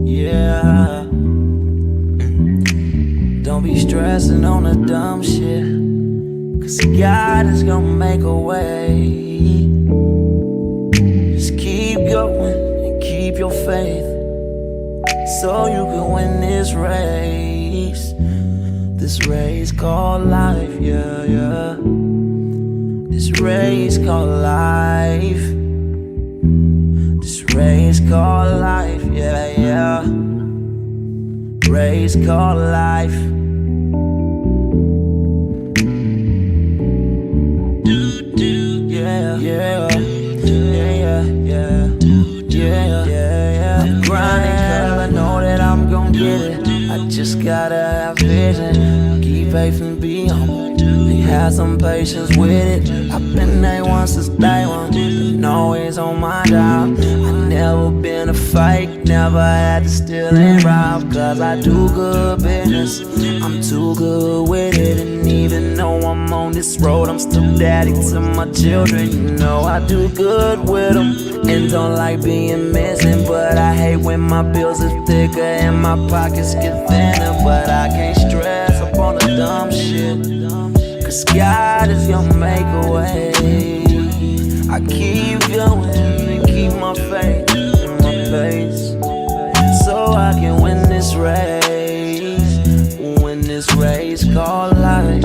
Yeah. Don't be stressing on the dumb shit, 'cause God is gonna make a way. Just keep going and keep your faith, so you can win this race. This race called life, yeah, yeah. This race called life. This race called life, yeah, yeah. Race called life. Yeah, yeah, yeah, yeah, yeah, yeah. I'm grinding 'cause I know that I'm gon' get it. I just gotta have vision. Keep faith and be humble. And have some patience with it. I've been A1 since day one. Been always on my job. I never been a fake. Never had to steal and rob. 'Cause I do good business. I'm too good with it. And even though I'm on this road, I'm still daddy to my children. You know I do good with them. And don't like being missing. But I hate when my bills are thicker and my pockets get thinner. But I can't stress up on the dumb shit, 'cause God is gonna make a way. I keep going and keep my faith and my pace, so I can win this race. Win this race called life.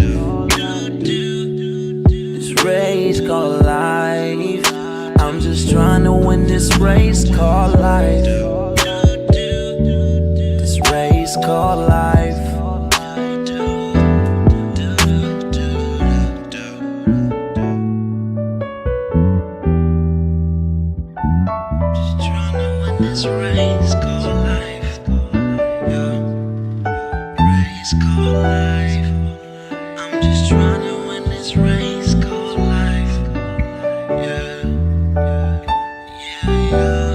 This race called life. I'm just trying to win this race called life. This race called life. This race called life, yeah. Race called life. I'm just trying to win this race called life, yeah, yeah, yeah.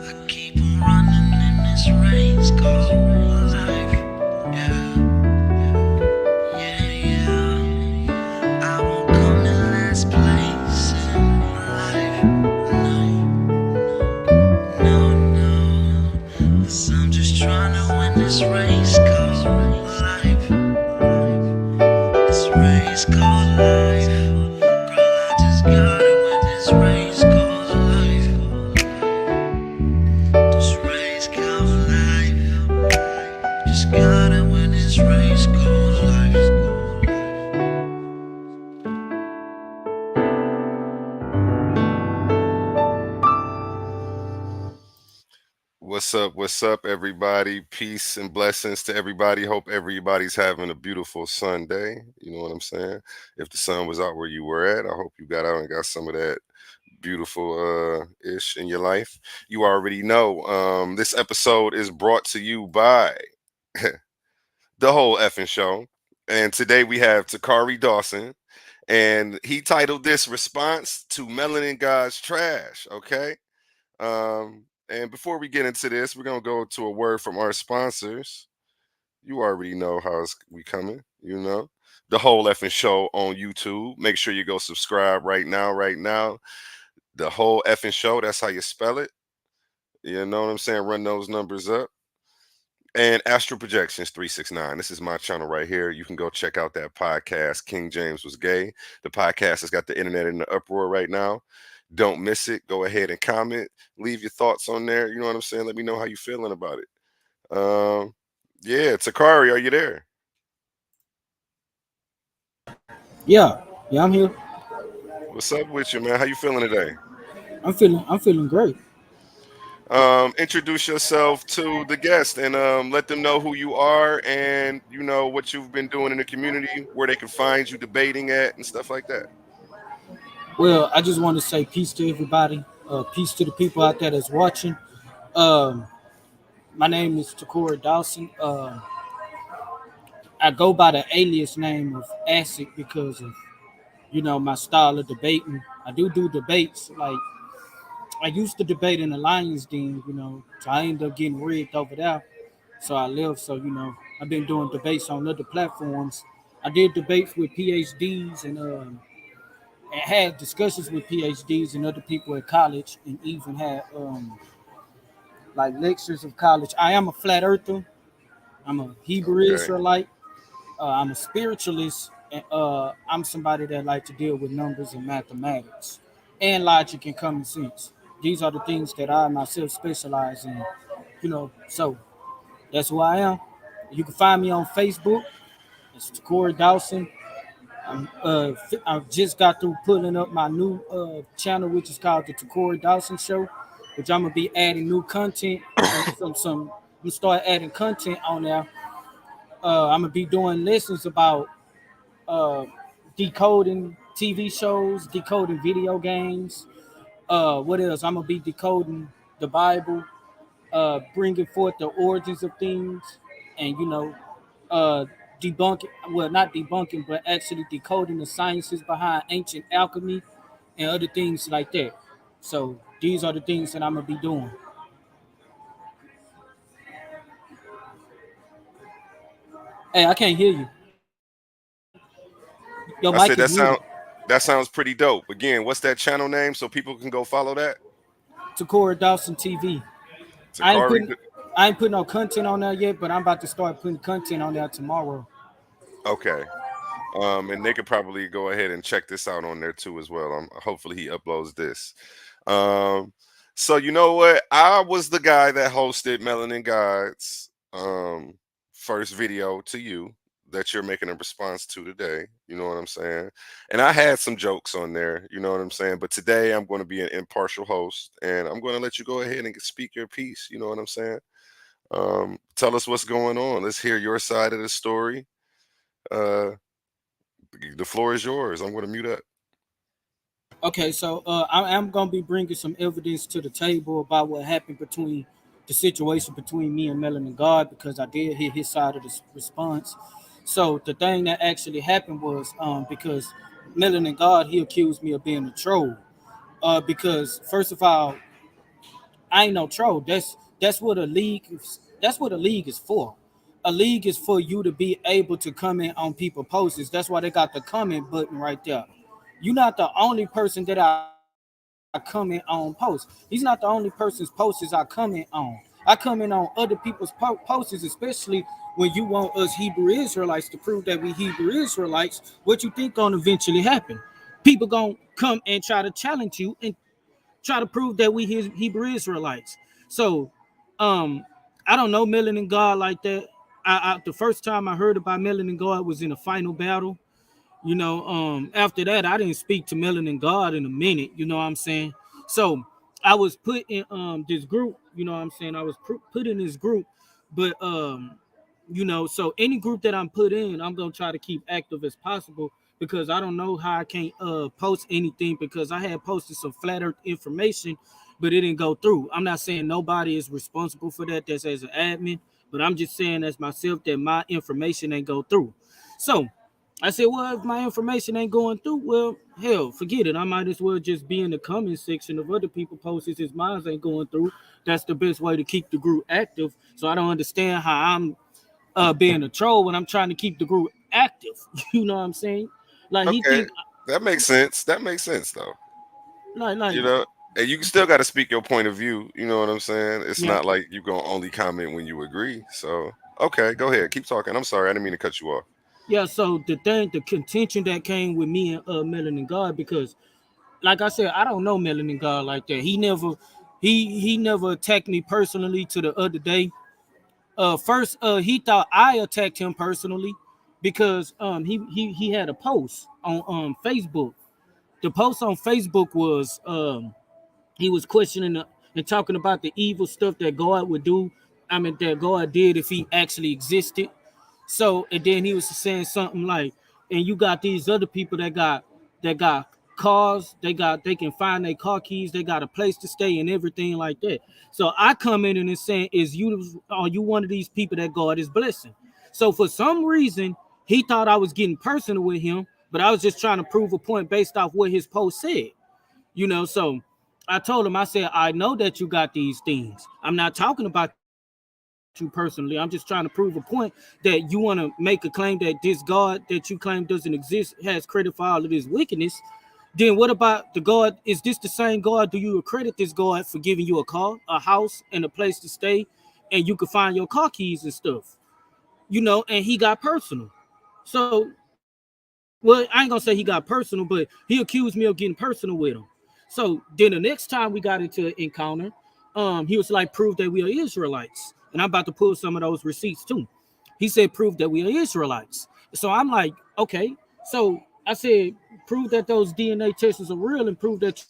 I keep on running in this race called life, yeah, yeah, yeah. I won't come in last place in life, no. 'Cause I'm just trying to win this race called life. This race called life. Girl, I just gotta win this race called life. This race called life. Just gotta win this race called life. What's up, everybody? Peace and blessings to everybody. Hope everybody's having a beautiful Sunday. You know what I'm saying? If the sun was out where you were at, I hope you got out and got some of that beautiful ish in your life. You already know. This episode is brought to you by the whole effing show. And today we have Tocari Dawson, and he titled this Response to Melanin Gawd's Trash. Okay. And before we get into this, we're gonna go to a word from our sponsors. You already know we coming. You know the whole effing show on YouTube. Make sure you go subscribe right now. Right now, the whole effing show. That's how you spell it. You know what I'm saying? Run those numbers up. And Astral Projections 369. This is my channel right here. You can go check out that podcast. King James Was Gay. The podcast has got the internet in the uproar right now. Don't miss it. Go ahead and comment. Leave your thoughts on there. You know what I'm saying? Let me know how you feeling about it. Yeah, Takari, are you there? Yeah, yeah, I'm here. What's up with you, man? How you feeling today? I'm feeling great. Introduce yourself to the guest and let them know who you are and you know what you've been doing in the community, where they can find you debating at and stuff like that. Well, I just want to say peace to everybody. Peace to the people out there that's watching. Um, my name is Tocari Dawson. I go by the alias name of Acid because of my style of debating. I do debates. Like I used to debate in the Lions Den. So I ended up getting rigged over there. So I left. So I've been doing debates on other platforms. I did debates with PhDs and had discussions with PhDs and other people at college, and even had like lectures of college. I am a flat earther. I'm a Hebrew Okay. Israelite. I'm a spiritualist. And, I'm somebody that like to deal with numbers and mathematics and logic and common sense. These are the things that I myself specialize in. So that's who I am. You can find me on Facebook. It's Tocari Dawson. I just got through pulling up my new channel, which is called the Tocari Dawson Show, which I'm gonna be adding new content. Some I'm gonna start adding content on there. I'm gonna be doing lessons about uh, decoding TV shows, decoding video games. What else? I'm gonna be decoding the Bible, bringing forth the origins of things, and uh, debunking, well, not debunking, but actually decoding the sciences behind ancient alchemy and other things like that. So these are the things that I'm gonna be doing. Hey, I can't hear you. Your mic is I said muted. that sounds pretty dope. Again, what's that channel name so people can go follow that? Tocari Dawson TV. I ain't Takari. putting I ain't putting no content on there yet, but I'm about to start putting content on there tomorrow. Okay. And they could probably go ahead and check this out on there too as well. Hopefully he uploads this. Um, so you know what? I was the guy that hosted Melanin Gawd's first video to you that you're making a response to today. You know what I'm saying? And I had some jokes on there, you know what I'm saying? But today I'm going to be an impartial host and I'm going to let you go ahead and speak your piece. You know what I'm saying? Tell us what's going on. Let's hear your side of the story. Uh, the floor is yours. I'm going to mute up. Okay, so I am gonna be bringing some evidence to the table about what happened between the situation between me and Melanin Gawd because I did hear his side of the response. So the thing that actually happened was because Melanin Gawd he accused me of being a troll. Because first of all, I ain't no troll. That's what a league. That's what a league is for. A league is for you to be able to comment on people posts. That's why they got the comment button right there. You're not the only person that I comment on posts. He's not the only person's posts I comment on. I comment on other people's posts, especially when you want us Hebrew Israelites to prove that we Hebrew Israelites. What you think gonna eventually happen? People gonna come and try to challenge you and try to prove that we his Hebrew Israelites. So, um, I don't know Melanin Gawd like that. The first time I heard about Melanin Gawd was in the final battle. After that, I didn't speak to Melanin Gawd in a minute. You know what I'm saying? So I was put in this group. You know what I'm saying? I was put in this group, but so any group that I'm put in, I'm gonna try to keep active as possible because I don't know how I can't post anything because I had posted some flat earth information, but it didn't go through. I'm not saying nobody is responsible for that that's as an admin, but I'm just saying as myself that my information ain't go through. So I said, well, if my information ain't going through, well, hell, forget it. I might as well just be in the comment section of other people posts since mine ain't going through. That's the best way to keep the group active. So I don't understand how I'm being a troll when I'm trying to keep the group active. You know what I'm saying? Like he Okay, think that makes sense. That makes sense though. like You know, and you still got to speak your point of view. You know what I'm saying? It's yeah. not like you gonna only comment when you agree. So okay, go ahead, keep talking. I'm sorry, I didn't mean to cut you off. Yeah, so the contention that came with me and Melanin God, because like I said, I don't know Melanin God like that. He never attacked me personally to the other day. First he thought I attacked him personally because he had a post on Facebook. The post on Facebook was he was questioning and talking about the evil stuff that God would do. I mean that God did if he actually existed. So and then he was saying something like, and you got these other people that got cars, they can find their car keys, they got a place to stay and everything like that. So I come in and saying, are you one of these people that God is blessing? So for some reason he thought I was getting personal with him, but I was just trying to prove a point based off what his post said. So I told him, I said, I know that you got these things. I'm not talking about you personally. I'm just trying to prove a point that you want to make a claim that this God that you claim doesn't exist has credit for all of this wickedness. Then what about the God? Is this the same God? Do you accredit this God for giving you a car, a house, and a place to stay, and you can find your car keys and stuff? And he got personal. So, well, I ain't gonna say he got personal, but he accused me of getting personal with him. So then the next time we got into an encounter, he was like, "Prove that we are Israelites," and I'm about to pull some of those receipts too. He said, "Prove that we are Israelites." So I'm like, "Okay." So I said, "Prove that those DNA tests are real, and prove that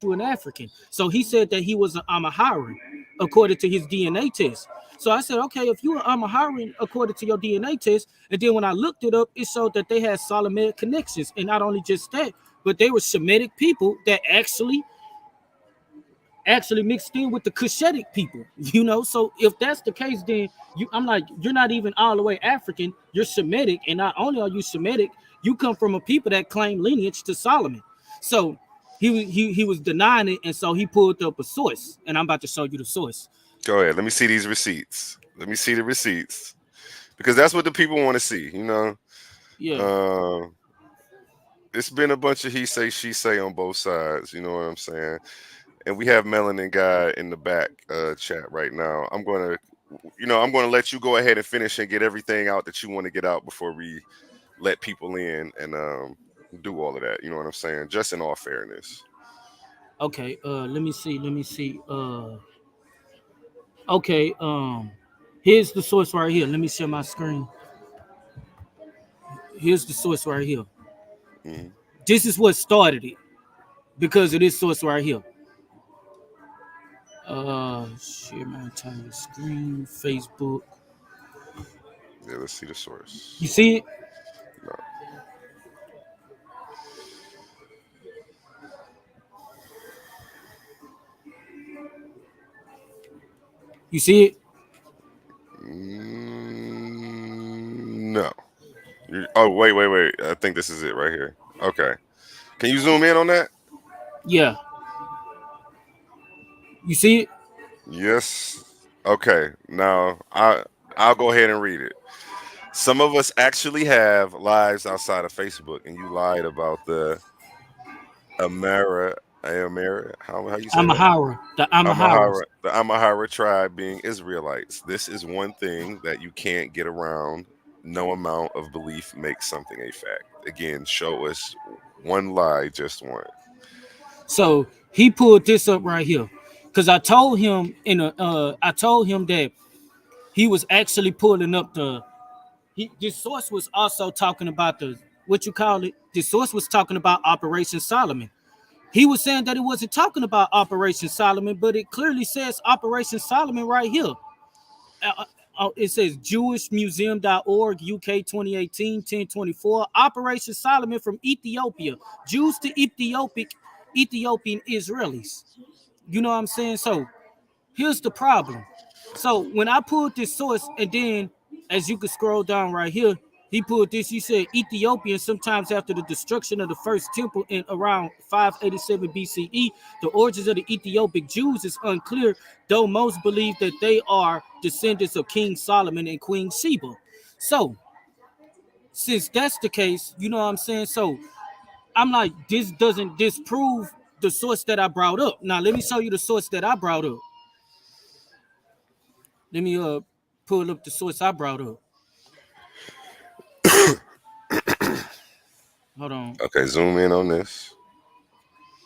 you're an African." So he said that he was a Amaharian according to his DNA test. So I said, okay, if you are Amaharian according to your DNA test, and then when I looked it up, it showed that they had Solomonic connections, and not only just that, but they were Shemitic people that actually mixed in with the Cushitic people, So if that's the case, then I'm like, you're not even all the way African, you're Semitic, and not only are you Semitic, you come from a people that claim lineage to Solomon. So he was denying it, and so he pulled up a source, and I'm about to show you the source. Go ahead. Let me see these receipts. Let me see the receipts because that's what the people want to see. Yeah. Uh, it's been a bunch of he say she say on both sides. You know what I'm saying? And we have Melanin Gawd in the back chat right now. I'm gonna let you go ahead and finish and get everything out that you want to get out before we let people in and do all of that. You know what I'm saying? Just in all fairness. Okay. Let me see. Let me see. Okay. Here's the source right here. Let me share my screen. Here's the source right here. Hmm. This is what started it because of this source right here. Share my entire screen, Facebook. Yeah, let's see the You source. see it? No. You see it? No. Oh, wait. I think this is it right here. Okay. Can you zoom in on that? Yeah. You see it? Yes. Okay. Now I'll go ahead and read it. Some of us actually have lives outside of Facebook, and you lied about the Amara. How you say that? Amahara. The Amaharas. The Amahara tribe being Israelites. This is one thing that you can't get around. No amount of belief makes something a fact. Again, show us one lie, just one. So he pulled this up right here. Cause I told him that he was actually pulling up this source was also talking about the what you call it. This source was talking about Operation Solomon. He was saying that it wasn't talking about Operation Solomon, but it clearly says Operation Solomon right here. It says jewishmuseum.org, UK 2018, 1024. Operation Solomon from Ethiopia. Jews to Ethiopian Israelis. You know what I'm saying? So here's the problem. So when I pulled this source, and then as you can scroll down right here, he pulled this. He said Ethiopian sometimes after the destruction of the first temple in around 587 BCE, the origins of the Ethiopic Jews is unclear, though most believe that they are descendants of King Solomon and Queen Sheba. So since that's the case, you know what I'm saying? So I'm like, this doesn't disprove the source that I brought up. Now let me show you the source that I brought up. Let me pull up the source I brought up. Hold on. Okay, zoom in on this.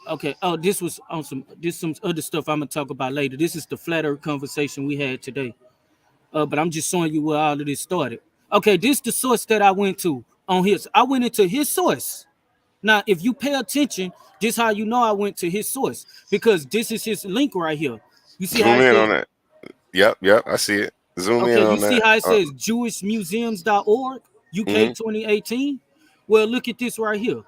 Okay. Oh, this was on some other stuff I'm gonna talk about later. This is the flat earth conversation we had today. But I'm just showing you where all of this started. Okay, this is the source that I went to on his. I went into his source. Now, if you pay attention, this how you know I went to his source because this is his link right here. You see how Zoom it in says on that. Yep, I see it. Zoom in okay, you on see that. how it says jewishmuseums.org, UK Mhm. 2018? Well, look at this right here.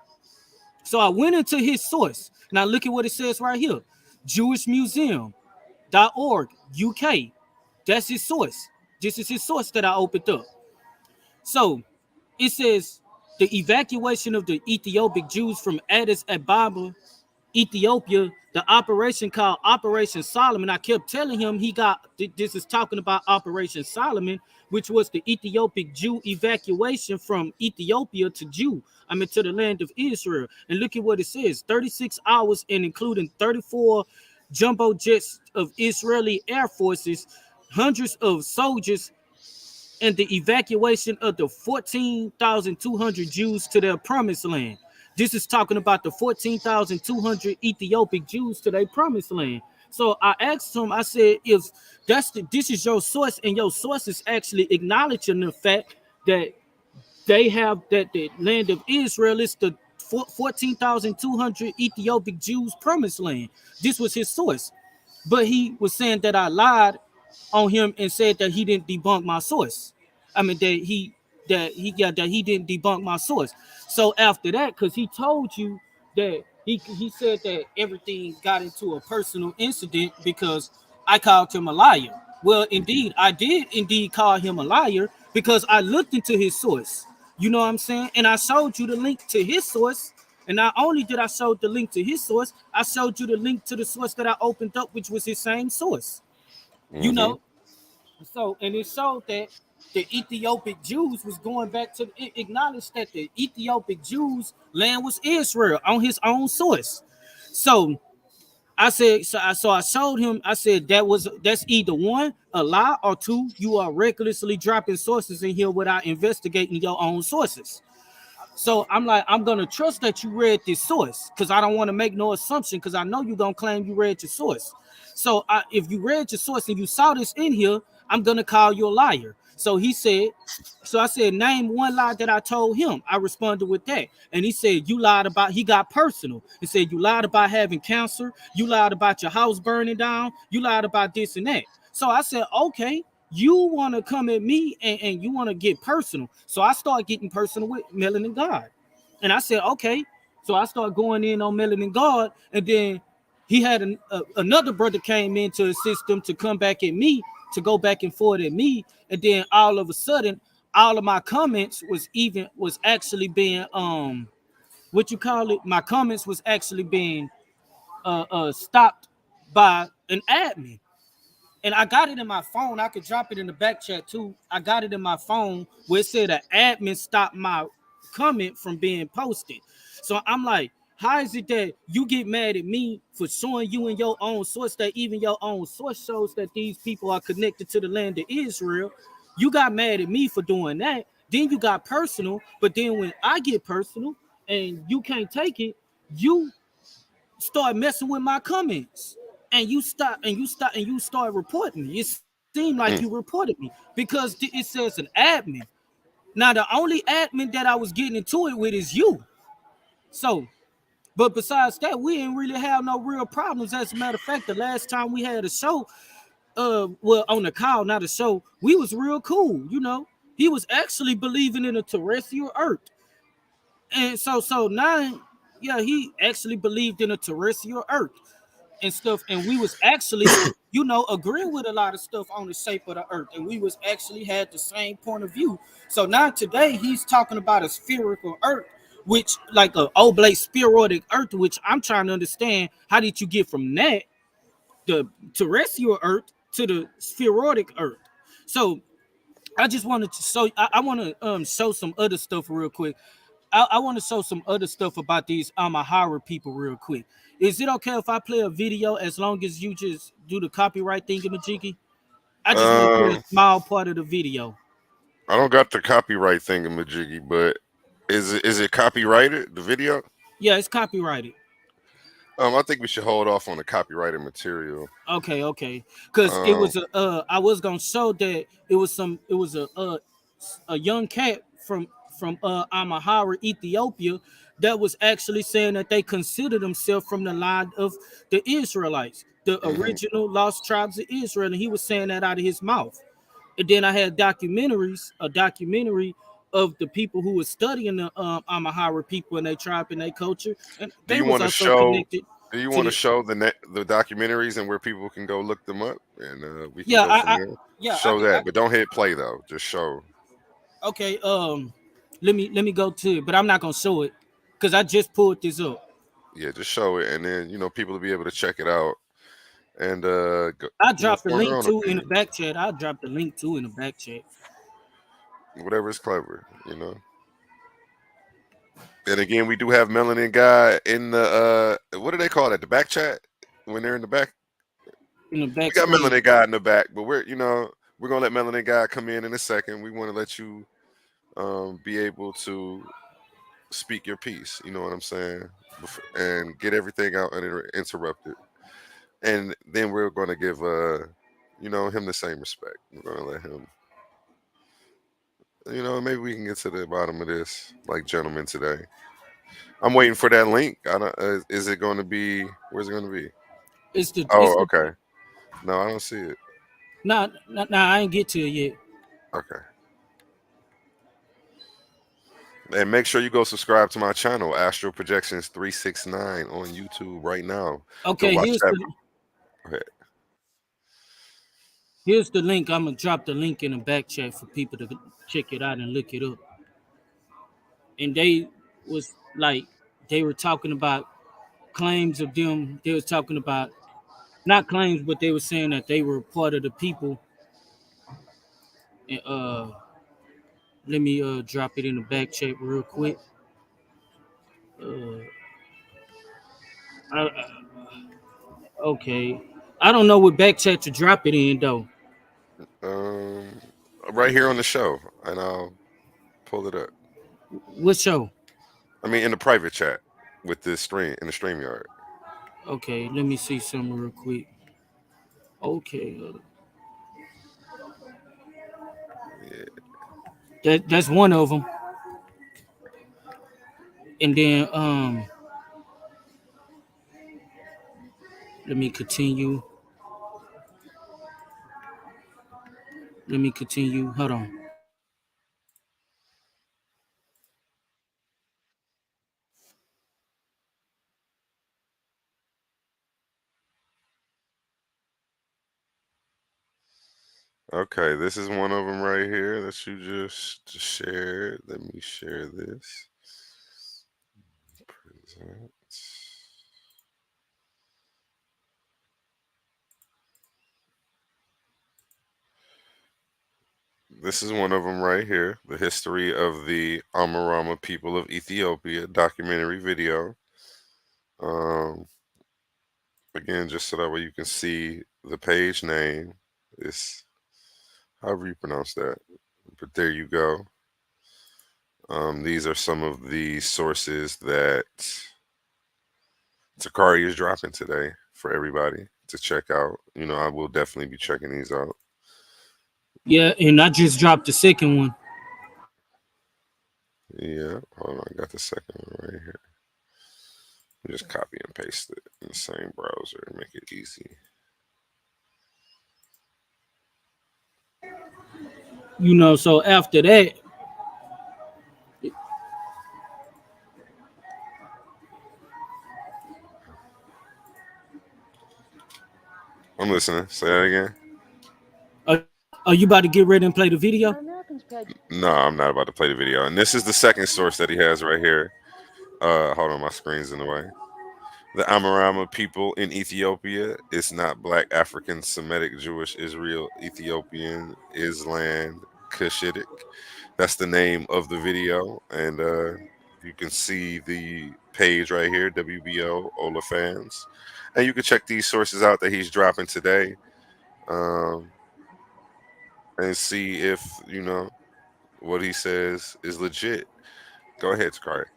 So I went into his source. Now look at what it says right here. jewishmuseum.org, UK. That's his source. This is his source that I opened up. So it says the evacuation of the Ethiopic Jews from Addis Ababa Ethiopia, the operation called Operation Solomon. I kept telling him this is talking about Operation Solomon, which was the Ethiopic Jew evacuation from Ethiopia to the land of Israel. And look at what it says: 36 hours, and including 34 jumbo jets of Israeli air forces, hundreds of soldiers, and the evacuation of the 14,200 Jews to their promised land. This is talking about the 14,200 Ethiopic Jews to their promised land. So I asked him, I said, if this is your source, and your source is actually acknowledging the fact that the land of Israel is the 14,200 Ethiopic Jews promised land. This was his source. But he was saying that I lied on him and said that he didn't debunk my source. I mean that he didn't debunk my source. So after that, because he told you that he said that everything got into a personal incident because I called him a liar. Well, indeed, I did indeed call him a liar because I looked into his source. You know what I'm saying? And I showed you the link to his source. And not only did I show the link to his source, I showed you the link to the source that I opened up, which was his same source. You Mm-hmm. know, so, and it showed that the Ethiopic Jews was going back to it acknowledged that the Ethiopic Jews land was Israel on his own source. So I said, so I showed him. I said that's either one, a lie, or two, you are recklessly dropping sources in here without investigating your own sources. So I'm like, I'm gonna trust that you read this source because I don't want to make no assumption because I know you're gonna claim you read your source. So if you read your source and you saw this in here, I'm gonna call you a liar. So he said, so I said, name one lie that I told him. I responded with that. And he said, you lied about, he got personal. He said, you lied about having cancer. You lied about your house burning down. You lied about this and that. So I said, okay, you want to come at me and you want to get personal. So I started getting personal with Melanin Gawd. And I said, okay. So I started going in on Melanin Gawd. And then he had another brother came into the system to come back at me, to go back and forth at me. And then all of a sudden, all of my comments was actually being what you call it? My comments was actually being stopped by an admin. And I got it in my phone. I could drop it in the back chat too. I got it in my phone where it said an admin stopped my comment from being posted. So I'm like, how is it that you get mad at me for showing you in your own source that even your own source shows that these people are connected to the land of Israel? You got mad at me for doing that. Then you got personal. But then when I get personal and you can't take it, you start messing with my comments, and you start reporting me. It seemed like you reported me because it says an admin. Now the only admin that I was getting into it with is you. So, but besides that, we didn't really have no real problems. As a matter of fact, the last time we had a show, well, on the call, not a show, we was real cool. You know, he was actually believing in a terrestrial Earth, and so now, yeah, he actually believed in a terrestrial Earth and stuff, and we was actually agreeing with a lot of stuff on the shape of the earth, and we was actually had the same point of view. So now today he's talking about a spherical earth, which like a oblate spheroid earth, which I'm trying to understand, how did you get from that, the terrestrial earth, to the spheroid earth? So I just wanted to show, I want to show some other stuff real quick. I want to show some other stuff about these Amahara people real quick. Is it okay if I play a video as long as you just do the copyright thingamajiggy? I just want to play a Um, small part of the video. I don't got the copyright thingamajiggy, but is it copyrighted, the video? Yeah, it's copyrighted. I think we should hold off on the copyrighted material. Okay. Because it Um, was I was gonna show that it was a young cat from Amahara, Ethiopia, that was actually saying that they consider themselves from the line of the Israelites, the mhm. original lost tribes of Israel, and he was saying that out of his mouth. And then I had a documentary of the people who were studying the Amahara people and their tribe and their culture, and Do they you was want to also show? connected Do you to want to the. show the documentaries and where people can go look them up, and we can Yeah, go from there. I Show could, that, but don't hit play though. Just show. okay. Let me go to it, but I'm not gonna show it because I just pulled this up. Yeah, just show it, and then people will be able to check it out and go, I dropped the form their link own to in the opinions. back chat. I dropped the link to in the back chat. Whatever is clever. And again, we do have Melanin Guy in the what do they call it? The back chat when they're in the back. In the We back got screen. Melanin Guy in the back, but we're gonna let Melanin Guy come in a second. We want to let you be able to speak your piece. You know what I'm saying? And get everything out uninterrupted. And then we're gonna give him the same respect. We're gonna let him. Maybe we can get to the bottom of this like gentlemen today. I'm waiting for that link. I don't. Is it going to be? Where's it going to be? It's Oh, the okay. No, I don't see it. nah, I ain't get to it yet. Okay. And make sure you go subscribe to my channel, Astro Projections 369 on YouTube right now. Go Okay, watch that. Go ahead. here's the link. I'm gonna drop the link in the back chat for people to check it out and look it up. And they was like they were talking about claims of them. They was talking about not claims, but they were saying that they were part of the people. And let me drop it in the back chat real quick. Uh, I, okay, I don't know what back chat to drop it in though. Um, right here on the show, and I'll pull it up. What show? I mean, in the private chat with the stream in the stream yard. Okay, let me see something real quick. Okay, Yeah. that's one of them. And then let me continue. Let me continue. Hold on. Okay, this is one of them right here that you just shared. Let me share this. Present. This is one of them right here. The history of the Amarama people of Ethiopia documentary video. Um, Again, just so that way you can see the page name. It's however you pronounce that. But there you go. These are some of the sources that Tocari is dropping today for everybody to check out. I will definitely be checking these out. Yeah, and I just dropped the second one. Yeah, hold on, I got the second one right here. Just copy and paste it in the same browser and make it easy. So after that, I'm listening. Say that again. are, are you about to get ready and play the video? No, I'm not about to play the video. And this is the second source that he has right here. Hold on, my screen's in the way. The Amarama people in Ethiopia. It's not Black, African, Semitic, Jewish, Israel, Ethiopian, Island, Cushitic. That's the name of the video. And you can see the page right here, WBO Olafans. And you can check these sources out that he's dropping today and see if, what he says is legit. Go ahead, Scar.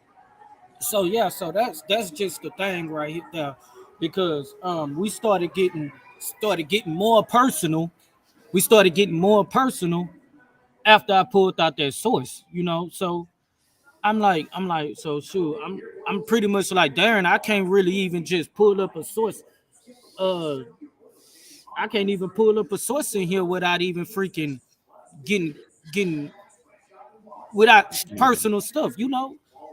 So yeah, so that's just the thing right here, there, because we started getting more personal. We started getting more personal after I pulled out that source. So I'm like, so shoot, I'm pretty much like Darren. I can't really even just pull up a source. Uh, I can't even pull up a source in here without even freaking getting without personal stuff.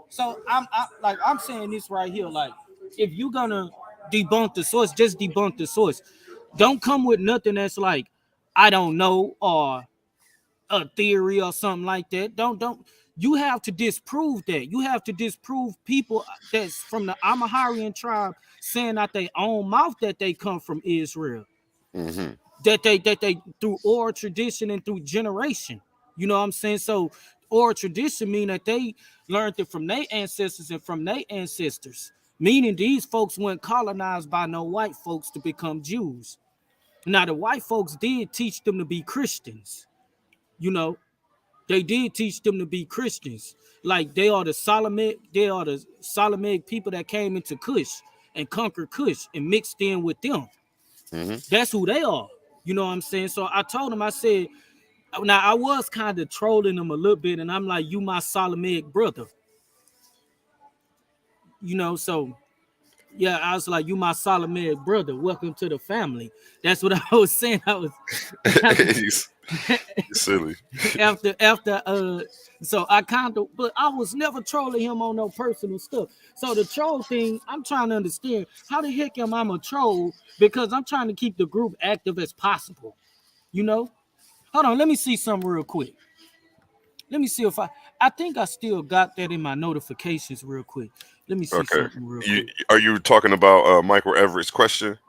So I'm saying this right here, like if you're gonna debunk the source, just debunk the source. Don't come with nothing that's like I don't know or a theory or something like that. Don't you have to disprove that. You have to disprove people that's from the Amaharian tribe saying out their own mouth that they come from Israel. Mm-hmm. That they through oral tradition and through generation. You know what I'm saying? So oral tradition mean that they learned it from their ancestors and from their ancestors. Meaning these folks weren't colonized by no white folks to become Jews. Now the white folks did teach them to be Christians. You know, they did teach them to be Christians. Like they are the Solomonic people that came into Kush and conquered Kush and mixed in with them. Mm-hmm. That's who they are. You know what I'm saying? So I told him, I said, now I was kind of trolling him a little bit, and I'm like, you my Solomonic brother. You know, so yeah, I was like, you my Solomonic brother. Welcome to the family. That's what I was saying. I was He's silly. after so I kind of, but I was never trolling him on no personal stuff. So the troll thing, I'm trying to understand how the heck am I a troll, because I'm trying to keep the group active as possible. You know, hold on, let me see something real quick. Let me see if I think I still got that in my notifications real quick. Let me see Okay. something real You quick. are you talking about Michael Everett's question?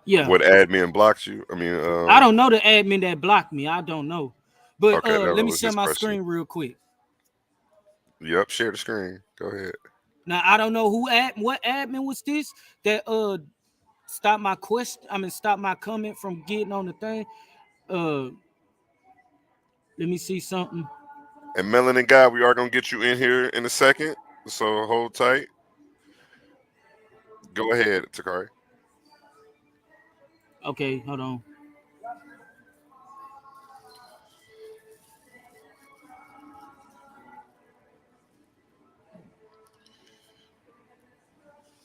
Yeah, What admin blocked you? I mean, I don't know the admin that blocked me. I don't know, but okay, that let me was share his my question. screen real quick. Yep, share the screen. Go ahead. Now I don't know what admin was this that stop my question. I mean, stop my comment from getting on the thing. Uh, let me see something. And Melanin Gawd, we are gonna get you in here in a second, so hold tight. Go ahead, Tocari. Okay, hold on.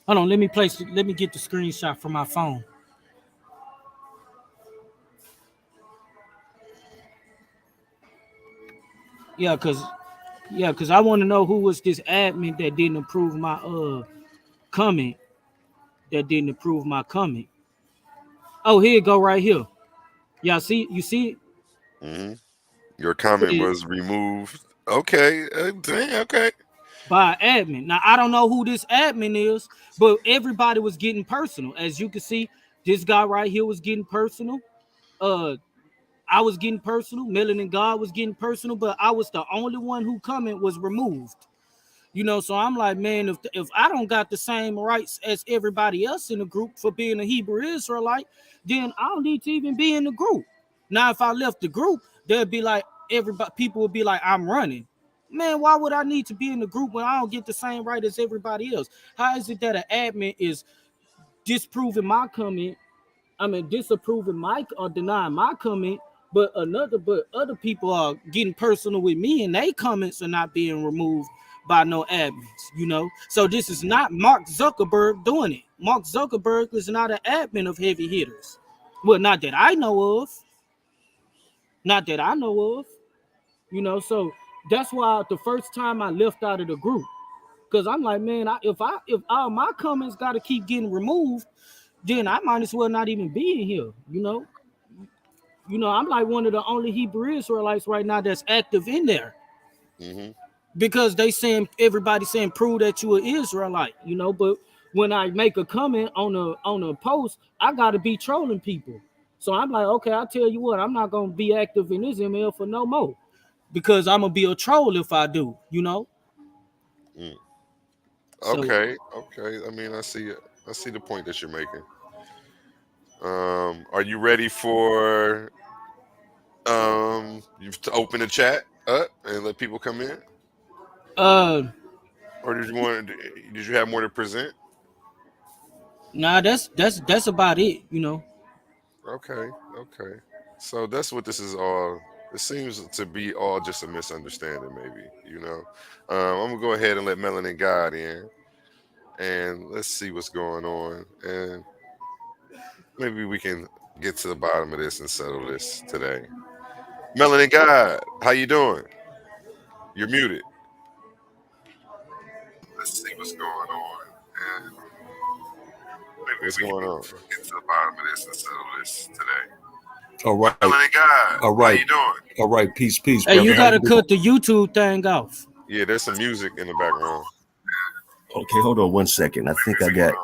Hold on. Let me place. Let me get the screenshot from my phone. Yeah, cause I want to know who was this admin that didn't approve my comment. That didn't approve my comment. Oh, here it go right here. Y'all see? You see it? Hmm. Your comment It- was removed. Okay, dang, okay. by admin. Now I don't know who this admin is, but everybody was getting personal. As you can see, this guy right here was getting personal. Uh, I was getting personal. Melanin Gawd was getting personal, but I was the only one who comment was removed. You know, so I'm like, man, if I don't got the same rights as everybody else in the group for being a Hebrew Israelite, then I don't need to even be in the group. Now, if I left the group, they'd be like, everybody, people would be like, I'm running. Man, why would I need to be in the group when I don't get the same right as everybody else? How is it that an admin is disproving my comment, I mean, disapproving my or denying my comment, but other people are getting personal with me and they comments are not being removed by no admins, you know. So this is Mhm. not Mark Zuckerberg doing it. Mark Zuckerberg is not an admin of heavy hitters. Well, not that I know of. Not that I know of. You know, so that's why the first time I left out of the group, because I'm like, man, if all my comments got to keep getting removed, then I might as well not even be in here. I'm like one of the only Hebrew Israelites right now that's active in there, Mhm. because they saying everybody saying prove that you an Israelite, But when I make a comment on a post, I gotta be trolling people. So I'm like, okay, I'll tell you what, I'm not gonna be active in this ML for no more, because I'm gonna be a troll if I do. Mm. So Okay, okay. I mean, I see the point that you're making. Are you ready for you to open the chat up and let people come in, uh or did you have more to present? nah, that's about it. Okay, okay. So that's what this is all. It seems to be all just a misunderstanding, maybe. I'm gonna go ahead and let Melanin Gawd in, and let's see what's going on, and maybe we can get to the bottom of this and settle this today. Melanin Gawd, how you doing? You're muted. Let's see what's going on, and maybe What's we going can on? get to the bottom of this and settle this today. All right. Melanin Gawd, All how right. you doing? All right. Peace, Hey, brother. you How gotta you doing? cut the YouTube thing off. Yeah, there's some music in the background. Okay, hold on 1 second. I think I got.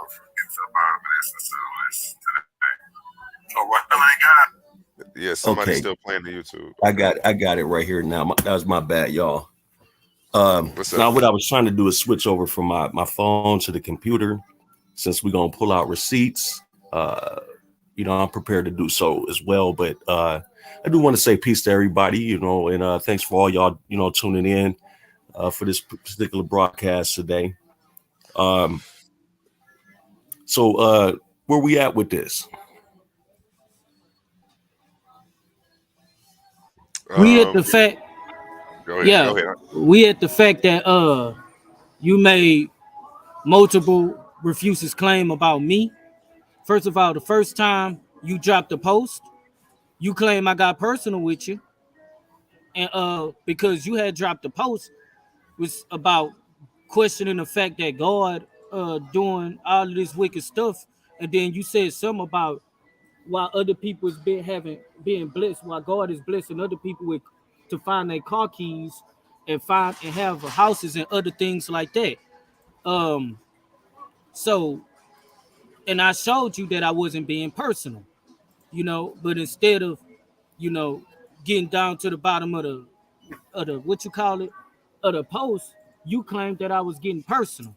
All right. Melanin Gawd. Yeah, somebody's Okay, still playing the YouTube. I got it right here now. That was my bad, y'all. What's up? Now what I was trying to do is switch over from my phone to the computer. Since we're gonna pull out receipts, I'm prepared to do so as well. But I do want to say peace to everybody, and thanks for all y'all, tuning in for this particular broadcast today. So where we at with this? We at the fact, Go ahead. yeah, Go ahead. we at the fact that you made multiple refuses claim about me. First of all, the first time you dropped the post, you claim I got personal with you, and because you had dropped the post was about questioning the fact that God doing all of this wicked stuff, and then you said something about while other people is being blessed, while God is blessing other people with to find their car keys and find and have houses and other things like that. Um, so and I showed you that I wasn't being personal, but instead of you know getting down to the bottom of the what you call it of the post, you claimed that I was getting personal,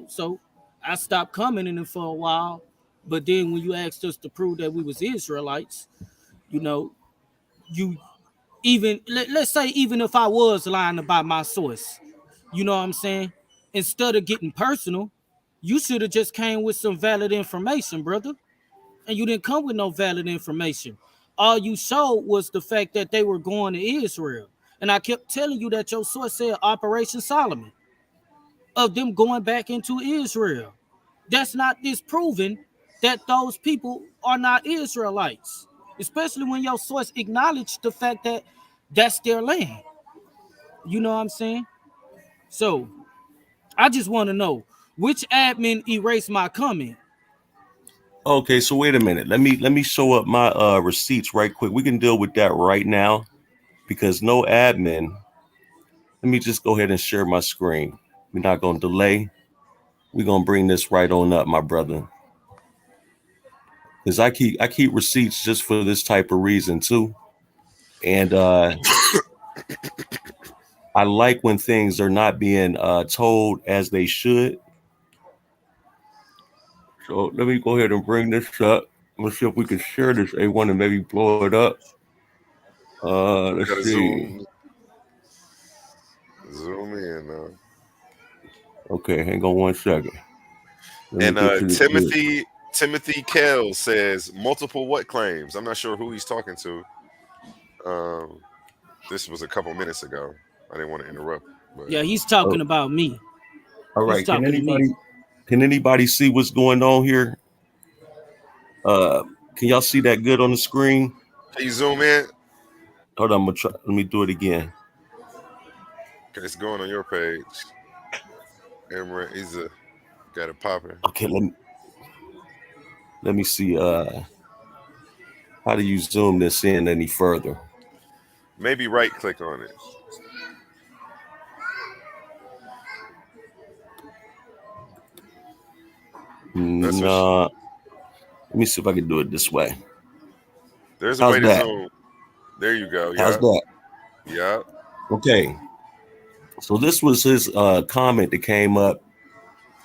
So I stopped commenting in for a while. But then when you asked us to prove that we was Israelites, you know, you even let's say even if I was lying about my source, you know what I'm saying? Instead of getting personal, you should have just came with some valid information, brother. And you didn't come with no valid information. All you showed was the fact that they were going to Israel. And I kept telling you that your source said Operation Solomon of them going back into Israel. That's not disproving that those people are not Israelites, especially when your source acknowledged the fact that that's their land. You know what I'm saying? So I just want to know which admin erased my comment. Okay, so wait a minute. Let me show up my receipts right quick. We can deal with that right now because no admin. Let me just go ahead and share my screen. We're not gonna delay. We're gonna bring this right on up, my brother. Because I keep receipts just for this type of reason too. And I like when things are not being told as they should. So let me go ahead and bring this up. Let's see if we can share this A1 and maybe blow it up. Let's Gotta see. zoom in now. Okay, hang on 1 second. Let me And get to the good. Timothy Kell says multiple what claims. I'm not sure who he's talking to. This was a couple minutes ago. I didn't want to interrupt, but Yeah, he's Oh, talking about me. all He's right. Can talking to me. anybody see what's going on here? Uh, can y'all see that good on the screen? can you zoom in? Hold on, I'm gonna try. Let me do it again. Okay, it's going on your page. Emran, he's got it popping. Okay, let me see. How do you zoom this in any further? Maybe right click on it. That's what. No. Let me see if I can do it this way. There's a How's way to that? zoom. There you go. How's Yep. that? Yep. Okay. So this was his comment that came up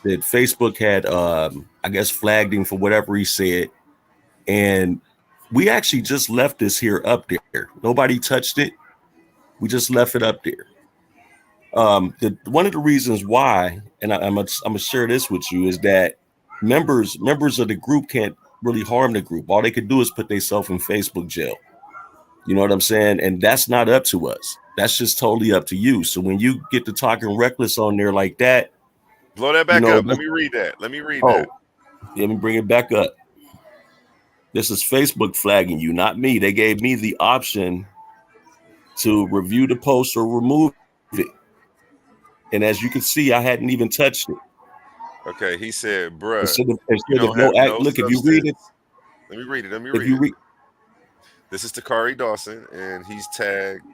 that Facebook had, I guess, flagged him for whatever he said, and we actually just left this here up there. Nobody touched it. We just left it up there. One of the reasons why, and I'm gonna share this with you, is that members of the group can't really harm the group. All they could do is put themselves in Facebook jail. You know what I'm saying? And that's not up to us. That's just totally up to you. So when you get to talking reckless on there like that, Blow that you back know, up. Let me read that. Let me read oh, that. let me bring it back up. This is Facebook flagging you, not me. They gave me the option to review the post or remove it. And as you can see, I hadn't even touched it. Okay, he said, bruh, Instead you of don't no have act, no look, if you read it, substance. Let me read it. Let me if read you it. read, This is Tocari Dawson, and he's tagged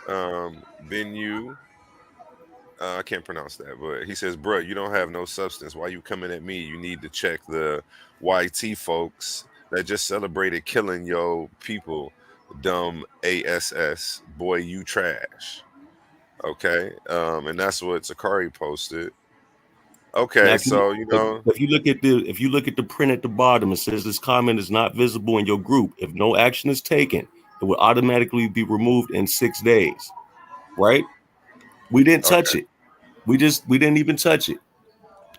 Benyu. I can't pronounce that, but he says, "Bruh, you don't have no substance. Why you coming at me? You need to check the YT folks that just celebrated killing yo people. Dumb ass boy, you trash." Okay, and that's what Sakari posted. Now, Okay, so you know, if you look at the print at the bottom, it says this comment is not visible in your group. If no action is taken, it will automatically be removed in 6 days. Right? We didn't touch okay, it. We didn't even touch it.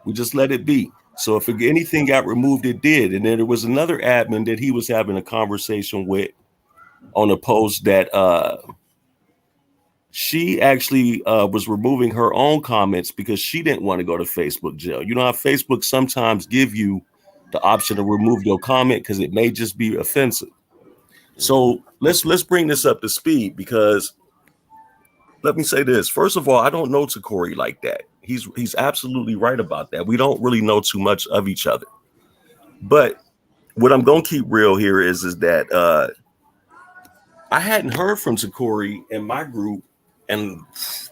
We just let it be. So if anything got removed, it did. And then there was another admin that he was having a conversation with on a post that she actually was removing her own comments because she didn't want to go to Facebook jail. You know how Facebook sometimes give you the option to remove your comment because it may just be offensive. So let's bring this up to speed, because let me say this. First of all, I don't know Tocari like that. He's absolutely right about that. We don't really know too much of each other. But what I'm gonna keep real here is that I hadn't heard from Tocari in my group, and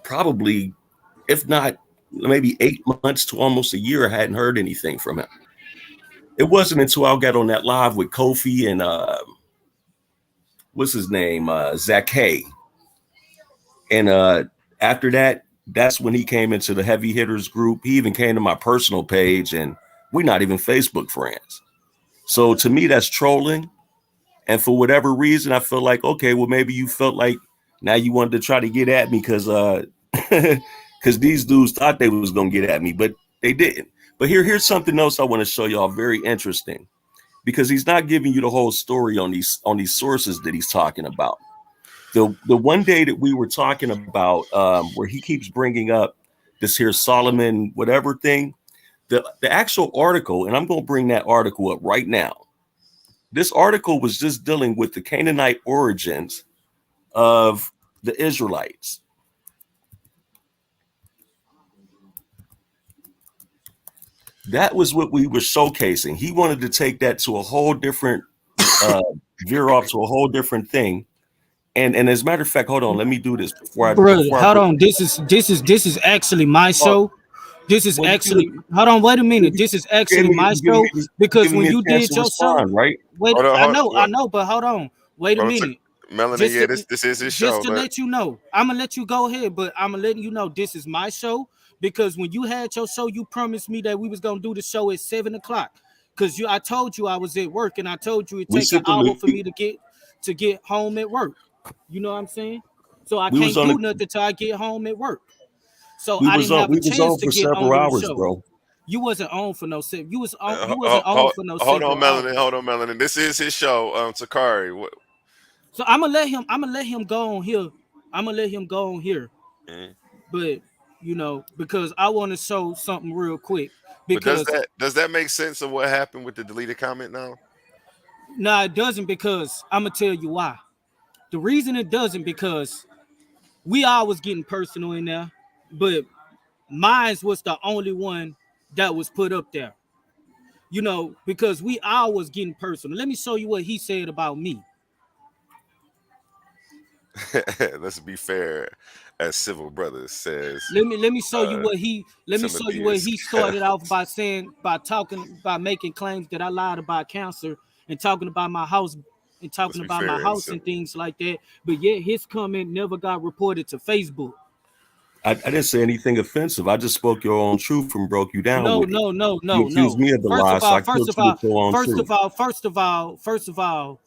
probably, if not maybe 8 months to almost a year, I hadn't heard anything from him. It wasn't until I got on that live with Kofi and what's his name, Zake, and after that, that's when he came into the heavy hitters group. He even came to my personal page, and we're not even Facebook friends. So to me, that's trolling. And for whatever reason, I feel like, okay, well, maybe you felt like now you wanted to try to get at me because because these dudes thought they was gonna get at me, but they didn't. But here's something else I want to show y'all, very interesting, because he's not giving you the whole story on these sources that he's talking about. The one day that we were talking about, where he keeps bringing up this here Solomon whatever thing, the actual article, and I'm going to bring that article up right now. This article was just dealing with the Canaanite origins of the Israelites. That was what we were showcasing. He wanted to take that to a whole different, veer off to a whole different thing. And as a matter of fact, hold on, let me do this before I. Bro, hold on. This is actually my show. This is actually, hold on, wait a minute. This is actually my show, because when you did your show, right? wait, Hold on, I know, but hold on, wait a minute. Melanin, yeah, this is his show. Just to let you know, I'm gonna let you go ahead, but I'm gonna let you know this is my show, because when you had your show, you promised me that we was gonna do the show at 7:00, because I told you I was at work, and I told you it'd take an hour for me to get home at work. You know what I'm saying? So I can't do nothing till I get home at work. So I didn't have a chance to get on the show. Bro. You wasn't on for no seven. You wasn't on for no 7 hours. Hold on, Melanin. This is his show, Tocari. So I'm gonna let him go on here. I'm gonna let him go on here. Mm-hmm. But you know, because I want to show something real quick. Because but does that make sense of what happened with the deleted comment now? No, it doesn't, because I'm gonna tell you why. The reason it doesn't, because we all was getting personal in there, but mine was the only one that was put up there. You know, because we all was getting personal. Let me show you what he said about me. Let's be fair, as Civil Brothers says. Let me show you what he started off by saying, by making claims that I lied about cancer and talking about my house and talking about my house and things like that. But yet his comment never got reported to Facebook. I didn't say anything offensive. I just spoke your own truth and broke you down. No. You accused me of the lie, so I killed you with your own truth. First of all,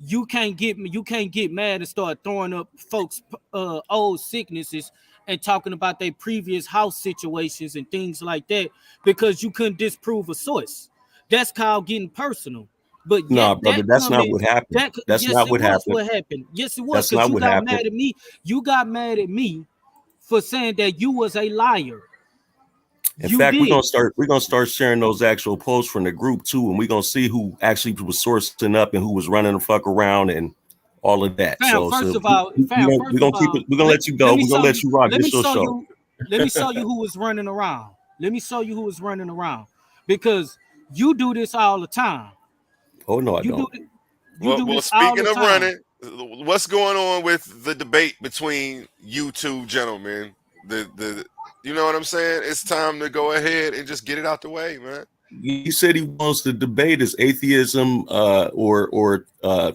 you can't get mad and start throwing up folks' old sicknesses and talking about their previous house situations and things like that, because you couldn't disprove a source. That's called getting personal. But no, brother, that's not what happened. That's not what happened. Yes, it was. Because you got mad at me. You got mad at me for saying that you was a liar. In fact, we're gonna start sharing those actual posts from the group too, and we're gonna see who actually was sourcing up and who was running the fuck around and all of that. Fam, we're gonna let you go. We're gonna let you rock this show. Let me show you who was running around. Because you do this all the time. Oh no, I don't. You do Well, this all speaking the of time. running, what's going on with the debate between you two gentlemen? The you know what I'm saying? It's time to go ahead and just get it out the way, man. He said he wants to debate is atheism or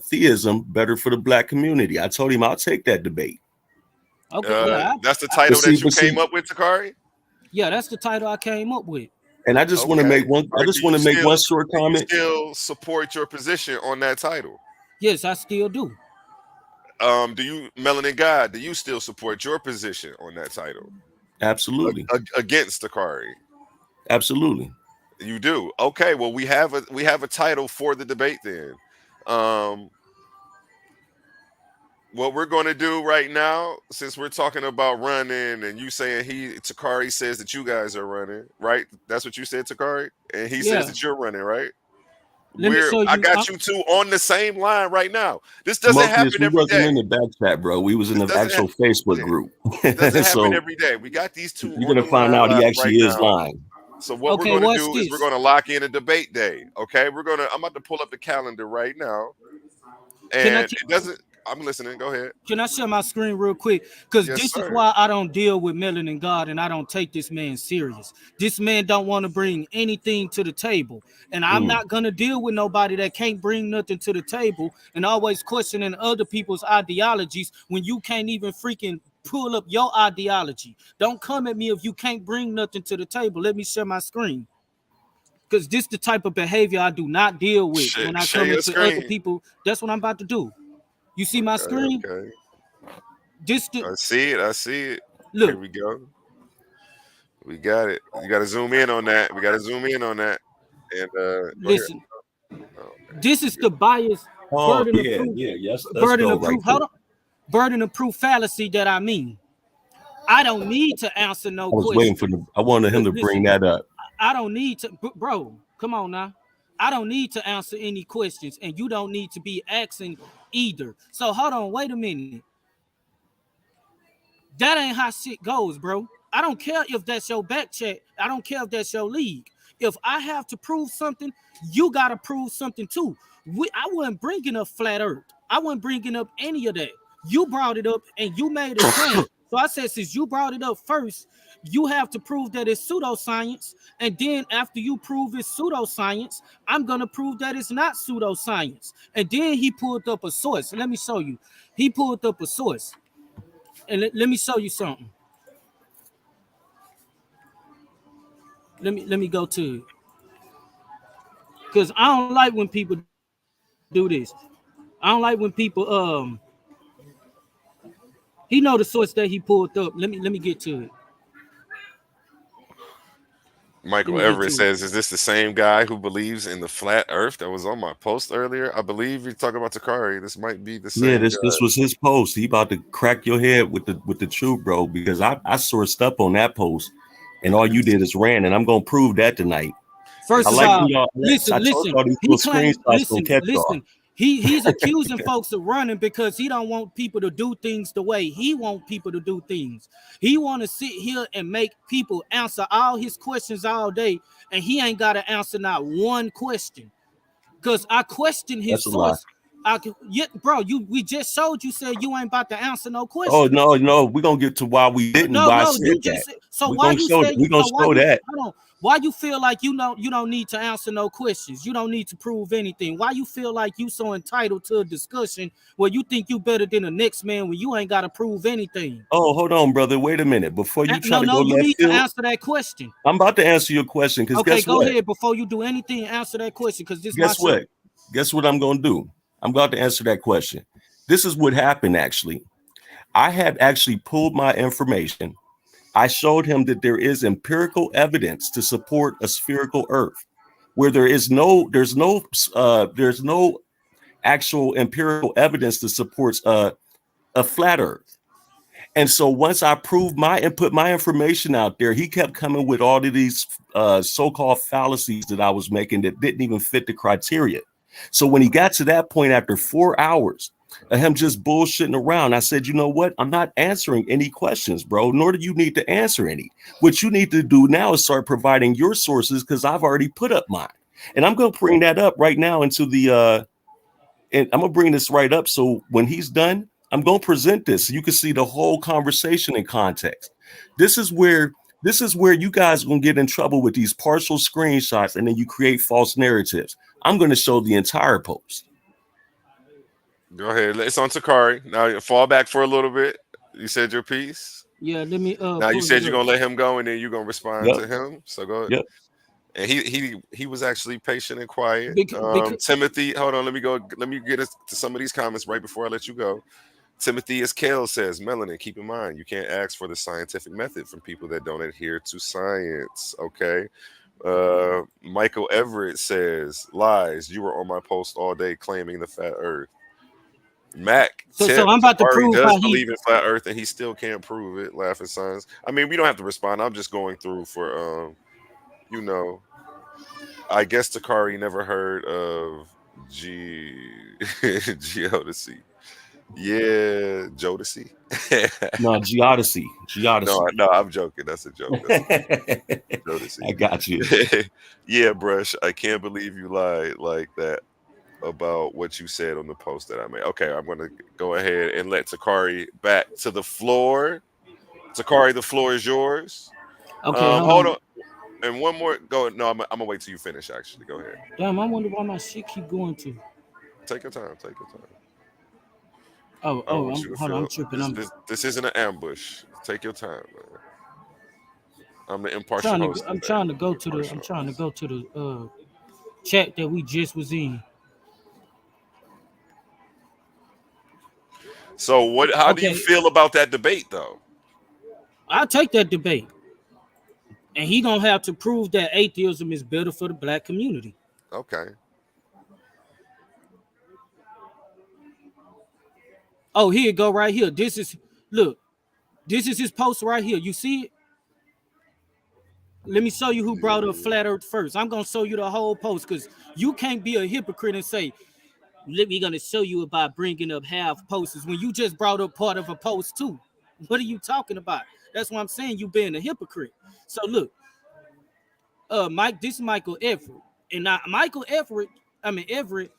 theism better for the black community. I told him I'll take that debate. Okay, yeah, That's the But title see, that you but came see, up with, Takari. yeah, that's the title I came up with. and I just want to Okay. make one. All I right. just want to make one short Do you comment. still support your position on that title? Yes, I still do. Do you, Melanin Gawd, do you still support your position on that title Absolutely, against Takari? absolutely. You do. Okay. Well, we have a title for the debate then. Um, what we're going to do right now, since we're talking about running, and you saying Takari says that you guys are running, right? That's what you said, Takari, and he says Yeah. that you're running, right? Let me show I you. got you two on the same line right now. This doesn't Morpheus, happen we every wasn't day. in the back chat, bro. We was in This the doesn't actual Facebook group. doesn't happen So every day. We got these two you're on the gonna find line out he live right actually is now. lying. So what we're Okay, going to watch do is we're this. going to lock in a debate day. Okay, I'm about to pull up the calendar right now, Can I and it doesn't. I'm listening. Go ahead. can I share my screen real quick? Because Yes, this is sir. why I don't deal with Melanin Gawd and I don't take this man serious. This man don't want to bring anything to the table. And I'm not going to deal with nobody that can't bring nothing to the table and always questioning other people's ideologies when you can't even freaking pull up your ideology. Don't come at me if you can't bring nothing to the table. Let me share my screen. Because this the type of behavior I do not deal with when I Share come your into other screen. people. That's what I'm about to do. You see my Okay, screen? okay. This the I see it. I see it. Here look. we go. We got it. You got to zoom in on that. We got to zoom in on that. And go ahead. Listen, Oh, this is the bias Oh burden of yeah, proof, yeah, yes. Let's burden go of right proof. there. Hold on, burden of proof fallacy that I mean. I don't need to answer no I was waiting question. I wanted him to bring Listen, that up. I don't need to, bro. Come on now. I don't need to answer any questions, and you don't need to be asking either. So hold on, wait a minute. That ain't how shit goes, bro. I don't care if that's your back check. I don't care if that's your league. If I have to prove something, you got to prove something too. I wasn't bringing up flat earth. I wasn't bringing up any of that. You brought it up and you made a claim. So I said, since you brought it up first, you have to prove that it's pseudoscience. And then after you prove it's pseudoscience, I'm going to prove that it's not pseudoscience. And then he pulled up a source. Let me show you. He pulled up a source. And let me show you something. Let me go to it. Because I don't like when people do this. I don't like when people he know the source that he pulled up. Let me get to it. Let Michael me get Everett to it. says, "Is this the same guy who believes in the flat Earth that was on my post earlier?" I believe you're talking about Takari. This might be the Yeah, same guy. this was his post. He about to crack your head with the truth, bro. Because I sourced up on that post, and all you did is ran, and I'm gonna prove that tonight. First I of like all, when y'all. I told listen. y'all these He little claimed, screenshots gonna catch y'all. He's accusing folks of running because he don't want people to do things the way he want people to do things. He want to sit here and make people answer all his questions all day, and he ain't got to answer not one question. Because I question his That's a lie. source. Bro, we just showed you said you ain't about to answer no Oh questions. no, we're gonna get to why we didn't. Why I No, said you that. just said, so We're why gonna you show. say We're gonna so why show you that. hold on, why you feel like you don't need to answer no questions, you don't need to prove anything, why you feel like you so entitled to a discussion where you think you better than the next man when you ain't got to prove anything? Oh, hold on, brother. Wait a minute. Before you try to go You left need to field, answer that question. I'm about to answer your question. Because Okay, guess go what? ahead. Before you do anything, answer that question, because this is my Guess show. what? Guess what I'm gonna do? I'm about to answer that question. This is what happened. Actually, I had actually pulled my information. I showed him that there is empirical evidence to support a spherical Earth, where there's no actual empirical evidence that supports a flat Earth. And so once I proved my and put my information out there, he kept coming with all of these so-called fallacies that I was making that didn't even fit the criteria. So when he got to that point after 4 hours of him just bullshitting around, I said, you know what? I'm not answering any questions, bro, nor do you need to answer any. What you need to do now is start providing your sources because I've already put up mine. And I'm going to bring that up right now into the and I'm gonna bring this right up. So when he's done, I'm gonna present this so you can see the whole conversation in context. This is where you guys are gonna get in trouble with these partial screenshots, and then you create false narratives. I'm gonna show the entire post. Go ahead. It's on Tocari. Now fall back for a little bit. You said your piece. Yeah, let me Now you pull said it you're up. gonna let him go, and then you're gonna respond Yep. to him. So go ahead. Yep. And he was actually patient and quiet. Because Timothy, hold on. Let me get us to some of these comments right before I let you go. Timothy Iskale says, Melanin, keep in mind, you can't ask for the scientific method from people that don't adhere to science. Okay. Michael Everett says, lies. You were on my post all day claiming the flat earth. Mac, so I'm about to Tari prove does how he. believe in flat earth and he still can't prove it. Laughing signs. I mean, we don't have to respond. I'm just going through for you know, I guess Tocari never heard of Geodesy. Yeah, Jodeci. No, Geodesy. No, I'm joking. That's a joke. That's Jodeci. I got you. Yeah, Brush. I can't believe you lied like that about what you said on the post that I made. Okay, I'm gonna go ahead and let Tocari back to the floor. Tocari, the floor is yours. Okay, Hold on. And one more. Go. No, I'm gonna wait till you finish. Actually, go ahead. Damn, I wonder why my shit keep going to. Take your time. Take your time. Oh, I don't want you to hold on, I'm feel tripping. this isn't an ambush. Take your time, man. I'm the impartial host. I'm trying to go to the chat that we just was in. So what? How do you Okay. feel about that debate, though? I'll take that debate. And he gonna have to prove that atheism is better for the black community. Okay. Oh, here you go right here. This is his post right here. You see it? Let me show you who brought up flat earth first. I'm gonna show you the whole post because you can't be a hypocrite and say, let me gonna show you about bringing up half posts when you just brought up part of a post too. What are you talking about? That's what I'm saying. You being a hypocrite. So look, Mike, this is Michael Everett. And now Everett,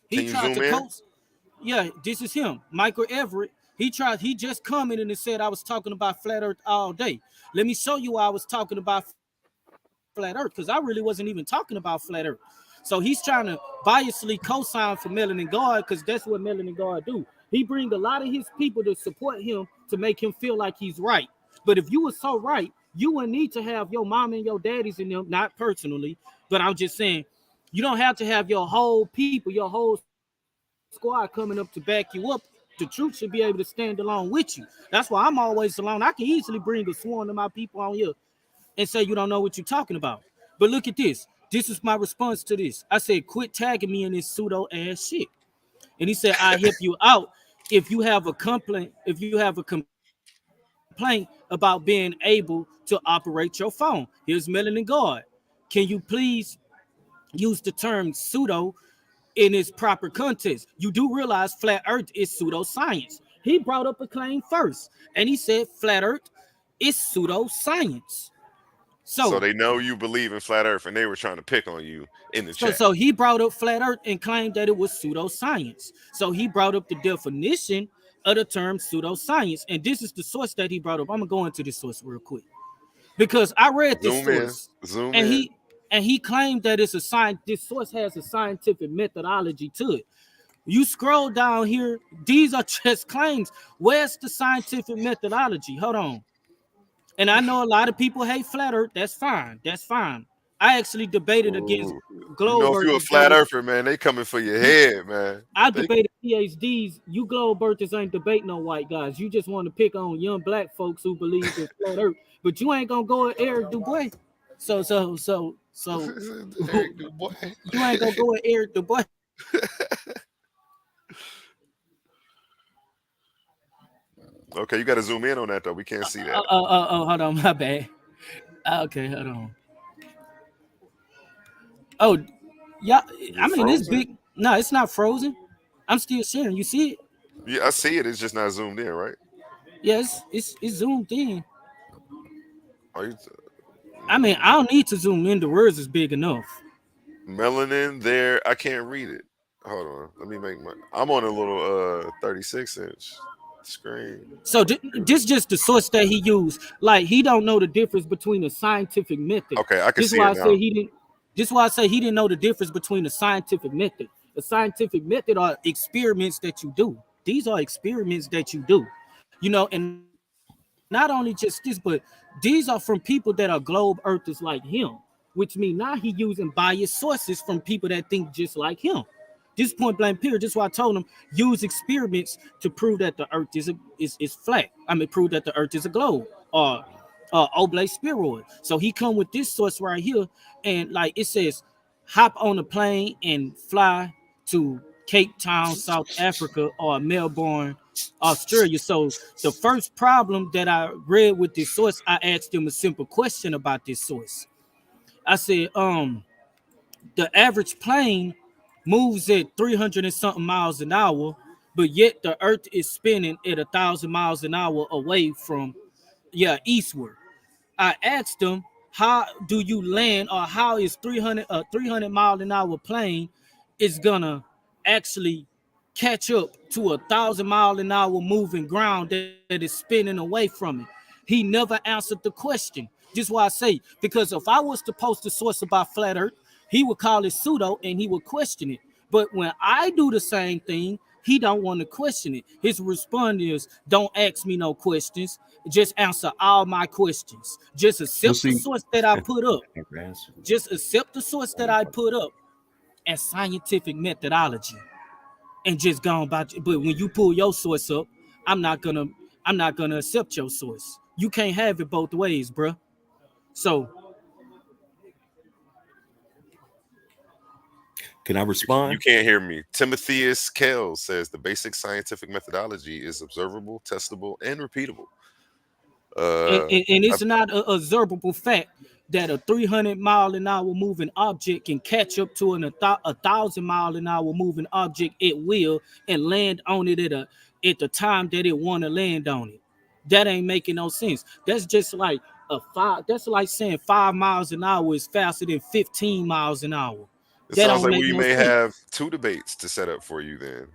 he Can you tried zoom to in? coach. Yeah, this is him. Michael Everett. He just commented and said I was talking about flat earth all day. Let me show you why I was talking about flat earth, because I really wasn't even talking about flat earth. So he's trying to biasly co-sign for Melanin Gawd because that's what Melanin Gawd do. He bring a lot of his people to support him to make him feel like he's right. But if you were so right, you wouldn't need to have your mom and your daddies in them, not personally, but I'm just saying, you don't have to have your whole people, your whole squad coming up to back you up. The truth should be able to stand along with you. That's why I'm always alone. I can easily bring a swarm of my people on here and say you don't know what you're talking about. But look at this. This is my response to this. I said, quit tagging me in this pseudo ass shit. And he said, I help you out if you have a complaint, about being able to operate your phone. Here's Melanin Gawd. Can you please use the term pseudo in its proper context? You do realize flat earth is pseudoscience. He brought up a claim first, and he said flat earth is pseudoscience. So So they know you believe in flat earth and they were trying to pick on you in the chat. So he brought up flat earth and claimed that it was pseudoscience. So he brought up the definition of the term pseudoscience. And this is the source that he brought up. I'm gonna go into this source real quick. Because I read this source. Zoom in. And he claimed that this source has a scientific methodology to it. You scroll down here, these are just claims. Where's the scientific methodology? Hold on. And I know a lot of people hate flat earth. That's fine. I actually debated against globe. You know, if you're a flat earther, man, they coming for your head, man. I debated PhDs. You globe earthers ain't debating no white guys. You just want to pick on young black folks who believe in flat earth. But you ain't gonna go at Eric Dubois. So Eric Dubois. You ain't gonna go at Eric Dubois. Okay, you got to zoom in on that though. We can't see that. Hold on, my bad. Okay, hold on. Oh, yeah. I mean, it's big. No, it's not frozen. I'm still sharing. You see it? Yeah, I see it. It's just not zoomed in, right? Yes, it's zoomed in. Are you I mean, I don't need to zoom in. The words is big enough. Melanin there? I can't read it. Hold on. Let me make my. I'm on a little 36-inch screen. So this just the source that he used. Like he don't know the difference between a scientific method. Okay, I can This is see why it I say now. he didn't. This is why I say he didn't know the difference between a scientific method. A scientific method are experiments that you do. These are experiments that you do. You know, and not only just this, but these are from people that are globe earthers like him, which mean now he using biased sources from people that think just like him. This point blank period. This is why I told him use experiments to prove that the Earth is flat. I mean, prove that the Earth is a globe or oblate spheroid. So he come with this source right here, and like it says, hop on a plane and fly to Cape Town, South Africa, or Melbourne, Australia. So the first problem that I read with this source, I asked him a simple question about this source. I said, the average plane moves at 300 and something miles an hour, but yet the earth is spinning at 1,000 miles an hour away from, eastward. I asked him, how do you land, or how is 300 mile an hour plane is gonna actually catch up to 1,000 mile an hour moving ground that is spinning away from it? He never answered the question. Just why I say, because if I was to post a source about flat earth, he would call it pseudo and he would question it. But when I do the same thing, he don't want to question it. His response is, "Don't ask me no questions. Just answer all my questions. Just Well, accept the see, source that I put up. never answered. Just accept the source that I put up as scientific methodology, and just go about it. But when you pull your source up, I'm not gonna I'm not gonna accept your source. You can't have it both ways, bruh. So Can I You respond? can't hear me. Timotheus Kells says the basic scientific methodology is observable, testable, and repeatable. and, Uh, and, and I, it's not a observable fact that a 300 mile an hour moving object can catch up to a 1,000 mile an hour moving object at will and land on it at the time that it want to land on it. That ain't making no sense. That's just like a five. That's like saying 5 miles an hour is faster than 15 miles an hour. it That sounds don't like make we no may sense. have two debates to set up for you then.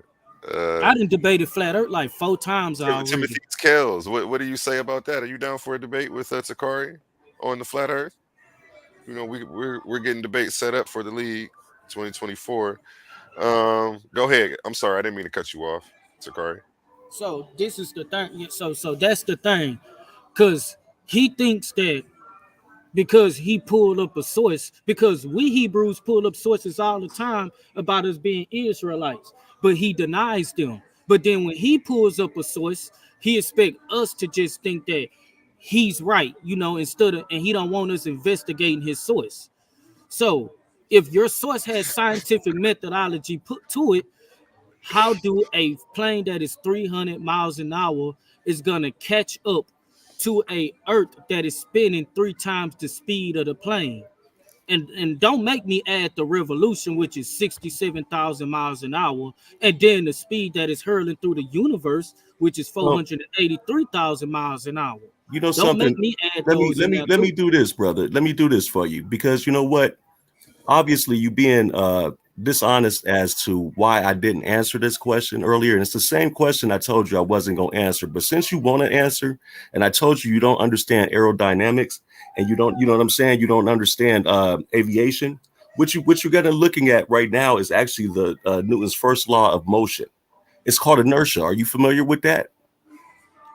Uh, I didn't debate flat earth like 4 times already. Timothy Kells, what do you say about that? Are you down for a debate with Tocari on the flat Earth? You know, we're getting debate set up for the league 2024. Go ahead. I'm sorry, I didn't mean to cut you off, Tocari. So this is the thing. Yeah, so that's the thing, because he thinks that because he pulled up a source, because we Hebrews pull up sources all the time about us being Israelites, but he denies them. But then when he pulls up a source, he expect us to just think that he's right, instead of, and he don't want us investigating his source. So if your source has scientific methodology put to it, how do a plane that is 300 miles an hour is going to catch up to a earth that is spinning 3 times the speed of the plane? And don't make me add the revolution, which is 67,000 miles an hour, and then the speed that is hurling through the universe, which is Well, 483,000 miles an hour. you know Don't make something. me add Let me those let in me there let me too. do this, brother. Let me do this for you because you know what? Obviously, you being dishonest as to why I didn't answer this question earlier, and it's the same question I told you I wasn't going to answer. But since you want to answer, and I told you you don't understand aerodynamics, and you don't, you know what I'm saying, you don't understand aviation. What you're gonna looking at right now is actually the Newton's first law of motion. It's called inertia. Are you familiar with that?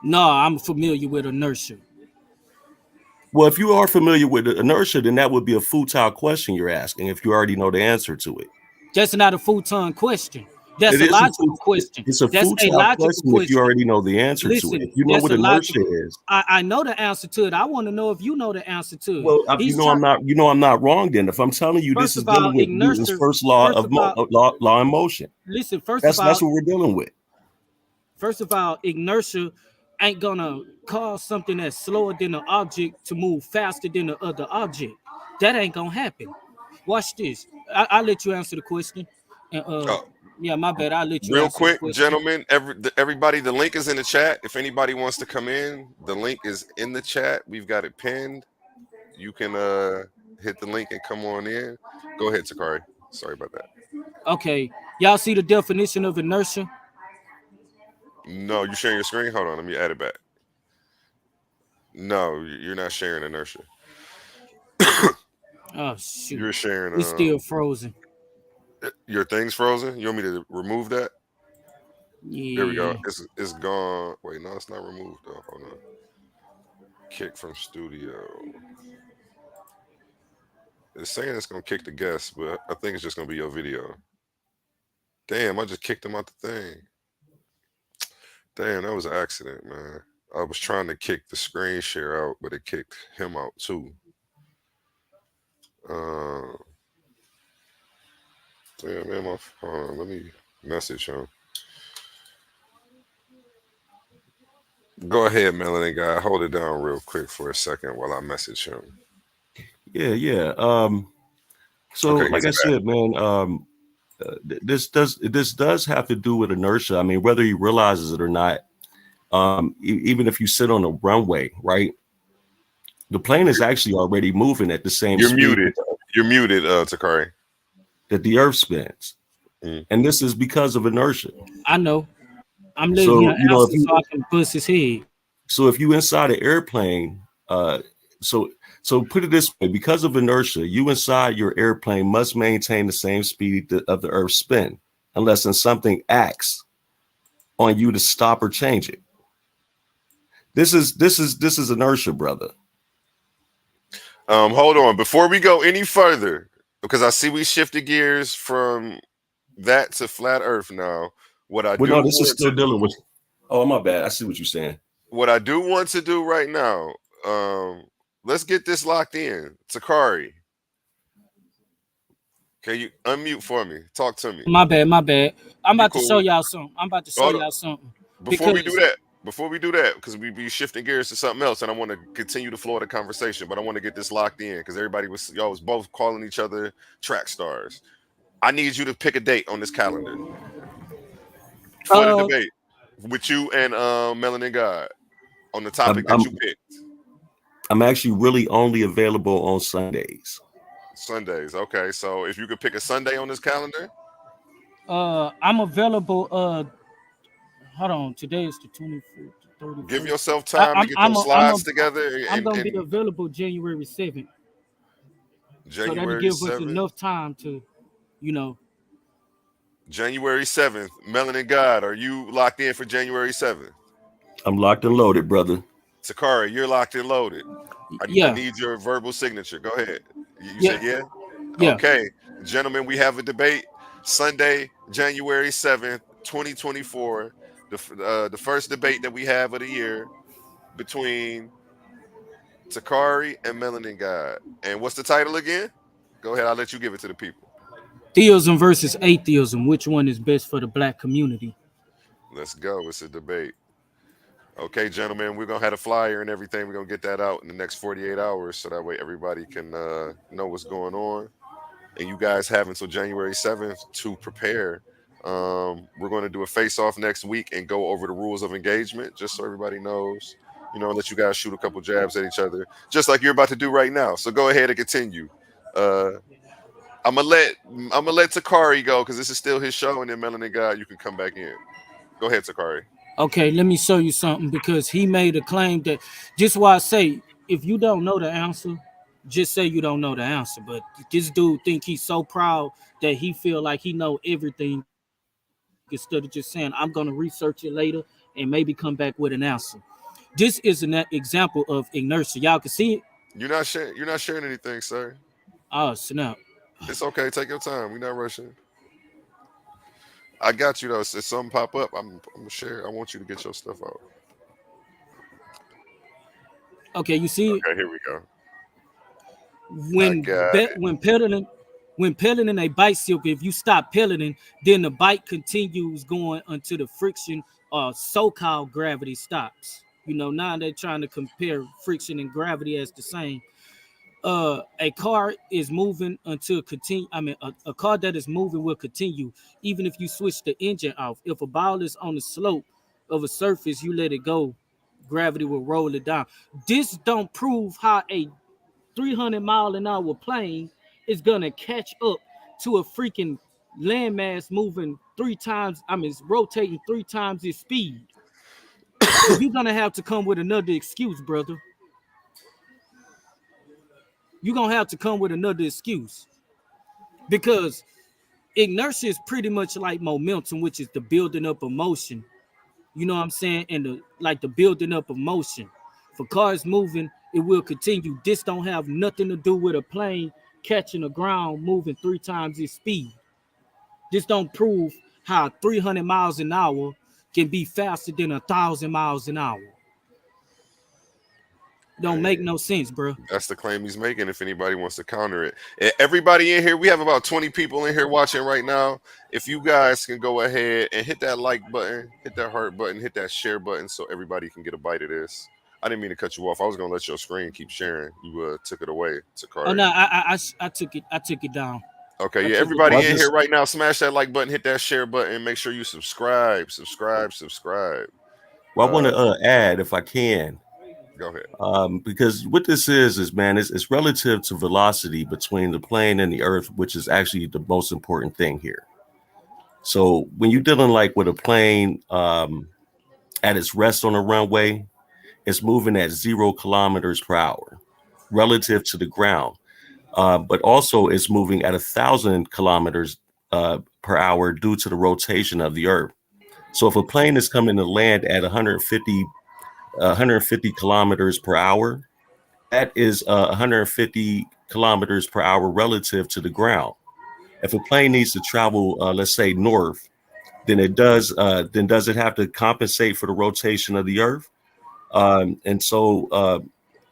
No, I'm familiar with inertia. Well, if you are familiar with the inertia, then that would be a futile question you're asking if you already know the answer to it. That's not a full-time question. That's It a is a logical question. it's a That's a futile logical question if you question. already know the answer to it. Listen, If you know that's what a inertia logical. is, I know the answer to it. I want to know if you know the answer to it. well, He's trying. I'm not wrong. Then, if I'm telling you this First is of all, dealing with Newton's inertia. first law First of of all, law in motion, listen. that's what we're dealing with. First of all, inertia ain't gonna cause something that's slower than an object to move faster than the other object. That ain't gonna happen. Watch this. I'll let you answer the question. And Oh, yeah, my bad. I'll let you real answer the quick, question. gentlemen, everybody, the link is in the chat. If anybody wants to come in, the link is in the chat. We've got it pinned. You can hit the link and come on in. Go ahead, Takari. Sorry about that. Okay, y'all see the definition of inertia? No, you sharing your screen? Hold on, let me add it back. No, you're not sharing inertia. Oh shoot, You're sharing it's still frozen. your thing's frozen. You want me to remove that? There we go. Yeah. It's gone. Wait, no, it's not removed though. Hold on. Kick from studio. It's saying it's gonna kick the guest, but I think it's just gonna be your video. Damn, I just kicked him out the thing. Damn, that was an accident, man. I was trying to kick the screen share out, but it kicked him out too. Uh, yeah, man, hold on, let me message him. Go ahead, Melanin Guy. Hold it down real quick for a second while I message him. Yeah. So Okay, like he's I back. said, man, this does have to do with inertia. I mean, whether he realizes it or not, even if you sit on a runway, right? The plane is actually already moving at the same You're speed muted. You're muted, Tocari. that the Earth spins, Mm. and this is because of inertia. I know. I'm letting So him you know, answer so I can bust his head. if you inside an airplane, so put it this way: because of inertia, you inside your airplane must maintain the same speed of the Earth's spin, unless something acts on you to stop or change it. This is inertia, brother. Hold on. Before we go any further, because I see we shifted gears from that to flat Earth now. What I Well, do no, this is want still to dealing with. Oh, my bad. I see what you're saying. what I do want to do right now, um, let's get this locked in. Takari, can you unmute for me? Talk to me. My bad. I'm You about to show cool? y'all something. I'm about to show Hold on. y'all something Before we do because that, because we be shifting gears to something else, and I want to continue the flow of the conversation, but I want to get this locked in because everybody was y'all was both calling each other track stars. I need you to pick a date on this calendar for the uh debate with you and Melanin God on the I'm topic that I'm you picked. I'm actually really only available on Sundays. Sundays. Okay, so if you could pick a Sunday on this calendar, I'm available. Hold on. Today is the 24th, the give 31st. yourself time to get I'm those a, I'm a, slides together I'm gonna be and available January 7th, so that'll January give us 7th. enough time to, you know. January 7th. Melanin God, are you locked in for January 7th? I'm locked and loaded, brother. Sakari, you're locked and loaded. I Yeah, need your verbal signature. Go ahead. You yeah, said yeah? yeah. Okay. Gentlemen, we have a debate Sunday, January 7th, 2024. The first debate that we have of the year between Takari and Melanin God. And what's the title again? Go ahead. I'll let you give it to the people. Theism versus atheism. Which one is best for the black community? Let's go. It's a debate. Okay, gentlemen, we're gonna have a flyer and everything. We're gonna get that out in the next 48 hours so that way everybody can know what's going on. And you guys have until January 7th to prepare. We're going to do a face off next week and go over the rules of engagement just so everybody knows, let you guys shoot a couple jabs at each other, just like you're about to do right now. So go ahead and continue. Uh, I'm gonna let Takari go because this is still his show, and then Melanin Guy, you can come back in. Go ahead, Takari. Okay, let me show you something because he made a claim that just why I say if you don't know the answer, just say you don't know the answer. But this dude think he's so proud that he feel like he know everything instead of just saying I'm gonna research it later and maybe come back with an answer. This is an example of inertia. Y'all can see it. You're not sharing. You're not sharing anything, sir. Oh snap! It's okay. Take your time. We're not rushing. I got you though. If something pop up, I'm gonna share. I want you to get your stuff out. Okay, you see it Okay, here we go. I when got it. when pedaling a bicycle. If you stop pedaling, then the bike continues going until the friction or so-called gravity stops. Now they're trying to compare friction and gravity as the same. A car is moving until continue. I mean, a car that is moving will continue even if you switch the engine off. If a ball is on the slope of a surface, you let it go, gravity will roll it down. This don't prove how a 300-mile-an-hour plane is gonna catch up to a freaking landmass moving 3 times. I mean, it's rotating 3 times its speed. So you're gonna have to come with another excuse, brother. You're gonna have to come with another excuse because inertia is pretty much like momentum, which is the building up of motion. You know what I'm saying? And the building up of motion. For cars moving, it will continue. This don't have nothing to do with a plane catching the ground moving 3 times its speed. This don't prove how 300 miles an hour can be faster than 1,000 miles an hour. Don't make no sense, bro. That's the claim he's making. If anybody wants to counter it, everybody in here, we have about 20 people in here watching right now. If you guys can go ahead and hit that like button, hit that heart button, hit that share button, so everybody can get a bite of this. I didn't mean to cut you off. I was gonna let your screen keep sharing. You took it away, Tocari. Oh no, I took it down. Okay, yeah, everybody in here right now, smash that like button, hit that share button, make sure you subscribe. Well, I want to add, if I can. Go ahead. Because what this is man, it's relative to velocity between the plane and the earth, which is actually the most important thing here. So when you're dealing like with a plane at its rest on a runway, it's moving at 0 kilometers per hour relative to the ground. But also it's moving at 1,000 kilometers per hour due to the rotation of the earth. So if a plane is coming to land at 150 kilometers per hour, that is 150 kilometers per hour relative to the ground. If a plane needs to travel, let's say north, then does it have to compensate for the rotation of the earth? And so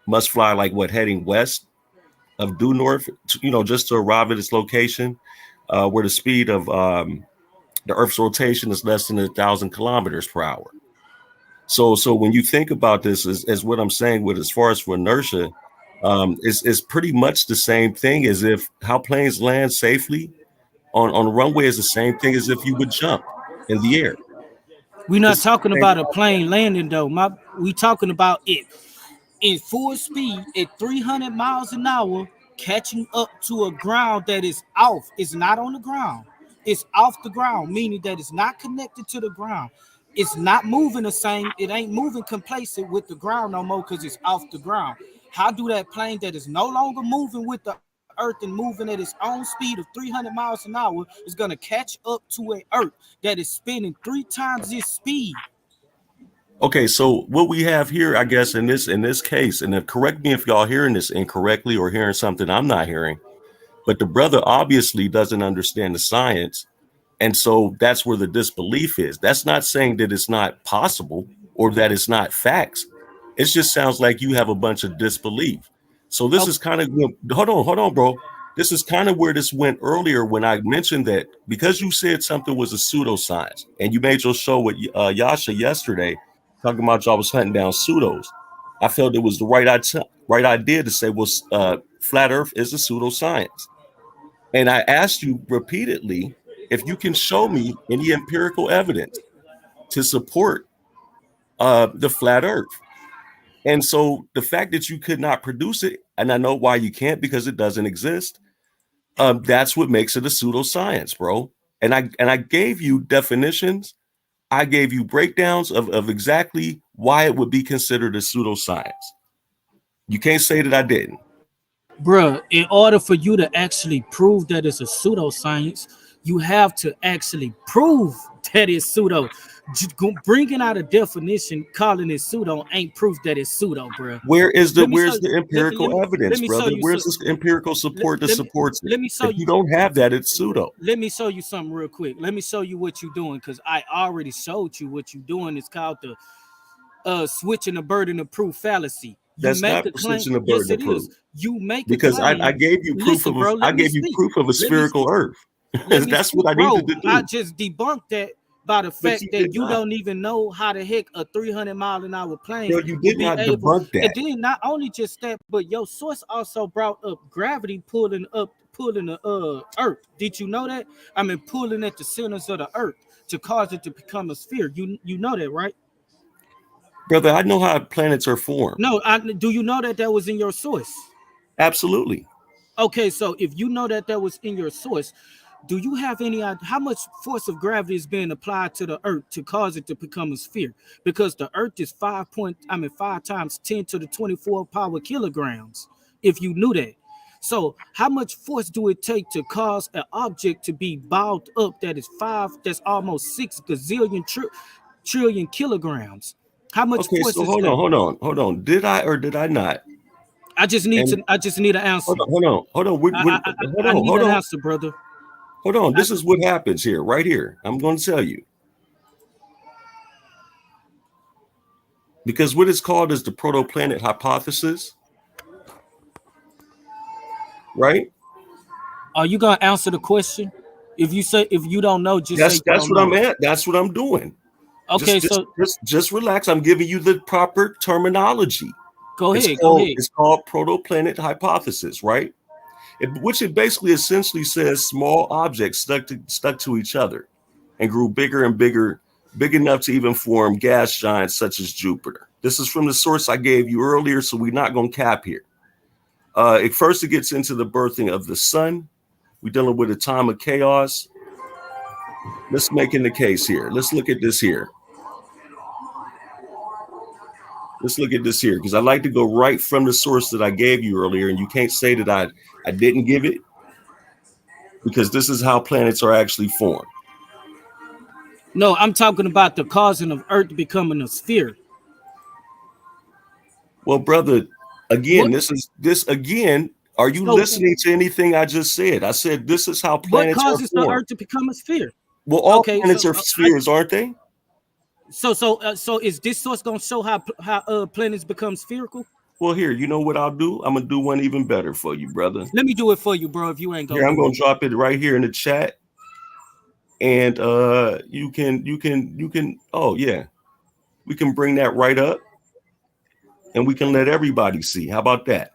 must fly like heading west of due north, just to arrive at its location, where the speed of the earth's rotation is less than 1,000 kilometers per hour. So when you think about this, as what I'm saying with as far as for inertia, is pretty much the same thing as if how planes land safely on a runway is the same thing as if you would jump in the air. We're not talking about a plane landing though. We talking about it in full speed at 300 miles an hour, catching up to a ground that is off. It's not on the ground. It's off the ground, meaning that it's not connected to the ground. It's not moving the same. It ain't moving complacent with the ground no more because it's off the ground. How do that plane that is no longer moving with the earth and moving at its own speed of 300 miles an hour is going to catch up to a earth that is spinning 3 times its speed? Okay, so what we have here, I guess, in this case, and correct me if y'all hearing this incorrectly or hearing something I'm not hearing, but the brother obviously doesn't understand the science. And so that's where the disbelief is. That's not saying that it's not possible or that it's not facts. It just sounds like you have a bunch of disbelief. So this is kind of, hold on, bro. This is kind of where this went earlier when I mentioned that because you said something was a pseudoscience and you made your show with Yasha yesterday talking about y'all was hunting down pseudos. I felt it was the right idea to say, well, flat earth is a pseudoscience. And I asked you repeatedly, if you can show me any empirical evidence to support the flat earth. And so the fact that you could not produce it, and I know why you can't, because it doesn't exist, that's what makes it a pseudoscience, bro. And I gave you definitions. I gave you breakdowns of exactly why it would be considered a pseudoscience. You can't say that I didn't. Bruh, in order for you to actually prove that it's a pseudoscience, you have to actually prove that it's pseudo. Bringing out a definition, calling it pseudo, ain't proof that it's pseudo, bro. Where's the empirical evidence, brother? Where's this empirical support that supports it? Let me show if you don't have that, it's pseudo. Let me show you something real quick. Let me show you what you're doing, because I already showed you what you're doing. It's called the switching the burden of proof fallacy. That's not switching the burden of proof. You make because I gave you proof proof of a spherical earth. That's what I needed to do. I just debunked that by the fact that you don't even know how the heck a 300-mile-an-hour plane. Bro, you did not debunk that. And then not only just that, but your source also brought up gravity pulling the earth. Did you know that? I mean, pulling at the centers of the earth to cause it to become a sphere. You know that, right? Brother, I know how planets are formed. No, do you know that was in your source? Absolutely. Absolutely. Okay, so if you know that was in your source, Do you have any idea how much force of gravity is being applied to the Earth to cause it to become a sphere? Because the Earth is 5 times 10 to the 24 power kilograms. If you knew that, so how much force do it take to cause an object to be balled up that is that's almost 6 gazillion trillion kilograms? How much Okay, force so is that? hold on. Did I or did I not? I just need And an answer. hold on. I need an answer, brother. Hold on. This is what happens here, right here. I'm going to tell you. Because what is called is the protoplanet hypothesis, right? Are you gonna answer the question? If you don't know, just say That's what I'm at. That's what I'm doing. Okay, just relax. I'm giving you the proper terminology. Go ahead. It's called protoplanet hypothesis, right? Which it basically essentially says small objects stuck to each other and grew bigger and bigger, big enough to even form gas giants such as Jupiter. This is from the source I gave you earlier, so we're not going to cap here. It gets into the birthing of the sun. We're dealing with a time of chaos. Let's make in the case here. Let's look at this here. Because I like to go right from the source that I gave you earlier, and you can't say that I didn't give it, because this is how planets are actually formed. No, I'm talking about the causing of Earth becoming a sphere. Well, brother, again, this again. Are you listening to anything I just said? I said this is how planets are formed. What causes the Earth to become a sphere? Well, all planets are spheres, aren't they? So is this source gonna show how planets become spherical? Well, here, you know what I'll do? I'm gonna do one even better for you, brother. Let me do it for you, bro. If you ain't going, I'm gonna drop it right here in the chat, and you can. Oh yeah, we can bring that right up, and we can let everybody see. How about that?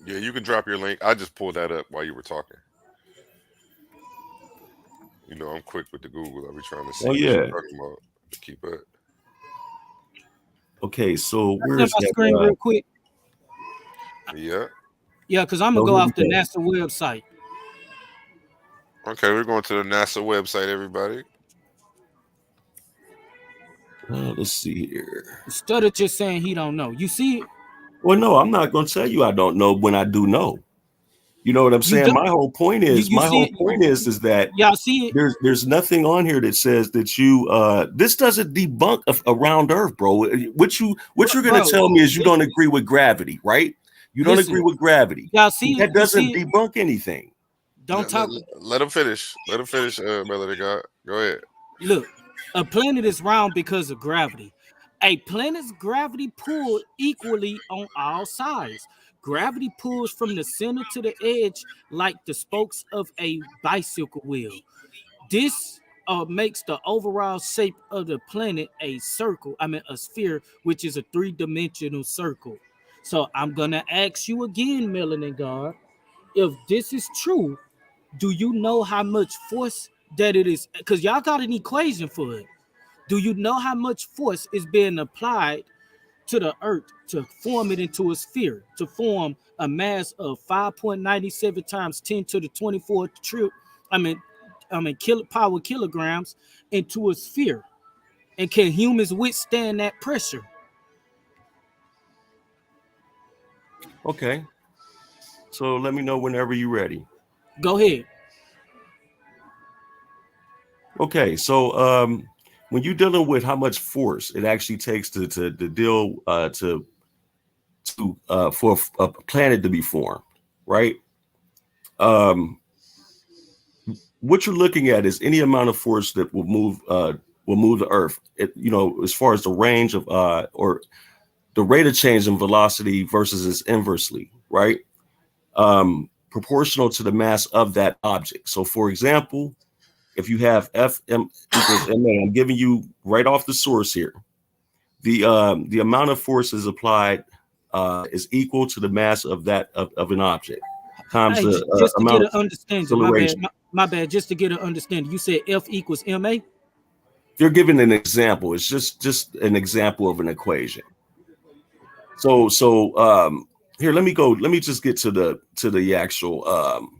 Yeah, you can drop your link. I just pulled that up while you were talking. You know, I'm quick with the Google. I'll be trying to see what you're talking about to keep up. Okay, so where's my screen real quick? Yeah. Yeah, because I'm gonna go off the NASA website. Okay, we're going to the NASA website, everybody. Let's see here. Instead of just saying he don't know, you see it. Well, no, I'm not going to tell you I don't know when I do know. You know what I'm saying? My whole point is, is that y'all see it. There's nothing on here that says that you this doesn't debunk a round Earth, bro. What you're going to tell me is you don't agree with gravity, right? You don't agree with gravity. Y'all see that doesn't debunk anything. Don't talk. Let him finish. Melanin Gawd. Go ahead. Look, a planet is round because of gravity. A planet's gravity pull equally on all sides. Gravity pulls from the center to the edge like the spokes of a bicycle wheel. This makes the overall shape of the planet a sphere, which is a three-dimensional circle. So I'm gonna ask you again, Melanin Gawd, if this is true, do you know how much force that it is? Because y'all got an equation for it. Do you know how much force is being applied to the Earth to form it into a sphere, to form a mass of 5.97 times 10 to the 24 power kilograms into a sphere? And can humans withstand that pressure? Okay. So let me know whenever you're ready. Go ahead. Okay, so when you're dealing with how much force it actually takes to deal for a planet to be formed, right? What you're looking at is any amount of force that will move the Earth. As far as the range of or the rate of change in velocity versus its inversely, right? Proportional to the mass of that object. So, for example, if you have Fm equals ma, I'm giving you right off the source here. The amount of force is applied is equal to the mass of an object times the just to amount get an understanding. My bad. Just to get an understanding, you said F equals ma. They're giving an example. It's just an example of an equation. So here, let me just get to the actual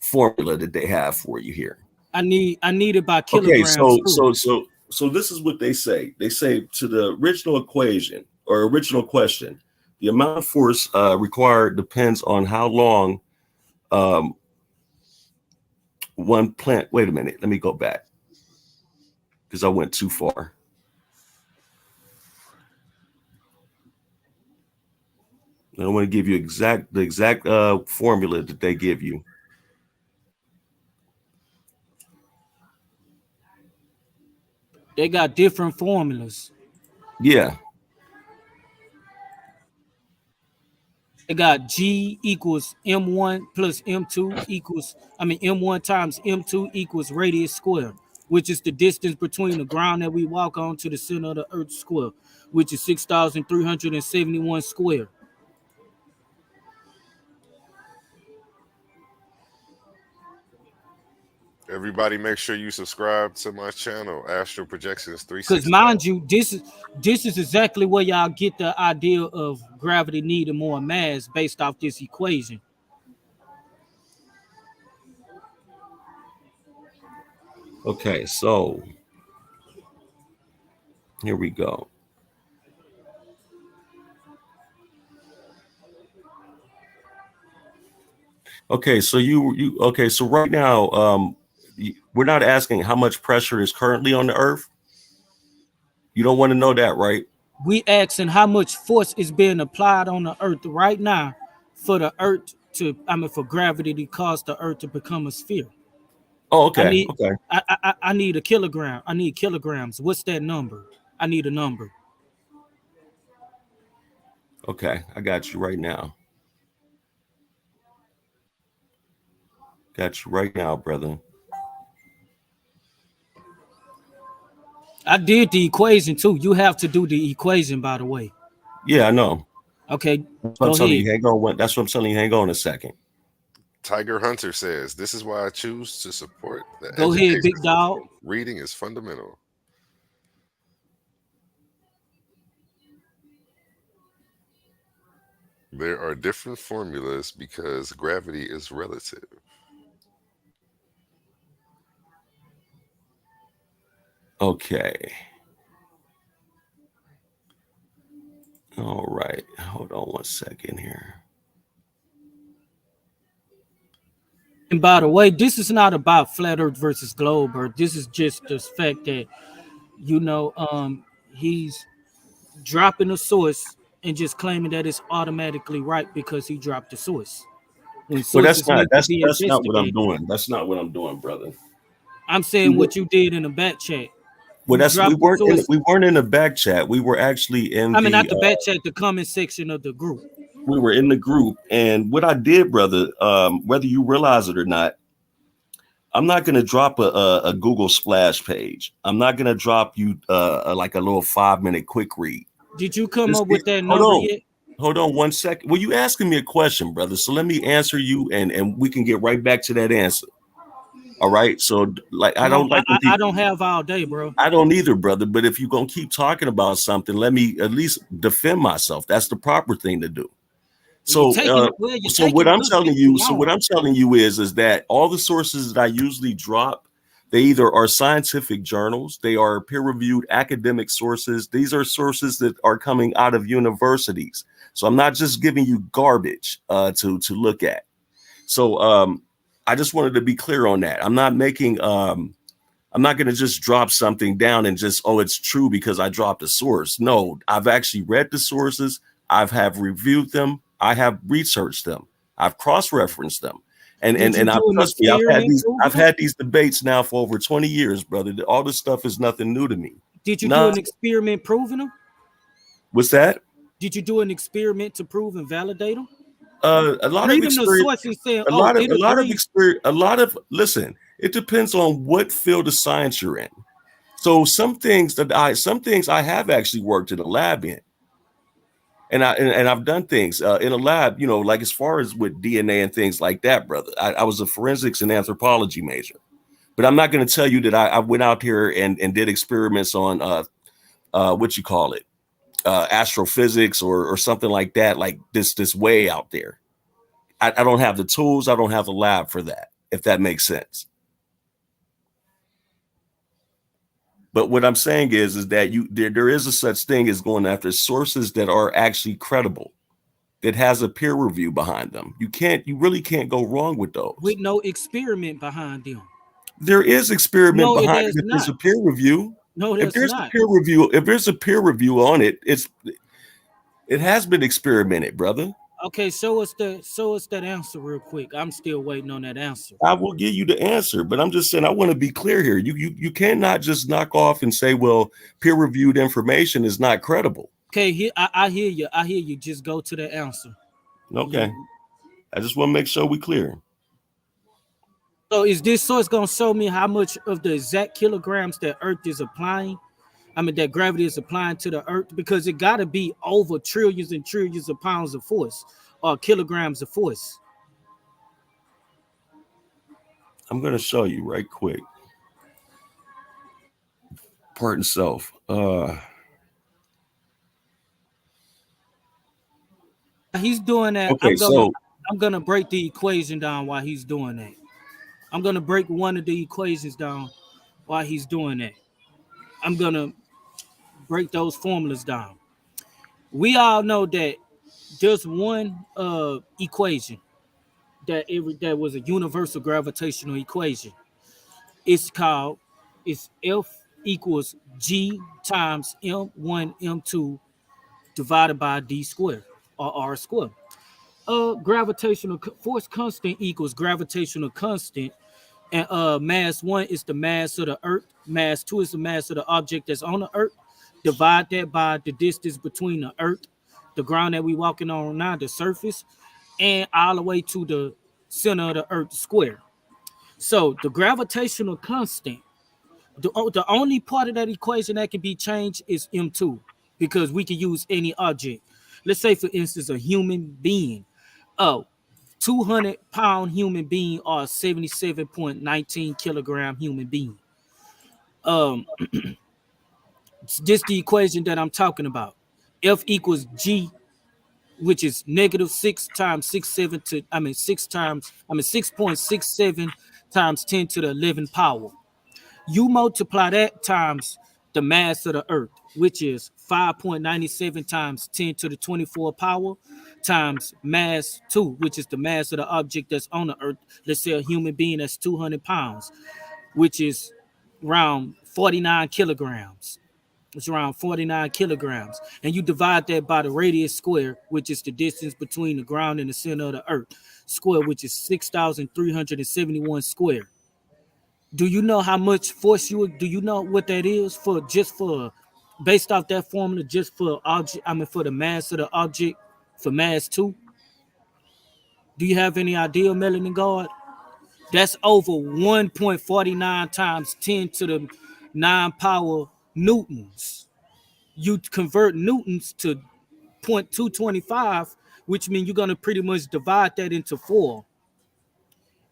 formula that they have for you here. I need it by Okay, kilograms. so this is what they say. They say to the original equation or original question, the amount of force required depends on how long one plant. Wait a minute, let me go back because I went too far. I want to give you the exact formula that they give you. They got different formulas. Yeah. They got G equals M1 plus M2 equals, M1 times M2 equals radius square, which is the distance between the ground that we walk on to the center of the Earth square, which is 6,371 square. Everybody, make sure you subscribe to my channel, Astro Projections Because 360. mind you, this is exactly where y'all get the idea of gravity needing more mass based off this equation. Okay, so here we go. Okay, so so right now, we're not asking how much pressure is currently on the Earth. You don't want to know that, right? We asking how much force is being applied on the Earth right now for the Earth to, for gravity to cause the Earth to become a sphere. Oh, okay. I need a kilogram. I need kilograms. What's that number? I need a number. Okay, I got you right now. Got you right now, brother. I did the equation too. You have to do the equation, by the way. Yeah, I know. Okay, go ahead. Hang on. That's what I'm telling you. Hang on a second. Tiger Hunter says, "This is why I choose to support the Go ahead, big dog. Reading is fundamental." There are different formulas because gravity is relative. Okay. All right. Hold on one second here. And by the way, this is not about flat Earth versus globe Earth. This is just the fact that, he's dropping a source and just claiming that it's automatically right because he dropped the source. When that's not what I'm doing. That's not what I'm doing, brother. I'm saying what you did in the back chat. Well, we weren't in the back chat. We were actually in not the back chat, the comment section of the group. We were in the group, and what I did, brother, whether you realize it or not, I'm not going to drop a Google splash page. I'm not going to drop you like a little 5-minute quick read. Did you come up with that number yet? Hold on 1 second. Well, you asking me a question, brother. So let me answer you, and we can get right back to that answer. All right. So I don't have all day, bro. I don't either, brother. But if you're going to keep talking about something, let me at least defend myself. That's the proper thing to do. So what I'm telling you is that all the sources that I usually drop, they either are scientific journals, they are peer-reviewed academic sources. These are sources that are coming out of universities. So I'm not just giving you garbage to look at. So I just wanted to be clear on that. I'm not going to just drop something down and just, it's true because I dropped a source. No, I've actually read the sources. Have reviewed them. I have researched them. I've cross-referenced them. And trust me, I've had these debates now for over 20 years, brother. All this stuff is nothing new to me. Did you do an experiment proving them? What's that? Did you do an experiment to prove and validate them? Listen, it depends on what field of science you're in. So some things I have actually worked in a lab in. And I've done things in a lab, like as far as with DNA and things like that, brother. I was a forensics and anthropology major, but I'm not going to tell you that I went out here and did experiments on astrophysics or something like that, like this way out there. I don't have the tools. I don't have the lab for that. if that makes sense. But what I'm saying is that there is a such thing as going after sources that are actually credible, that has a peer review behind them. You really can't go wrong with those. With no experiment behind them. There is experiment No, behind it if not. there's a peer review. No, if there's not. a peer review, if there's a peer review on it, it has been experimented, brother. Okay, show us that answer real quick. I'm still waiting on that answer. I will give you the answer, but I'm just saying I want to be clear here. You cannot just knock off and say, well, peer-reviewed information is not credible. Okay, I hear you. I hear you. Just go to the answer. Okay. I just want to make sure we clear. So is this source going to show me how much of the exact kilograms that Earth is applying? I mean, that gravity is applying to the Earth, because it got to be over trillions and trillions of pounds of force or kilograms of force. I'm going to show you right quick. Pardon self. He's doing that. Okay, I'm gonna break the equation down while he's doing that. I'm gonna break one of the equations down while he's doing that. I'm gonna break those formulas down. We all know that there's one equation that was a universal gravitational equation. It's F equals G times M1 M2 divided by D squared or R squared. Gravitational force constant equals gravitational constant, and mass 1 is the mass of the Earth, mass 2 is the mass of the object that's on the Earth. Divide that by the distance between the Earth, the ground that we walking on now, the surface, and all the way to the center of the Earth square. So the gravitational constant, the only part of that equation that can be changed is M2, because we can use any object. Let's say, for instance, a human being. 200-pound human being or 77.19 kilogram human being. This the equation that I'm talking about. F equals G, which is negative 6.67 times 10 to the 11 power. You multiply that times the mass of the Earth, which is 5.97 times 10 to the 24 power, times mass 2, which is the mass of the object that's on the Earth. Let's say a human being that's 200 pounds, which is around 49 kilograms. It's around 49 kilograms. And you divide that by the radius square, which is the distance between the ground and the center of the Earth, square, which is 6,371 square. Do you know how much force do you know what that is based off that formula, just for object, for the mass of the object, for mass 2? Do you have any idea, Melanin Gawd? That's over 1.49 times 10 to the 9 power newtons. You convert newtons to 0.225, which means you're going to pretty much divide that into 4.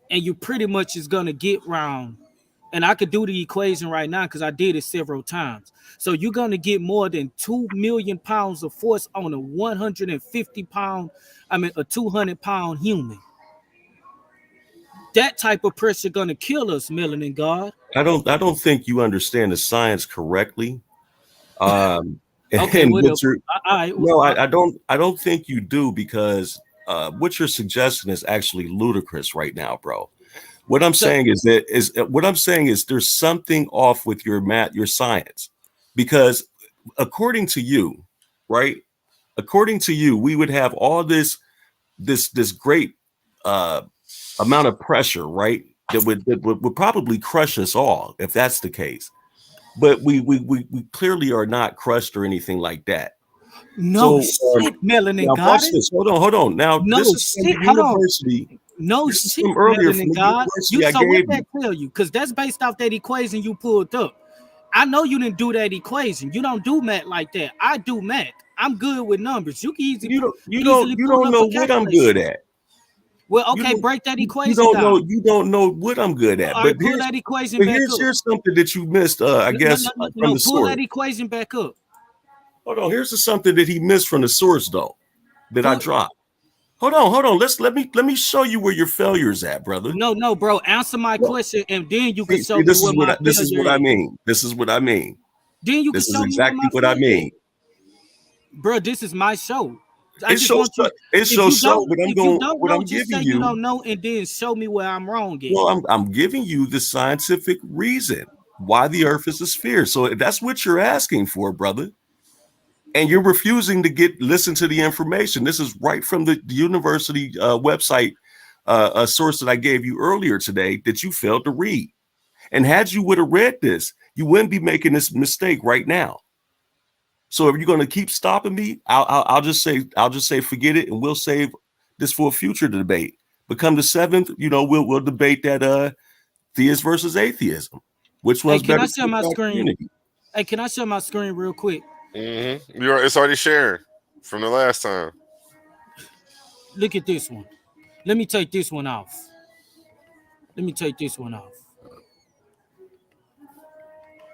And you pretty much is going to get round. And I could do the equation right now because I did it several times. So you're going to get more than 2 million pounds of force on a 200-pound human. That type of pressure going to kill us, Melanin Gawd. I don't think you understand the science correctly. Okay, I don't think you do, because what you're suggesting is actually ludicrous right now, bro. What I'm saying is there's something off with your science, because according to you, right? According to you, we would have all this great amount of pressure, right? That would probably crush us all if that's the case. But we clearly are not crushed or anything like that. No shit, Melanin Gawd. Hold on. Now, no this is shit. from the university. No shit, earlier Melanin Gawd. So what that tell you? Because that's based off that equation you pulled up. I know you didn't do that equation. You don't do math like that. I do math. I'm good with numbers. You can easily you don't know what I'm good at. Well, okay, break that equation down. You don't know what I'm good at. But pull that equation back up. Here's something that you missed, I guess, from the source. Pull that equation back up. Hold on. Here's something that he missed from the source, though, that I dropped. Hold on. Let me show you where your failure's at, brother. No, bro. Answer my question, and then you can show See, me where my this is what failure I is. mean. This is what I mean. Then you can This is show me where exactly my what I failure is. mean. Bro, this is my show. I It just shows want you. it shows so, but If you don't what know, I'm just giving say you you. don't know, and then show me where I'm wrong at. Well, I'm giving you the scientific reason why the Earth is a sphere. So that's what you're asking for, brother. And you're refusing to listen to the information. This is right from the university website, a source that I gave you earlier today that you failed to read. And had you would have read this, you wouldn't be making this mistake right now. So if you're going to keep stopping me, I'll just say forget it, and we'll save this for a future debate. Become the seventh, we'll debate that theist versus atheism. Which Hey, one's can better I for share my the screen? community? Hey, can I share my screen real quick? It's already sharing from the last time. Look at this one. Let me take this one off. Let me take this one off.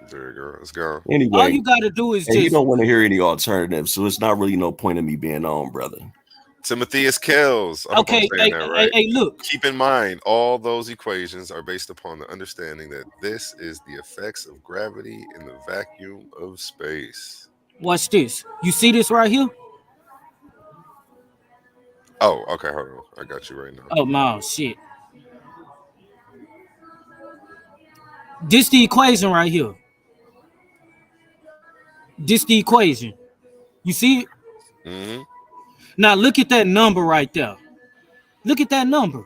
There you go. Let's go. All Anyway, you got to do is and you just. don't want to hear any alternatives, so it's not really no point in me being on, brother. Timotheus Kells. I hope I'm Okay, saying that right. hey, look. Keep in mind, all those equations are based upon the understanding that this is the effects of gravity in the vacuum of space. Watch this. You see this right here? Oh, okay. Hold on. I got you right now. Oh, no, shit. This the equation right here. This the equation. You see it? Mm-hmm. Now look at that number right there. Look at that number.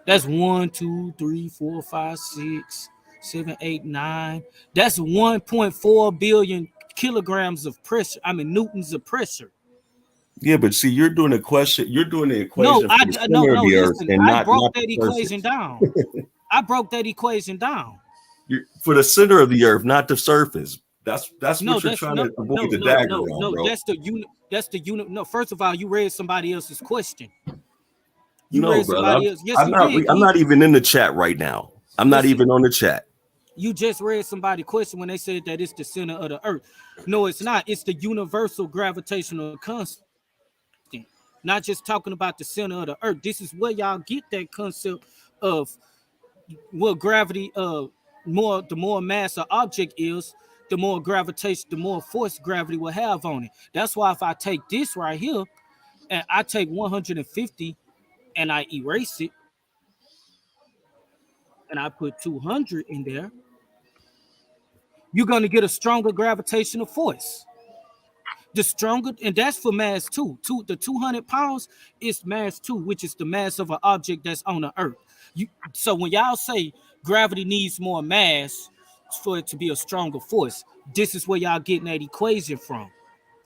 That's 1, 2, 3, 4, 5, 6, 7, 8, 9. That's 1.4 billion kilograms of pressure. I mean newtons of pressure. Yeah, but see, you're doing the equation No, for the center of no. the Earth, Listen, and I not broke the that equation surface. down. I broke that equation down. For the center of the Earth, not the surface. That's No, what you're that's trying no, to avoid the dagger on, bro. That's the unit. That's the unit. No, first of all, you read somebody else's question. You No, read brother. somebody else. Yes, you did. I'm not even in the chat right now. I'm not Yes, even on the chat. You just read somebody's question when they said that it's the center of the earth. No, it's not. It's the universal gravitational constant. Not just talking about the center of the earth. This is where y'all get that concept of what gravity the more mass an object is, the more gravitation, the more force gravity will have on it. That's why if I take this right here and I take 150 and I erase it and I put 200 in there, you're going to get a stronger gravitational force. The stronger, and that's for mass two. The 200 pounds is mass two, which is the mass of an object that's on the earth. So when y'all say gravity needs more mass for it to be a stronger force, this is where y'all getting that equation from.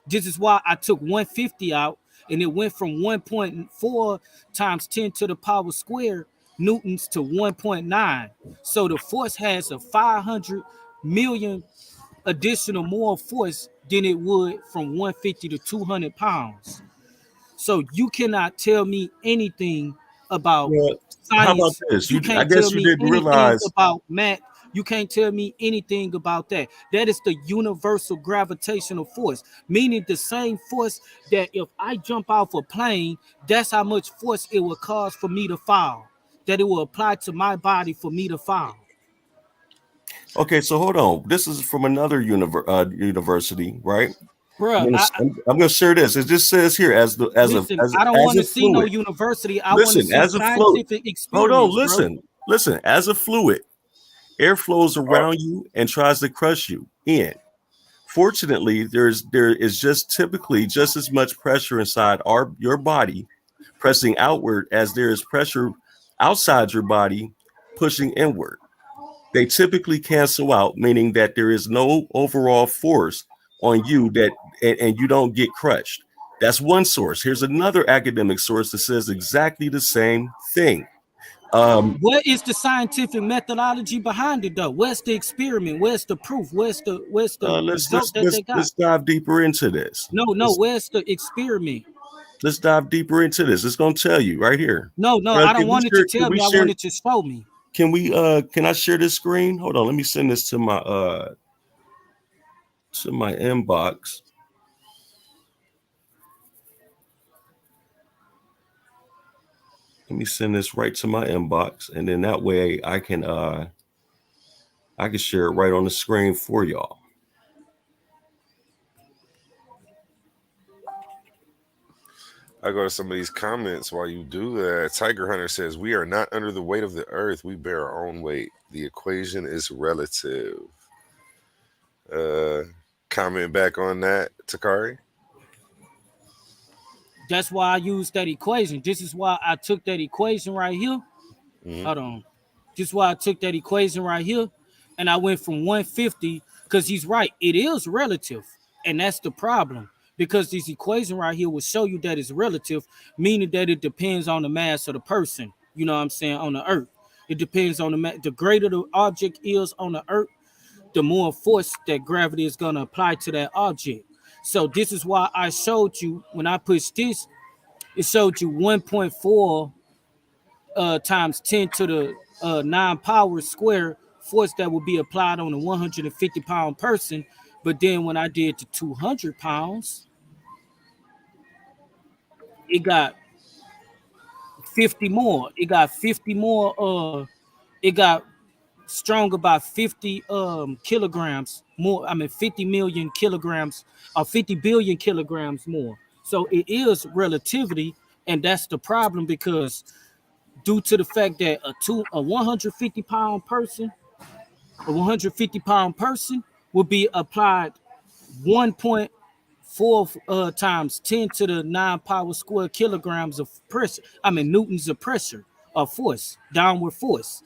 This is why I took 150 out, and it went from 1.4 times 10 to the power squared newtons to 1.9. So the force has a 500 million additional more force than it would from 150 to 200 pounds. So you cannot tell me anything about How about science. this? You I can't tell guess you me didn't anything realize. about math. You can't tell me anything about that. That is the universal gravitational force, meaning the same force that if I jump off a plane, that's how much force it will cause for me to fall, that it will apply to my body for me to fall. Okay, so hold on. This is from another university, right? Bruh, I'm gonna share this. It just says here listen, I don't as want a to see no fluid. university. I want to Listen, see as a fluid. scientific Hold on, experiments, bro. listen. As a fluid, air flows around you and tries to crush you in. Fortunately, there is just typically just as much pressure inside your body pressing outward as there is pressure outside your body pushing inward. They typically cancel out, meaning that there is no overall force on you and you don't get crushed. That's one source. Here's another academic source that says exactly the same thing. What is the scientific methodology behind it, though? Where's the experiment? Where's the proof? Where's the result that they got? Let's dive deeper into this. No. Where's the experiment? Let's dive deeper into this. It's gonna tell you right here. No. I don't want it to tell me. I want it to show me. Can I share this screen? Hold on, let me send this to my inbox. Let me send this right to my inbox, and then that way I can share it right on the screen for y'all. I go to some of these comments while you do that. Tiger Hunter says, "We are not under the weight of the earth. We bear our own weight. The equation is relative." Uh, Comment back on that, Tocari. That's why I use that equation. This is why I took that equation right here. Mm-hmm. Hold on. This is why I took that equation right here, and I went from 150 because he's right. It is relative, and that's the problem. Because this equation right here will show you that it's relative, meaning that it depends on the mass of the person. You know what I'm saying? On the earth. It depends on the mass. The greater the object is on the earth, the more force that gravity is going to apply to that object. So this is why I showed you when I pushed this, it showed you 1.4 times 10 to the 9 power square force that will be applied on a 150-pound person. But then when I did the 200 pounds, it got 50 more. It got 50 more. It got stronger by 50 kilograms more. I mean, 50 million kilograms or 50 billion kilograms more. So it is relativity, and that's the problem because due to the fact that a 150-pound person, a 150-pound person will be applied 1.4 times 10 to the 9 power square kilograms of pressure. I mean newtons of pressure or force, downward force.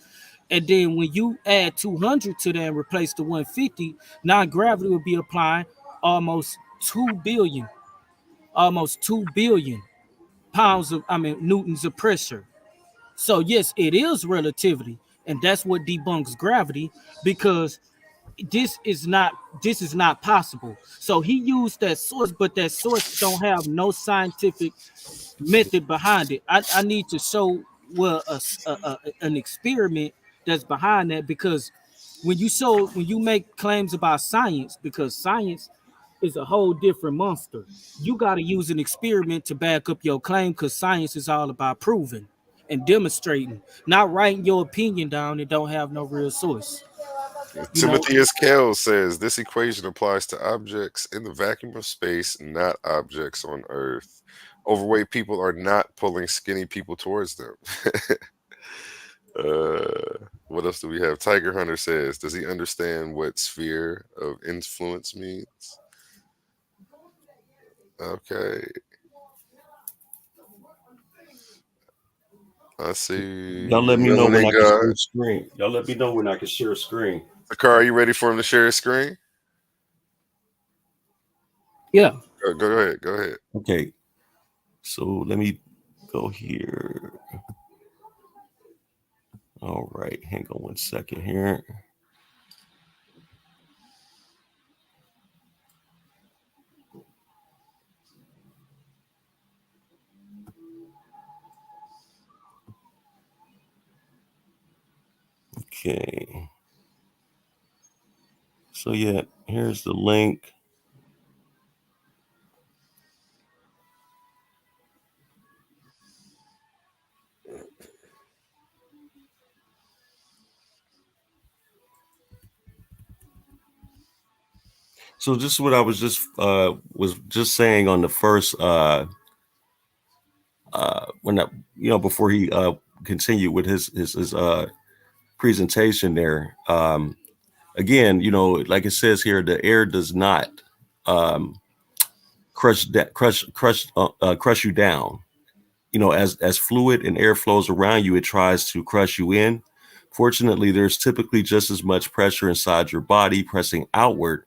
And then when you add 200 to that and replace the 150, now gravity will be applying almost 2 billion, almost 2 billion pounds of, I mean, newtons of pressure. So yes, it is relativity, and that's what debunks gravity because this is not possible. So he used that source, but that source don't have no scientific method behind it. I need to show well an experiment that's behind that because when you make claims about science, because science is a whole different monster, you got to use an experiment to back up your claim because science is all about proving and demonstrating, not writing your opinion down and don't have no real source. You know, Timothy S. Kells says this equation applies to objects in the vacuum of space, not objects on Earth. Overweight people are not pulling skinny people towards them. What else do we have? Tiger Hunter says, does he understand what sphere of influence means? Okay. I see. Y'all let me know when Melanin I can share Gawd. a screen. Y'all let me know when I can share a screen. Car, are you ready for him to share his screen? yeah. Go ahead. Go ahead. Okay. So let me go here. All right. Hang on 1 second here. Okay. So yeah, here's the link. So this is what I was just saying on the first when I, before he continued with his presentation there. Again, like it says here, the air does not crush you down. As fluid and air flows around you, it tries to crush you in. Fortunately, there's typically just as much pressure inside your body pressing outward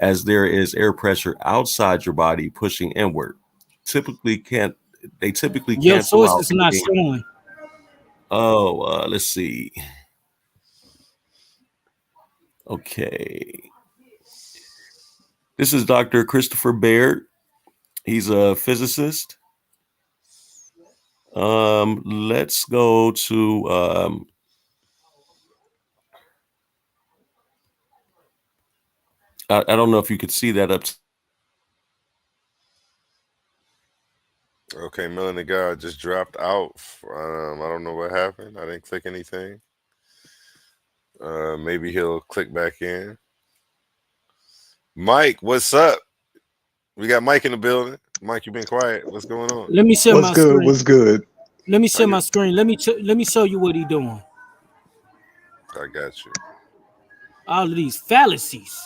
as there is air pressure outside your body pushing inward. They typically Your cancel source out. is not showing. Oh, let's see. Okay. This is Dr. Christopher Baird. He's a physicist. Let's go to I don't know if you could see that up. Okay, Melanin Gawd just dropped out. I don't know what happened. I didn't click anything. Maybe he'll click back in. Mike, what's up? We got Mike in the building. Mike, you been quiet. What's going on? Let me share What's my good? screen. What's good? Let me share my screen. Let me show you what he doing. I got you. All of these fallacies.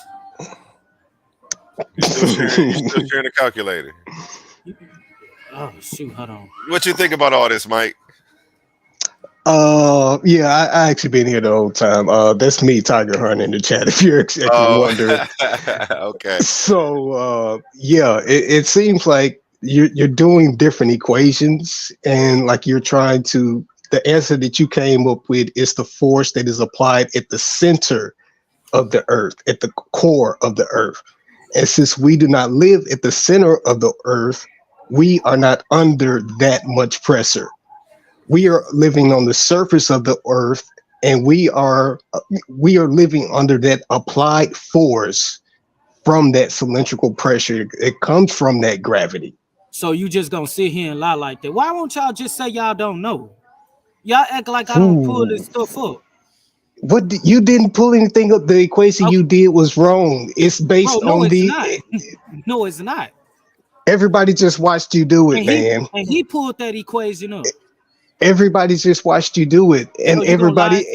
You still sharing the calculator. Oh shoot, hold on. What you think about all this, Mike? Yeah, I actually been here the whole time. That's me, Tiger Hunt, in the chat. If you're actually wondering. Okay. So, yeah, it seems like you're doing different equations, and like you're trying to. The answer that you came up with is the force that is applied at the center of the Earth, at the core of the Earth. And since we do not live at the center of the Earth, we are not under that much pressure. We are living on the surface of the Earth, and we are living under that applied force from that cylindrical pressure. It comes from that gravity. So you just gonna sit here and lie like that? Why won't y'all just say y'all don't know? Y'all act like I don't pull this stuff up. You didn't pull anything up. The equation you did was wrong. It's based on it's the. Not. No, it's not. Everybody just watched you do it, man. And he pulled that equation up. Everybody just watched you do it, and everybody.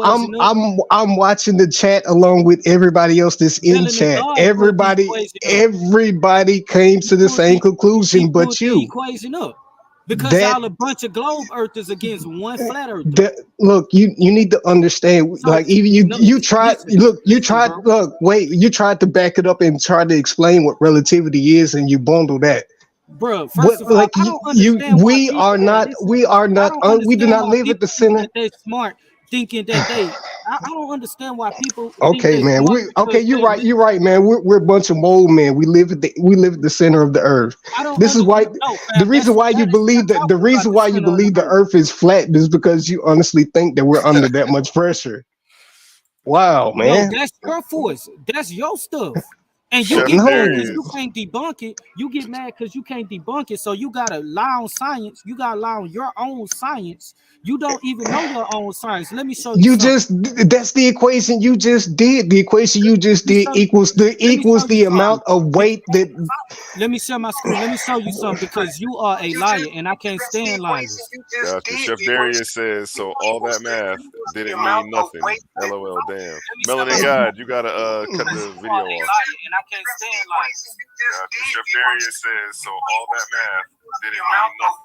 I'm watching the chat along with everybody else that's in chat. Everybody came to the same conclusion, but you. Equation up. Because y'all a bunch of globe earthers against one flat earth. Look, you need to understand. So, like even you tried. Look, you tried. Look, wait. You tried to back it up and try to explain what relativity is, and you bundle that. Bro, first of all, like we do not live at the center. They're smart, thinking that they. I don't understand why people. Okay, man. You're right, man. We're a bunch of mole men. We live at the center of the Earth. This is why the reason why you believe that the Earth is flat is because you honestly think that we're under that much pressure. Wow, man. No, that's your force. That's your stuff. And you get mad because you can't debunk it. You get mad because you can't debunk it. So you gotta lie on science. You gotta lie on your own science. You don't even know your own science. Let me show you. That's the equation you just did. The equation you just did equals the amount of weight that. Let me share my screen. Let me show you something because you are a liar and I can't stand liars. Gotcha. Chef Darius says so. All that math didn't mean nothing. LOL. Damn. Melanin Gawd, you gotta cut the video off. I can't stand lies. Chef Darius says, so all that math didn't mean nothing.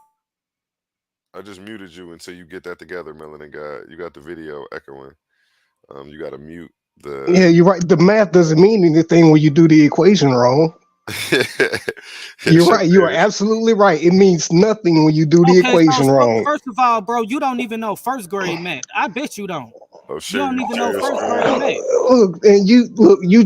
I just muted you until you get that together, Melanin Gawd. You got the video echoing. You got to mute the. Yeah, you're right. The math doesn't mean anything when you do the equation wrong. You're right. You are absolutely right. It means nothing when you do the equation wrong. First of all, bro, you don't even know first grade math. I bet you don't. Oh, shit. You don't even know first grade math. You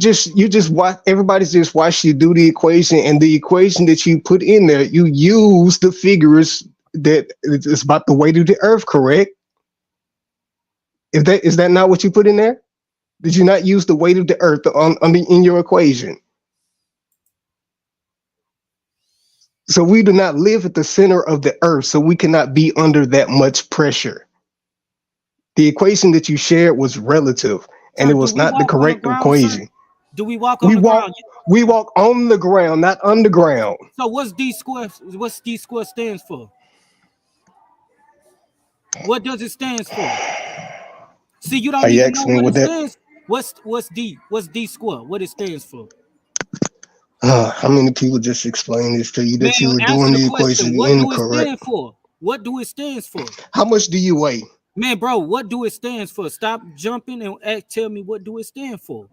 just watch. Everybody's just watched you do the equation, and the equation that you put in there, you use the figures that it's about the weight of the Earth, correct? Is that not what you put in there? Did you not use the weight of the Earth in your equation? So we do not live at the center of the Earth, so we cannot be under that much pressure. The equation that you shared was relative, and it was not the correct equation. Do we walk on the ground? We walk on the ground, not underground. So what's D square? What's D square stands for? What does it stand for? See, you don't even know what it stands. What's D? What's D square? What it stands for? How many people just explained this to you that you were doing the equation incorrect? What do it stand for? How much do you weigh? Man, bro, what do it stands for? Stop jumping and tell me what do it stand for.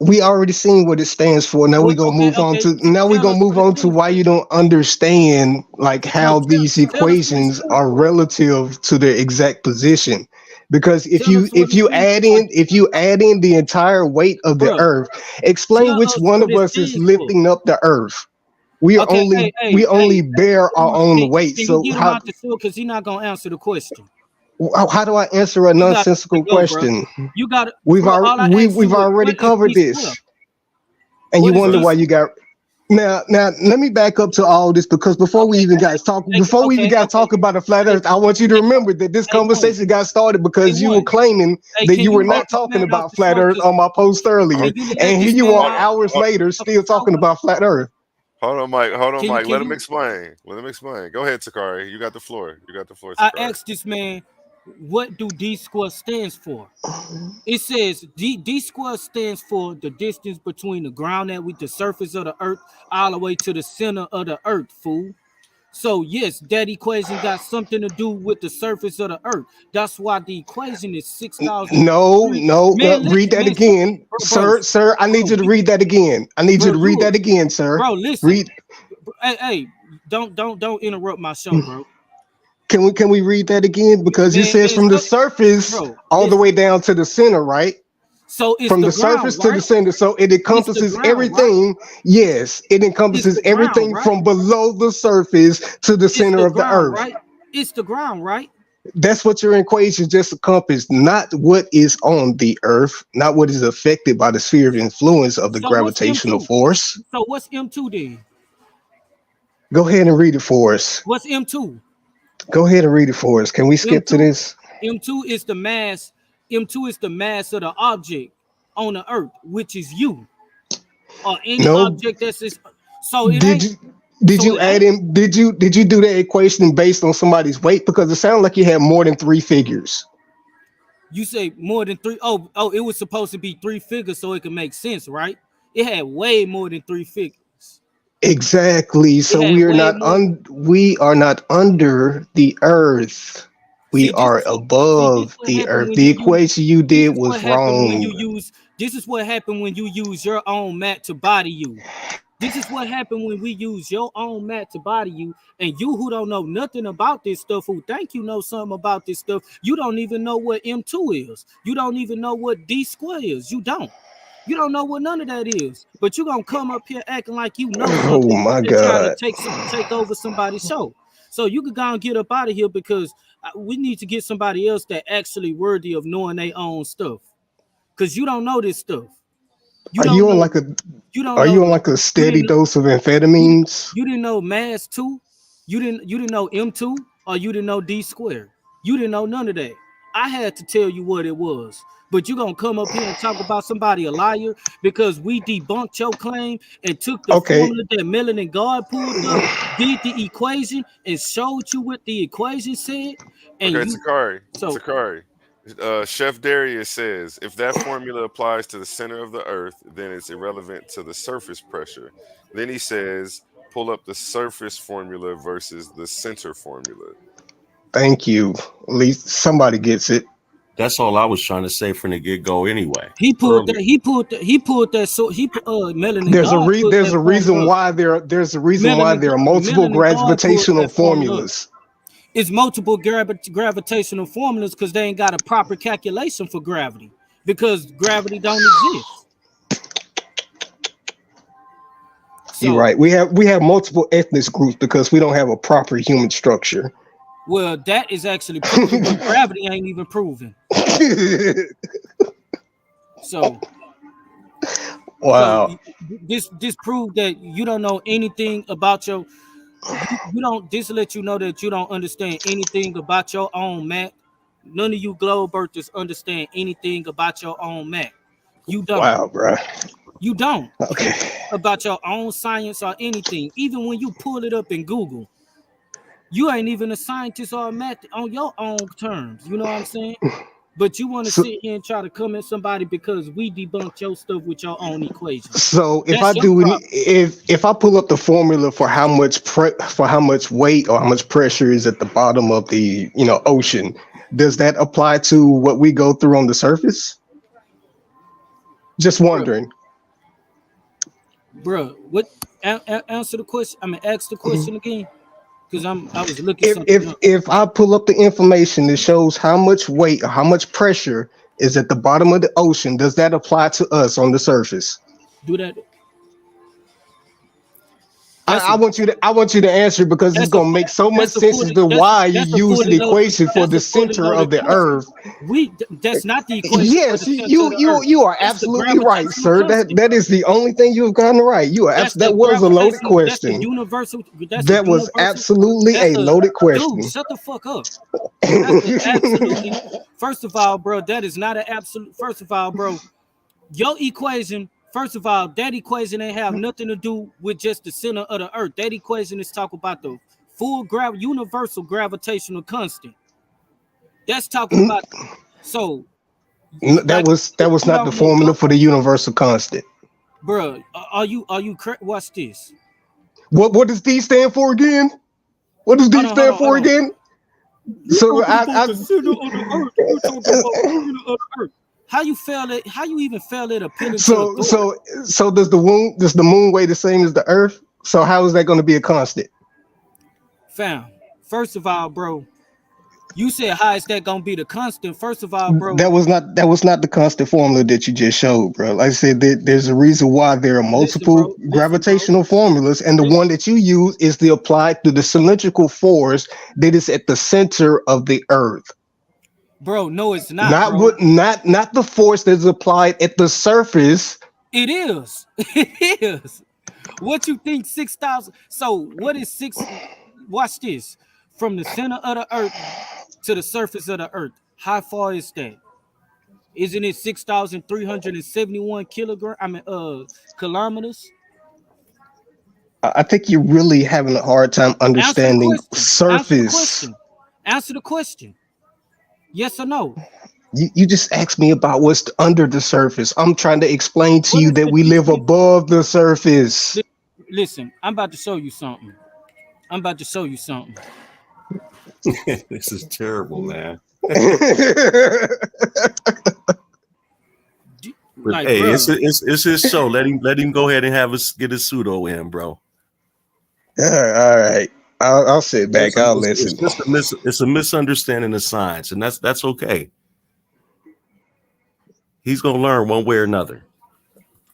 We already seen what it stands for. Now we're gonna move on to why you don't understand like how these equations are relative to their exact position. Because if you add in the entire weight of the Earth, explain which one of us is lifting up the Earth. We only bear our own weight. So how? Because he's not gonna answer the question. How do I answer a nonsensical question? You got it. We've already covered this, and you wonder why you got Now, let me back up to all this because before we even got talking about the flat Earth, I want you to remember that this conversation got started because you were claiming that you were not talking about flat Earth on my post earlier, and here you are hours later still talking about flat Earth. Hold on, Mike. Can Let him you- explain. Go ahead, Tocari. You got the floor. Tocari. I asked this man, what do D square stands for? It says D square stands for the distance between the ground the surface of the earth, all the way to the center of the earth, fool. So yes, that equation got something to do with the surface of the earth. That's why the equation is 6,000. No, read that man, again, bro, sir. I need you to read that again. Sir. Bro, listen. Read. Hey, don't interrupt my show, bro. Can we read that again? Because it says from the surface all the way down to the center, right? So it's from the ground, surface right? to the center. So it encompasses ground, everything. Right? Yes, it encompasses everything ground, right? from below the surface to the center of the earth. Right? It's the ground, right? That's what your equation just encompassed, not what is on the earth, not what is affected by the sphere of influence of the gravitational force. So what's M2 then? Go ahead and read it for us. What's M2? Go ahead and read it for us. Can we skip to this? M2 is the mass. M2 is the mass of the object on the earth, which is you, or any object that's so. Did you do that equation based on somebody's weight? Because it sounded like you had more than 3 figures. You say more than 3? Oh, it was supposed to be 3 figures so it could make sense, right? It had way more than 3 figures. Exactly. So we are not under the earth. We are above the earth. The equation you did was wrong. This is what happened when you use your own mat to body you. This is what happened when we use your own mat to body you. And you who don't know nothing about this stuff, who think you know something about this stuff, you don't even know what M2 is. You don't even know what D square is. You don't know what none of that is. But you're going to come up here acting like you know something. Oh, my God. Trying to take over somebody's show. So you can go and get up out of here because we need to get somebody else that actually worthy of knowing their own stuff. Because you don't know this stuff. Are you on like a steady dose of amphetamines? You didn't know mass 2? You didn't know M2 or you didn't know D squared. You didn't know none of that. I had to tell you what it was. But you're going to come up here and talk about somebody a liar because we debunked your claim and took the formula that Melanin Gawd pulled up, did the equation, and showed you what the equation said. And Tocari. Chef Darius says, if that formula applies to the center of the earth, then it's irrelevant to the surface pressure. Then he says, pull up the surface formula versus the center formula. Thank you. At least somebody gets it. That's all I was trying to say from the get-go anyway. He pulled that. So Melanin. There's a reason why there are multiple gravitational formulas. It's multiple gravitational formulas because they ain't got a proper calculation for gravity because gravity don't exist. You're right. We have multiple ethnic groups because we don't have a proper human structure. Well, that is actually proven, but gravity ain't even proven. So, wow. So this proved that you don't know anything about your. You don't. This let you know that you don't understand anything about your own mat. None of you globe earthers understand anything about your own mat. You don't. Wow, bro. You don't. Okay. About your own science or anything. Even when you pull it up in Google, you ain't even a scientist or a math on your own terms. You know what I'm saying? But you want to sit here and try to come at somebody because we debunked your stuff with your own equations. So if I pull up the formula for how much weight or how much pressure is at the bottom of the ocean, does that apply to what we go through on the surface? Just wondering. Bro, what? Answer the question. Ask the question again. Because I was looking. If I pull up the information that shows how much weight or how much pressure is at the bottom of the ocean, does that apply to us on the surface? Do that. I want you to answer because it's gonna make so much sense as to why you use an equation for the center of the Earth. That's not the equation. Yes, you are absolutely right, sir. That is the only thing you have gotten right. You are that was a loaded question. That was absolutely a loaded question. Dude, shut the fuck up. Absolutely. First of all, bro, that is not an absolute. First of all, bro, your equation. First of all, that equation ain't have nothing to do with just the center of the Earth. That equation is talking about the full universal gravitational constant. That's talking about. So that was not the formula for the universal constant, bro. Are you watch this? What does D stand for again? What does D stand for again? So the center of the Earth. How you feel it? How you even feel it appealing? So does the moon weigh the same as the Earth? So how is that going to be a constant? Fam, first of all, bro, you said how is that gonna be the constant? First of all, bro, that was not the constant formula that you just showed, bro. Like I said, there's a reason why there are multiple gravitational formulas, and the one that you use is the applied to the cylindrical force that is at the center of the Earth. Bro, no, it's not. Not the force that's applied at the surface. It is. It is. What you think 6,000? So what is 6? Watch this. From the center of the Earth to the surface of the Earth, how far is that? Isn't it 6,371 kilometers? I think you're really having a hard time understanding surface. Answer the question. Yes or no? You just asked me about what's under the surface. I'm trying to explain to you that we live above the surface. Listen, I'm about to show you something. This is terrible, man. Like, hey, bro, it's his show. Let him go ahead and get his pseudo in, bro. All right. I'll sit back. I'll listen. It's a misunderstanding of science, and that's okay. He's gonna learn one way or another.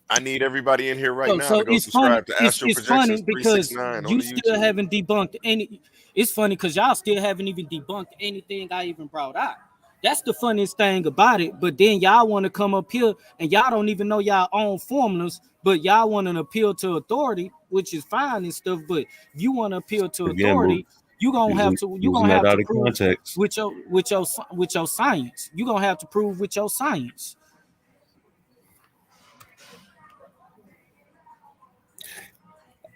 I need everybody in here right now to go subscribe to Astro Projections. It's funny because you still YouTube. haven't debunked any. It's funny because y'all still haven't even debunked anything I even brought out. That's the funniest thing about it. But then y'all want to come up here and y'all don't even know y'all own formulas, but y'all want to appeal to authority, which is fine and stuff. But if you want to appeal to authority, you're gonna have to prove context. with your science. You're gonna have to prove with your science.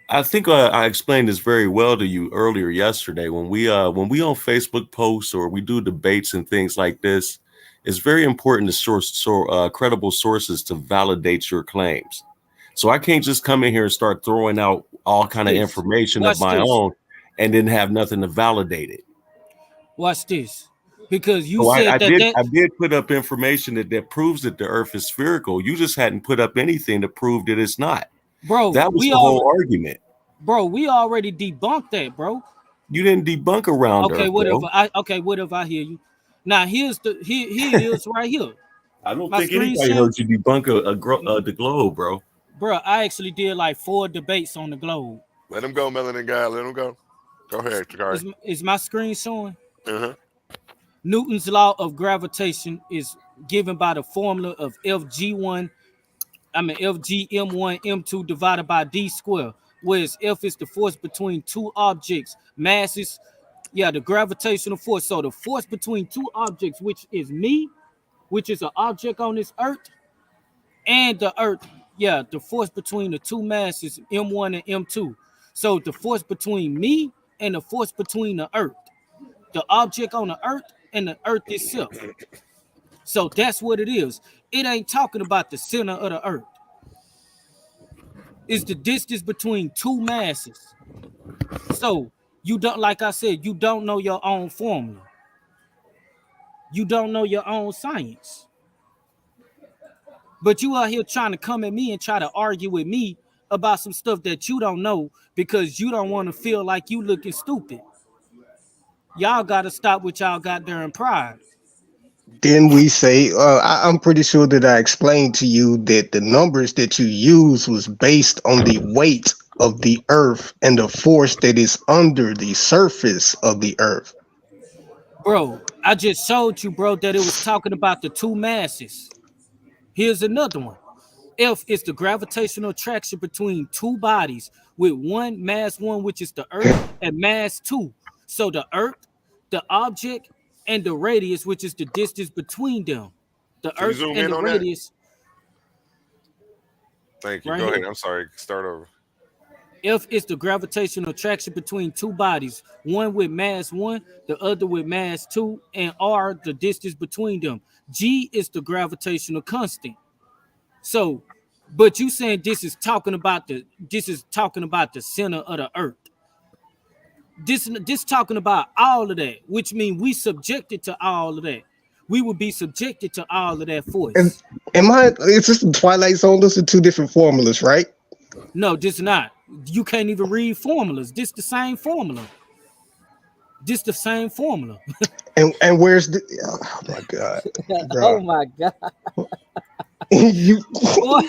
I think I explained this very well to you earlier yesterday when we on Facebook posts or we do debates and things like this. It's very important to source credible sources to validate your claims. So I can't just come in here and start throwing out all kind of information of my own and then have nothing to validate it. Watch this, because you said I did put up information that proves that the Earth is spherical. You just hadn't put up anything to prove that it's not. Bro, that was the whole argument. Bro, we already debunked that, bro. You didn't debunk around okay, Earth, whatever. I hear you. Now here it is right here. I don't think anybody heard you debunk the globe, bro. Bro, I actually did like 4 debates on the globe. Let him go, Melanin Gawd. Let him go. Go ahead, Tocari. Is my screen showing? Uh-huh. Newton's law of gravitation is given by the formula of FGM1 M2 divided by D squared, whereas F is the force between two objects, masses. Yeah, the gravitational force. So the force between two objects, which is me, which is an object on this Earth, and the Earth. Yeah, the force between the two masses, M1 and M2. So the force between me and the force between the Earth, the object on the Earth and the Earth itself. So that's what it is. It ain't talking about the center of the Earth. It's the distance between two masses. So you don't, like I said, you don't know your own formula. You don't know your own science. But you out here trying to come at me and try to argue with me about some stuff that you don't know because you don't want to feel like you looking stupid. Y'all got to stop with y'all goddamn pride. Then we say, I'm pretty sure that I explained to you that the numbers that you use was based on the weight of the earth and the force that is under the surface of the earth. Bro, I just showed you, bro, that it was talking about the two masses. Here's another one. F is the gravitational attraction between two bodies with one mass one, which is the earth, and mass two. So the earth, the object, and the radius, which is the distance between them. The Can you earth zoom and in the on that? radius. Thank you. Right Go here. ahead. I'm sorry. Start over. F is the gravitational attraction between two bodies, one with mass one, the other with mass two, and R, the distance between them. G is the gravitational constant. So, but you saying this is talking about the center of the earth. This talking about all of that, which means we subjected to all of that. We would be subjected to all of that And force. it's just the Twilight Zone. Those are two different formulas, right? No, this not. You can't even read formulas. This the same formula. This the same formula. And where's the? Oh my god, Oh bro. my god. You, Boy,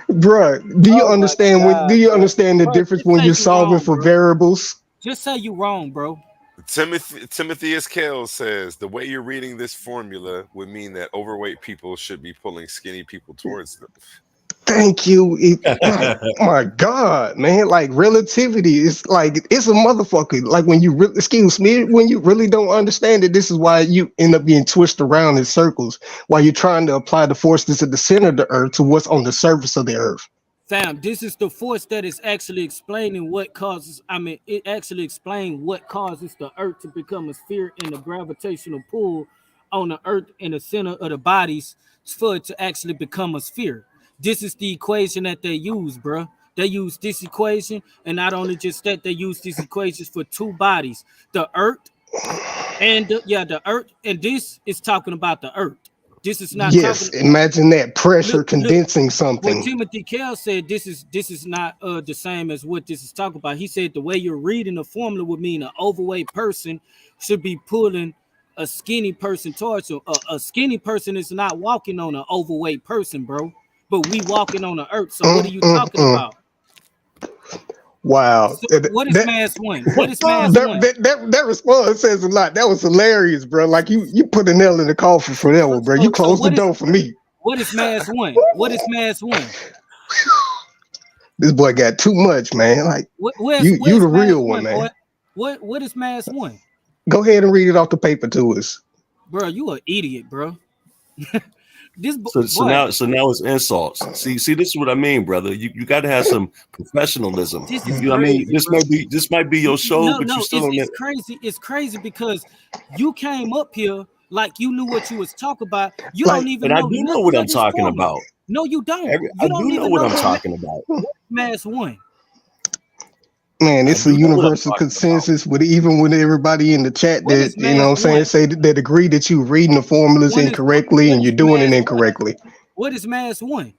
bro. Do you oh my understand god, Do you bro. understand the Bro, difference just when say you're you solving wrong, for bro. variables? Just say you wrong, bro. Timothy Kale says the way you're reading this formula would mean that overweight people should be pulling skinny people towards them. Thank you. My God, man! Like relativity is like it's a motherfucker. Like when you excuse me, when you really don't understand it, this is why you end up being twisted around in circles while you're trying to apply the forces at the center of the earth to what's on the surface of the earth. Fam, this is the force that is actually explaining what causes. It actually explains what causes the earth to become a sphere and the gravitational pull on the earth in the center of the bodies for it to actually become a sphere. This is the equation that they use, bro. They use this equation, and not only just that, they use these equations for two bodies: the earth and the earth. And this is talking about the earth. This is not Yes, talking. imagine that pressure Look, condensing what something. Timothy Kell said, this is not the same as what this is talking about. He said the way you're reading the formula would mean an overweight person should be pulling a skinny person towards him. A skinny person is not walking on an overweight person, bro. But we walking on the earth. So what are you talking about? Wow. So what is mass one? What is mass one? That response says a lot. That was hilarious, bro. Like you put a nail in the coffin for that one, bro. You closed the door for me. What is mass one? What is mass one? This boy got too much, man. Like you the real one, man. Boy? What is mass one? Go ahead and read it off the paper to us. Bro, you an idiot, bro. So now it's insults. See, this is what I mean, brother. You got to have some professionalism. I mean, this might be your show, but you still don't. It's crazy. It's crazy because you came up here like you knew what you was talking about. You don't even know. I do know what I'm talking about. No, you don't. I do know what I'm talking about. Mass one. Man, it's a universal consensus with everybody in the chat that you know what I'm saying say that agree that you're reading the formulas incorrectly and you're doing it incorrectly. What is mass one?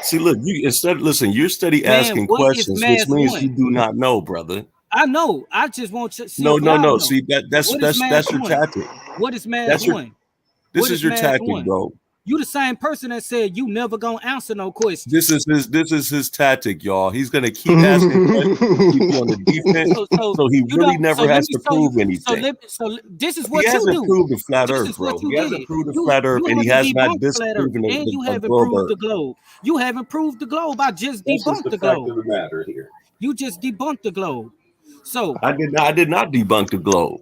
See, look, you're steady asking questions, which means you do not know, brother. I know. I just want to see. No. See, that's your tactic. What is mass one? This is your tactic, bro. You the same person that said you never gonna answer no questions. This is his tactic, y'all. He's gonna keep asking questions, keep you on the defense, so he really never has to prove anything. So this is what he you hasn't do. proved the flat Earth, bro. He hasn't proved the flat Earth, and he has not disproven it. And you haven't proved the globe. You haven't proved the globe. I just debunked the globe. Fact of the matter here. You just debunked the globe. So I did not debunk the globe.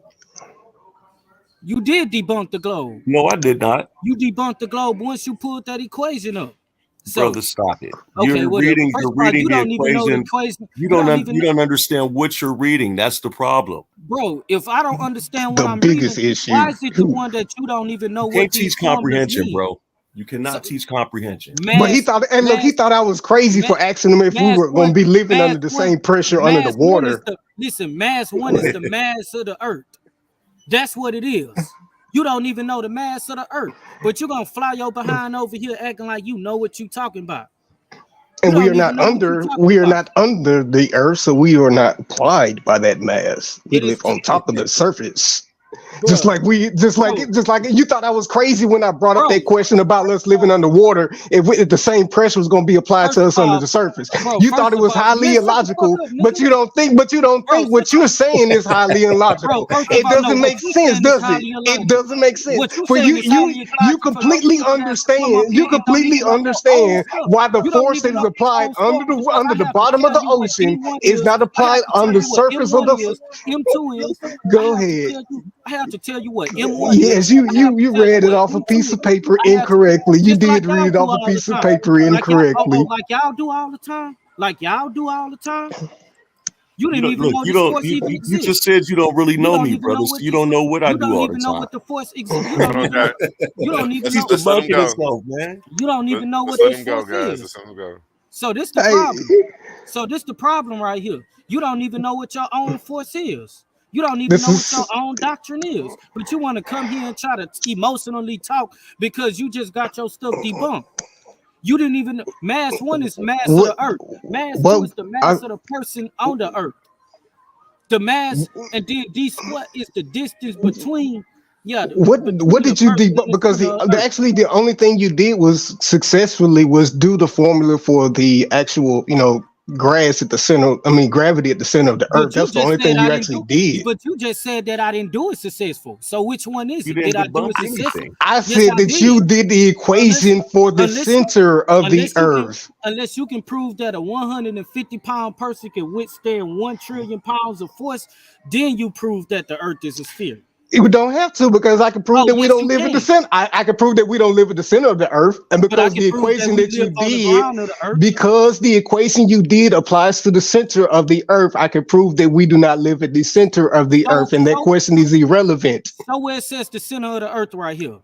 You did debunk the globe. No, I did not. You debunked the globe once you pulled that equation up. So, brother, stop it. Okay, you're reading the equation. You don't understand what you're reading. That's the problem. Bro, if I don't understand what I'm biggest reading, issue. Why is it the one that you don't even know you can't what teach comprehension, bro? You cannot teach comprehension. But he thought, and look, he thought I was crazy for asking him if we were going to be living under the same pressure under the water. Listen, mass one is the mass of the earth. That's what it is. You don't even know the mass of the earth, but you're gonna fly your behind over here acting like you know what you're talking about. And we are not under the earth, so we are not applied by that mass. We live on top of the surface. Just like you thought I was crazy when I brought up that question about us living underwater. If the same pressure was going to be applied to us under the surface, you thought it was highly illogical, but you don't think what you're saying is highly illogical. It doesn't make sense, does it? It doesn't make sense for you. You completely understand. You completely understand why the force that is applied under the bottom of the ocean is not applied on the surface of the. M2 is. Go ahead. I have to tell you what M1 yes, you read it off a piece of paper incorrectly. You did read it off a piece of paper incorrectly. Like y'all do all the time. You didn't even know this force even exists. You just said you don't really know me, brother. So you don't know what I do all the time. You don't even know what the force exists. You don't even know. You don't even know. Just let him go, man. You don't even know what this force is. Just let him go. So this the problem. So this the problem right here. You don't even know what your own force is. You don't even know what your own doctrine is. But you want to come here and try to emotionally talk because you just got your stuff debunked. You didn't even know. Mass 1 is mass of the earth. Mass 2 is the mass of the person on the earth. The mass, and then D square is the distance between. Yeah. What did you debunk? Because actually the only thing you did was successfully do the formula for the actual, grass at the center. I mean, gravity at the center of the earth. That's the only thing you actually did. But you just said that I didn't do it successful. So which one is it? Did I do it successful? I said that you did the equation for the center of the earth. Unless you can prove that a 150-pound person can withstand 1 trillion pounds of force, then you prove that the earth is a sphere. You don't have to, because I can prove that we don't live at the center. I can prove that we don't live at the center of the earth, and because the equation that you did, because the equation you did applies to the center of the earth, I can prove that we do not live at the center of the earth, and that question is irrelevant. So where it says the center of the earth right here?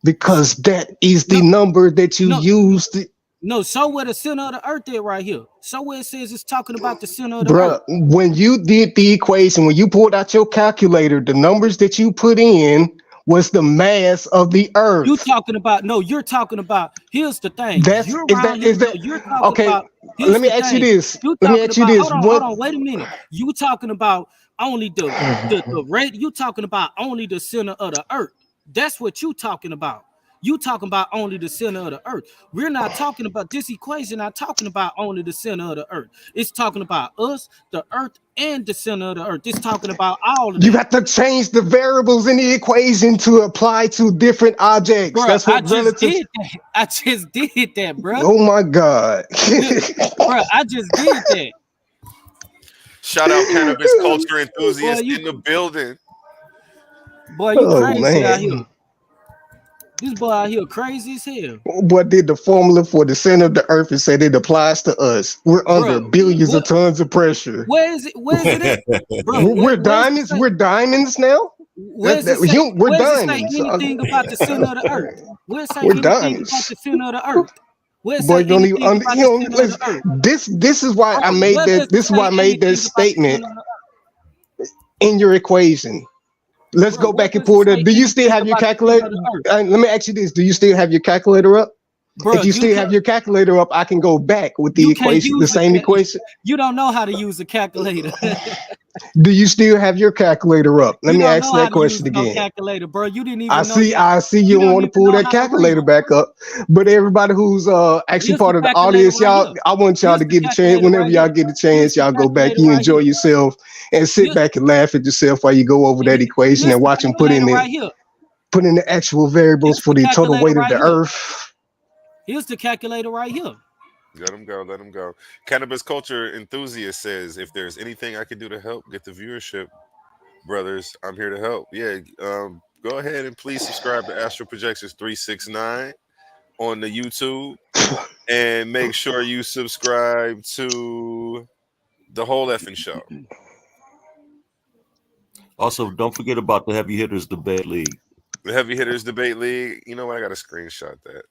Because that is the number that you used. No, so where the center of the earth is right here. So where it says it's talking about the center of the earth. When you did the equation, when you pulled out your calculator, the numbers that you put in was the mass of the earth. You're talking about, here's the thing. Let me ask you this. Hold on, wait a minute. You talking about only the rate, you talking about only the center of the earth. That's what you talking about. You talking about only the center of the earth. We're not talking about this equation, not talking about only the center of the earth. It's talking about us, the earth, and the center of the earth. It's talking about all of that. You have to change the variables in the equation to apply to different objects. Bruh, that's what I just did that, bro. Oh my God. Bro, I just did that. Shout out cannabis culture enthusiasts in the building. Boy, you crazy out here. This boy out here crazy as hell. What did the formula for the center of the earth and said it applies to us? We're under billions of tons of pressure. Where is it at? Bro, we're diamonds. We're diamonds now. We're diamonds. Anything about the center of the earth? We're diamonds about the center of the earth. Boy, this is why I made that. This is why I made that statement in your equation. Let's go back and pull that. Do you still have your calculator? Let me ask you this. Do you still have your calculator up? If you still have your calculator up, I can go back with the equation, the same equation. You don't know how to use a calculator. Do you still have your calculator up? Let me ask that question again. Calculator, bro. You didn't even I see you don't want to pull that calculator back up. But everybody who's actually part of the audience, y'all, I want y'all to get a chance. Whenever y'all get a chance, y'all go back, you enjoy yourself and sit back and laugh at yourself while you go over that equation and watch them put in the actual variables for the total weight of the earth. Here's the calculator right here. Let him go. Cannabis culture enthusiast says, if there's anything I can do to help get the viewership, brothers, I'm here to help. Yeah, go ahead and please subscribe to Astral Projections 369 on the YouTube, and make sure you subscribe to the whole effing show. Also, don't forget about the Heavy Hitters Debate League. The Heavy Hitters Debate League. You know what? I got to screenshot that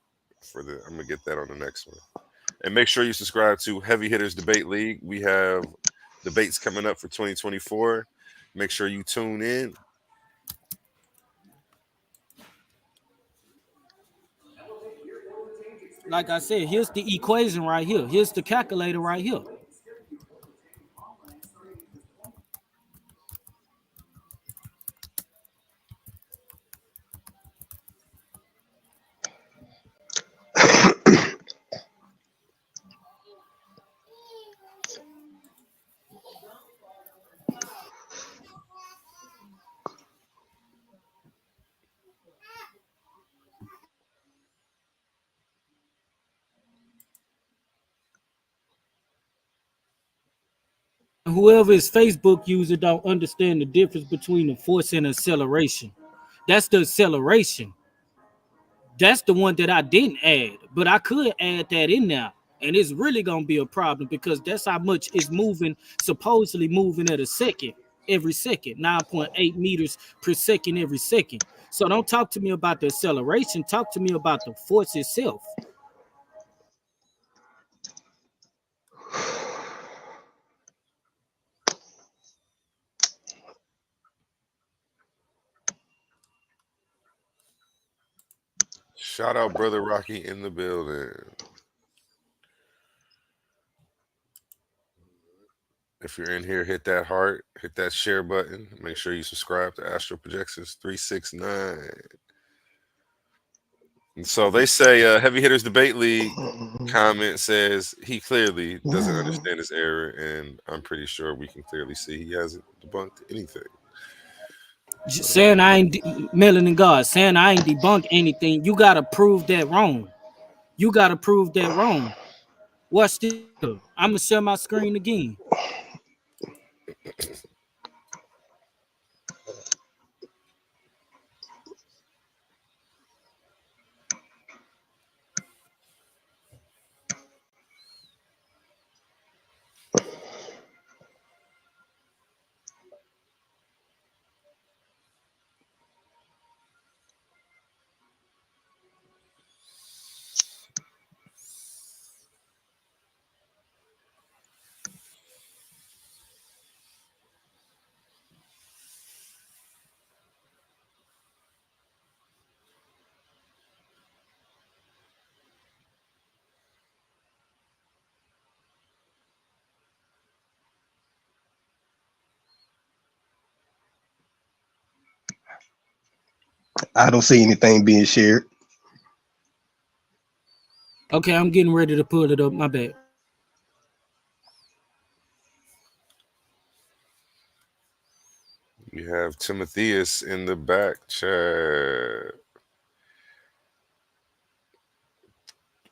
I'm gonna get that on the next one. And make sure you subscribe to Heavy Hitters Debate League. We have debates coming up for 2024. Make sure you tune in. Like I said, here's the equation right here. Here's the calculator right here. whoever is Facebook user don't understand the difference between the force and acceleration. That's the acceleration. That's the one that I didn't add, but I could add that in there. And it's really gonna be a problem because that's how much is moving, supposedly moving at a second, every second, 9.8 meters per second every second. So don't talk to me about the acceleration, talk to me about the force itself. Shout out brother Rocky in the building. If you're in here, hit that heart, hit that share button. Make sure you subscribe to Astro Projections 369. And so they say Heavy Hitters Debate League comment says he clearly doesn't understand his error, and I'm pretty sure we can clearly see he hasn't debunked anything. Saying I ain't Melanin Gawd, saying I ain't debunked anything, you gotta prove that wrong. You gotta prove that wrong. Watch this. I'm gonna share my screen again. I don't see anything being shared. Okay, I'm getting ready to pull it up. My bad. You have Timotheus in the back chat.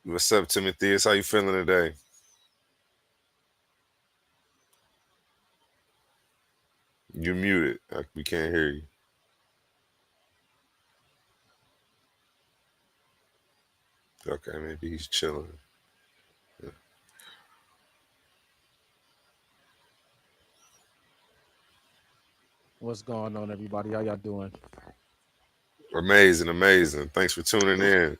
What's up, Timotheus? How you feeling today? You're muted. We can't hear you. Okay, maybe he's chilling. What's going on, everybody? How y'all doing? Amazing, amazing. Thanks for tuning in.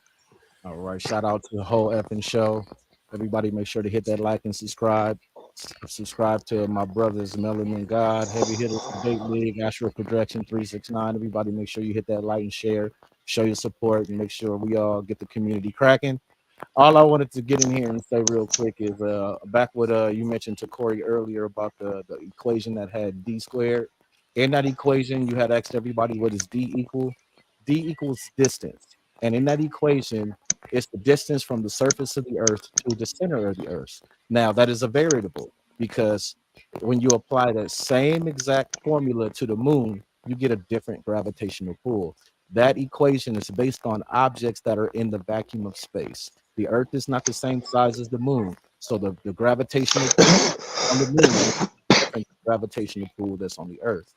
All right. Shout out to the whole effing show. Everybody make sure to hit that like and subscribe. Subscribe to my brothers Melanin Gawd, Heavy Hitters Debate League, Astro Projection 369. Everybody make sure you hit that like and share. Show your support and make sure we all get the community cracking. All I wanted to get in here and say real quick is back what you mentioned to Corey earlier about the equation that had d squared. In that equation, you had asked everybody what is d equal. D equals distance. And in that equation, it's the distance from the surface of the earth to the center of the earth. Now, that is a variable because when you apply that same exact formula to the moon, you get a different gravitational pull. That equation is based on objects that are in the vacuum of space. The earth is not the same size as the moon. So the gravitational pull on the moon is different gravitational pull that's on the earth.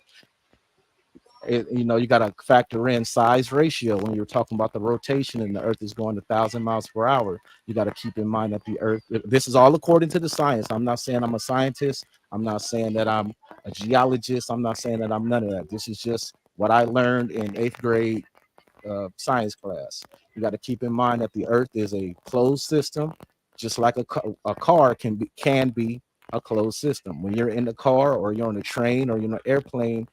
You got to factor in size ratio when you're talking about the rotation and the earth is going 1,000 miles per hour. You got to keep in mind that the earth, this is all according to the science. I'm not saying I'm a scientist. I'm not saying that I'm a geologist. I'm not saying that I'm none of that. This is just what I learned in 8th grade science class. You got to keep in mind that the earth is a closed system, just like a car can be a closed system. When you're in the car or you're on a train or you're on an airplane,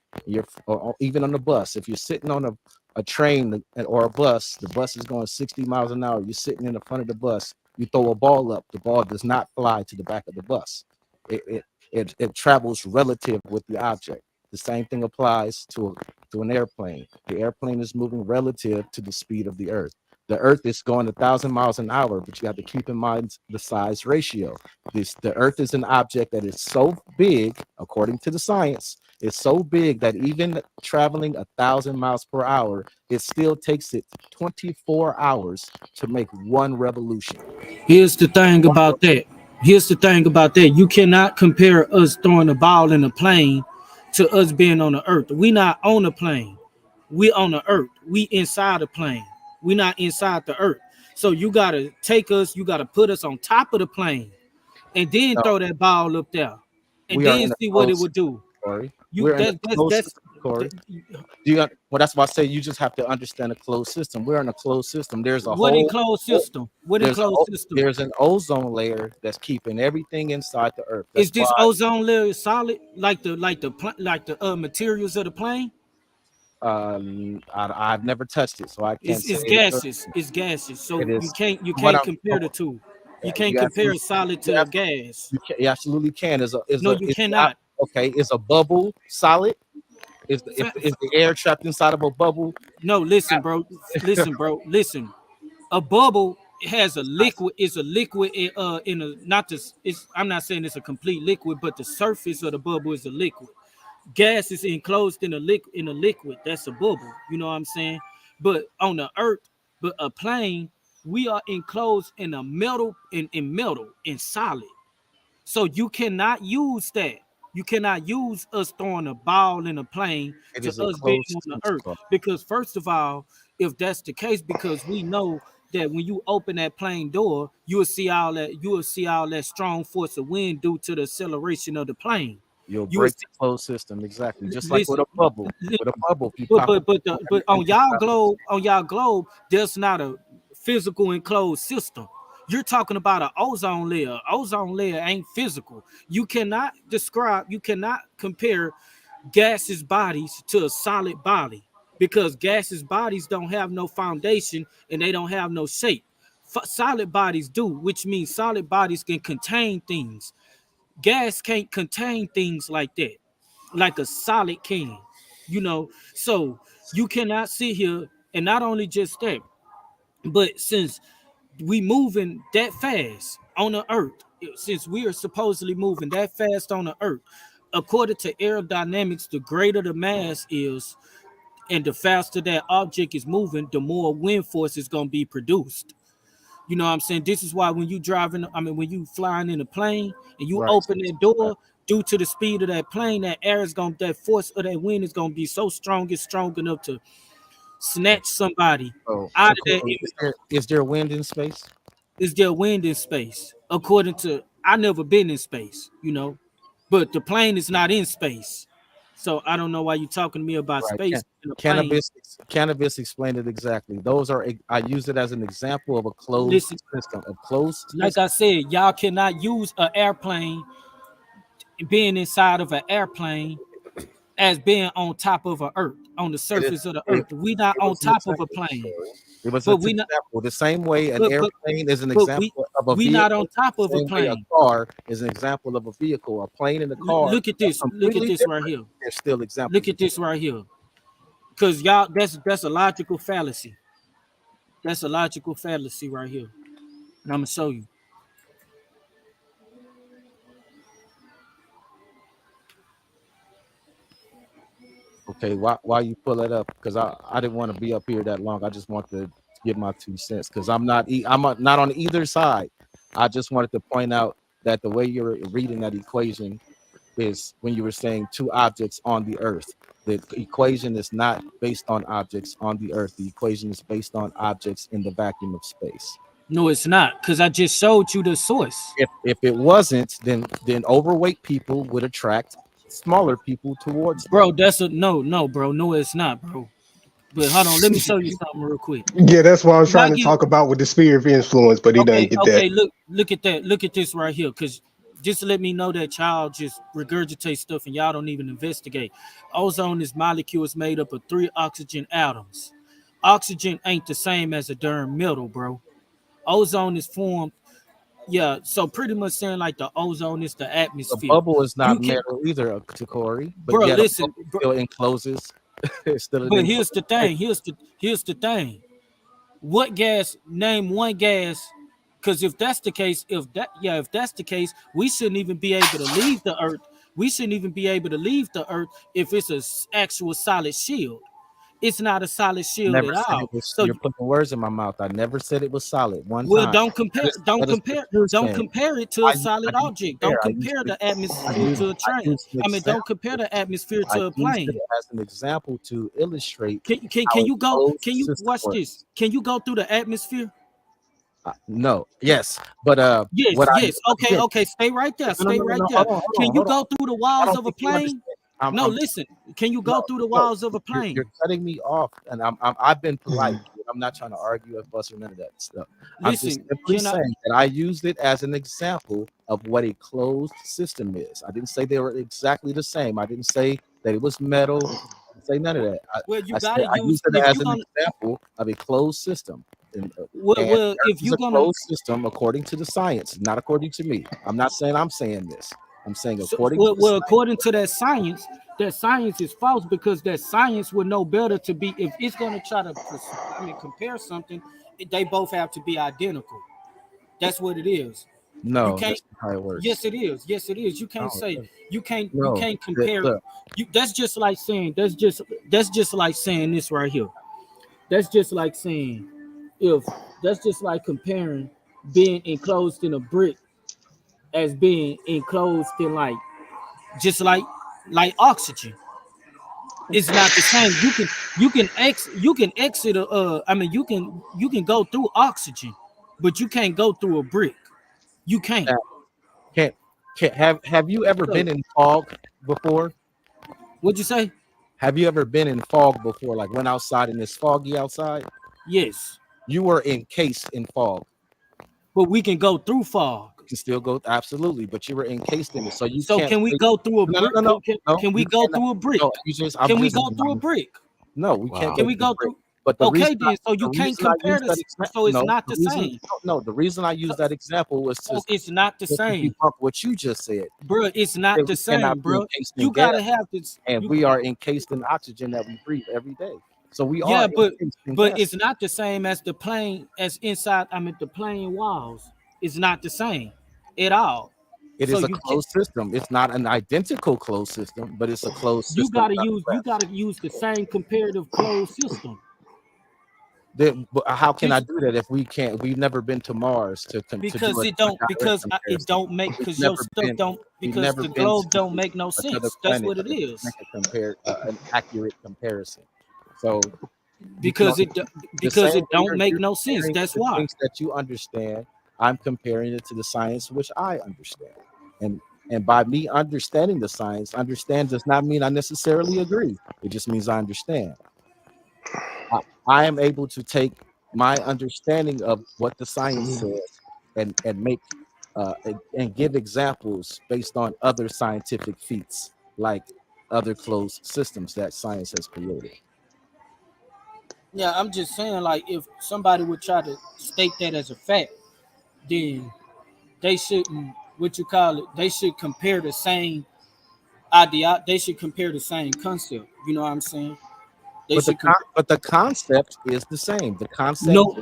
or even on the bus, if you're sitting on a train or a bus, the bus is going 60 miles an hour, you're sitting in the front of the bus, you throw a ball up, the ball does not fly to the back of the bus. It travels relative with the object. The same thing applies to an airplane. The airplane is moving relative to the speed of the earth. The earth is going 1,000 miles an hour, but you have to keep in mind the size ratio. The earth is an object that is so big, according to the science, it's so big that even traveling 1,000 miles per hour, it still takes it 24 hours to make one revolution. Here's the thing about that. Here's the thing about that. You cannot compare us throwing a ball in a plane to us being on the earth. We not on the plane. We on the earth. We inside the plane. We not inside the earth. So you gotta take us, you gotta put us on top of the plane and then No, throw that ball up there and we are then in a see what it closed would system, do. Corey. You We're in a closed that's system, Corey. that, Do you? Well, that's why I say you just have to understand a closed system. We're in a closed system. There's a what whole, enclosed system? What there's enclosed system? there's an ozone layer that's keeping everything inside the earth. Is That's why this ozone layer solid like the materials of the plane? I've never touched it, so I can't say It's it is. gaseous. It's gaseous. So It you is. can't What I'm, compare the two. You can't you compare a absolutely, solid you to a absolutely, gas. you absolutely can. No, you Is cannot. okay? Is a bubble solid? If Fa- is the air trapped inside of a bubble? No, listen, bro. Listen, bro. Listen. A bubble has a liquid. It's a liquid in a not this. It's I'm not saying it's a complete liquid, but the surface of the bubble is a liquid. Gas is enclosed in a liquid. That's a bubble. You know what I'm saying? But on the earth, but a plane, we are enclosed in a metal in metal in solid. So you cannot use that. You cannot use us throwing a ball in a plane It to is a us being closed on the system. earth. Because first of all, if that's the case, because we know that when you open that plane door, you will see all that strong force of wind due to the acceleration of the plane. You'll You will break see, the closed system exactly, just like with listen, a bubble. With a listen, bubble, if you but pop a but but bubble, on everything travels. y'all globe, there's not a physical enclosed system. You're talking about an ozone layer. Ozone layer ain't physical. You cannot compare gaseous bodies to a solid body because gaseous bodies don't have no foundation and they don't have no shape. Solid bodies do, which means solid bodies can contain things. Gas can't contain things like that, like a solid can, you know. So you cannot sit here and not only just that, but since we moving that fast on the earth, since we are supposedly moving that fast on the earth, according to aerodynamics, the greater the mass is and the faster that object is moving, the more wind force is going to be produced. You know what I'm saying? This is why when you driving, I mean, when you flying in a plane and you Right. open that door, due to the speed of that plane, that force of that wind is gonna be so strong, it's strong enough to snatch somebody out So of that. Corey, is there wind in space? Is there wind in space? According to, I never been in space, you know, but the plane is not in space. So I don't know why you're talking to me about Right. space in a plane. Cannabis explained it exactly. Those are I use it as an example of a closed Listen, system. A closed like I system. said, y'all cannot use an airplane being inside of an airplane as being on top of a earth, on the It is surface of the it, earth. We not it on was an top of a example, plane, Corey. It was an but we not, example. The same way an but but airplane is an but example of a we not on vehicle. top The of a same way a plane. car is an example of a vehicle. A plane and a car Look at are this. Look at completely this right different. here. They're still Look examples of at this right here. Cause y'all, that's a logical fallacy. That's a logical fallacy right here, and I'm gonna show you. okay, why you pull it up? Because I didn't want to be up here that long. I just want to give my 2 cents because not on either side. I just wanted to point out that the way you're reading that equation is when you were saying two objects on the earth. The equation is not based on objects on the earth. The equation is based on objects in the vacuum of space. No, it's not. Cause I just showed you the source, If it wasn't, then overweight people would attract smaller people towards them. bro. That's a no, bro. No, it's not, bro. But hold on, let me show you something real quick. Yeah, that's what I was Y'all trying to give talk about with the sphere of influence, but he doesn't Okay, get that. okay, look at that. Look at this right here. Cause just to let me know that y'all just regurgitate stuff and y'all don't even investigate. Ozone is molecule is made up of 3 oxygen atoms. Oxygen ain't the same as a darn metal, bro. Ozone is formed, yeah. So pretty much saying like the ozone is the A atmosphere. bubble is You not can, metal either, to Corey, but bro, yet a listen, bubble bro, still encloses. It still but encloses here's the air. thing. Here's the thing. What gas? Name one gas. Because if that's the case, if that's the case, we shouldn't even be able to leave the earth. We shouldn't even be able to leave the earth if it's an actual solid shield. it's not a solid shield Never at said all. it was. So You're putting words in my mouth. I never said it was solid. One well, time. don't compare, That is what you're don't saying. compare it to I a solid didn't object. compare. Don't compare the atmosphere to a train. used an I mean, don't compare example. the atmosphere I to a used it plane. as an example to illustrate Can how a you go? closed Can you system watch works. this? Can you go through the atmosphere? No, yes, but Yes, what I yes. Okay, again, okay. Stay right there. no, no, Stay no, no, right no, there. Can you hold on. go through the I walls don't of a think you plane? understand. No, listen. Can you go no, through the no, walls of a you're plane? cutting me off, and I've been polite. I'm not trying to argue or fuss or none of that stuff. I'm just Listen, simply can I? saying that I used it as an example of what a closed system is. I didn't say they were exactly the same. I didn't say that it was metal. I didn't say none of that. Well, you I said gotta I use used it if as you an gonna. example of a closed system. And, Well, Earth if is you a gonna. closed system according to the science, not according to me. I'm not saying I'm saying this. I'm saying So, according to the well, science. according to that science is false because that science would know better to be if it's gonna try to, compare something. They both have to be identical. That's what it is. You No, can't. that's not how it works. Yes, it is. Yes, it is. You can't No, say you can't. You no. can't compare. Look, You. That's just like saying. That's just like saying this right here. That's just like saying if that's just like comparing being enclosed in a brick as being enclosed in just like oxygen. It's not the same. You can exit a you can go through oxygen, but you can't go through a brick. You can't. uh, can't have you ever So been in fog before? what'd you say? Have you ever been in fog before? Like went outside and it's foggy outside? Yes, You were encased in fog. but we can go through fog. You can still go absolutely, but you were encased in it. So you So can't can we say- go through a no, brick? no, no, no. Can we You go cannot. through a brick? No, you just I'm Can we just go through a brick? no, we can't Wow. Can go we through the go brick. through? But the Okay, reason then. So you can't compare this. So it's not the same. No, the reason I used that example was So to it's not the same, debunk what you just said. bro. It's That not the we same, cannot be bro. encased in You gotta gas, have this. and we are encased in oxygen that we breathe every day. So we are Yeah, encased in but gas. it's not the same as the plane as inside. The plane walls. It's not the same at all. It So is a you can closed system. It's not an identical closed system, but it's a closed system. you gotta use the same comparative closed system But how can I This- do that if we can't? We've never been to Mars to do because a it don't direct it comparison. don't make We've because your never stuff been. don't We've because never the been globe to don't make no another sense. That's planet what it to is. make an accurate comparison. So you can Because only, it the same way don't make you're no sense. comparing That's the why. things that you understand. I'm comparing it to the science which I understand, and by me understanding the science, understand does not mean I necessarily agree. It just means I understand. I am able to take my understanding of what the science says and make and give examples based on other scientific feats, like other closed systems that science has created. Yeah, I'm just saying, like, if somebody would try to state that as a fact, then they shouldn't, what you call it, they should compare the same idea, they should compare the same concept. You know what I'm saying? They But should compare. but the concept is the same. No,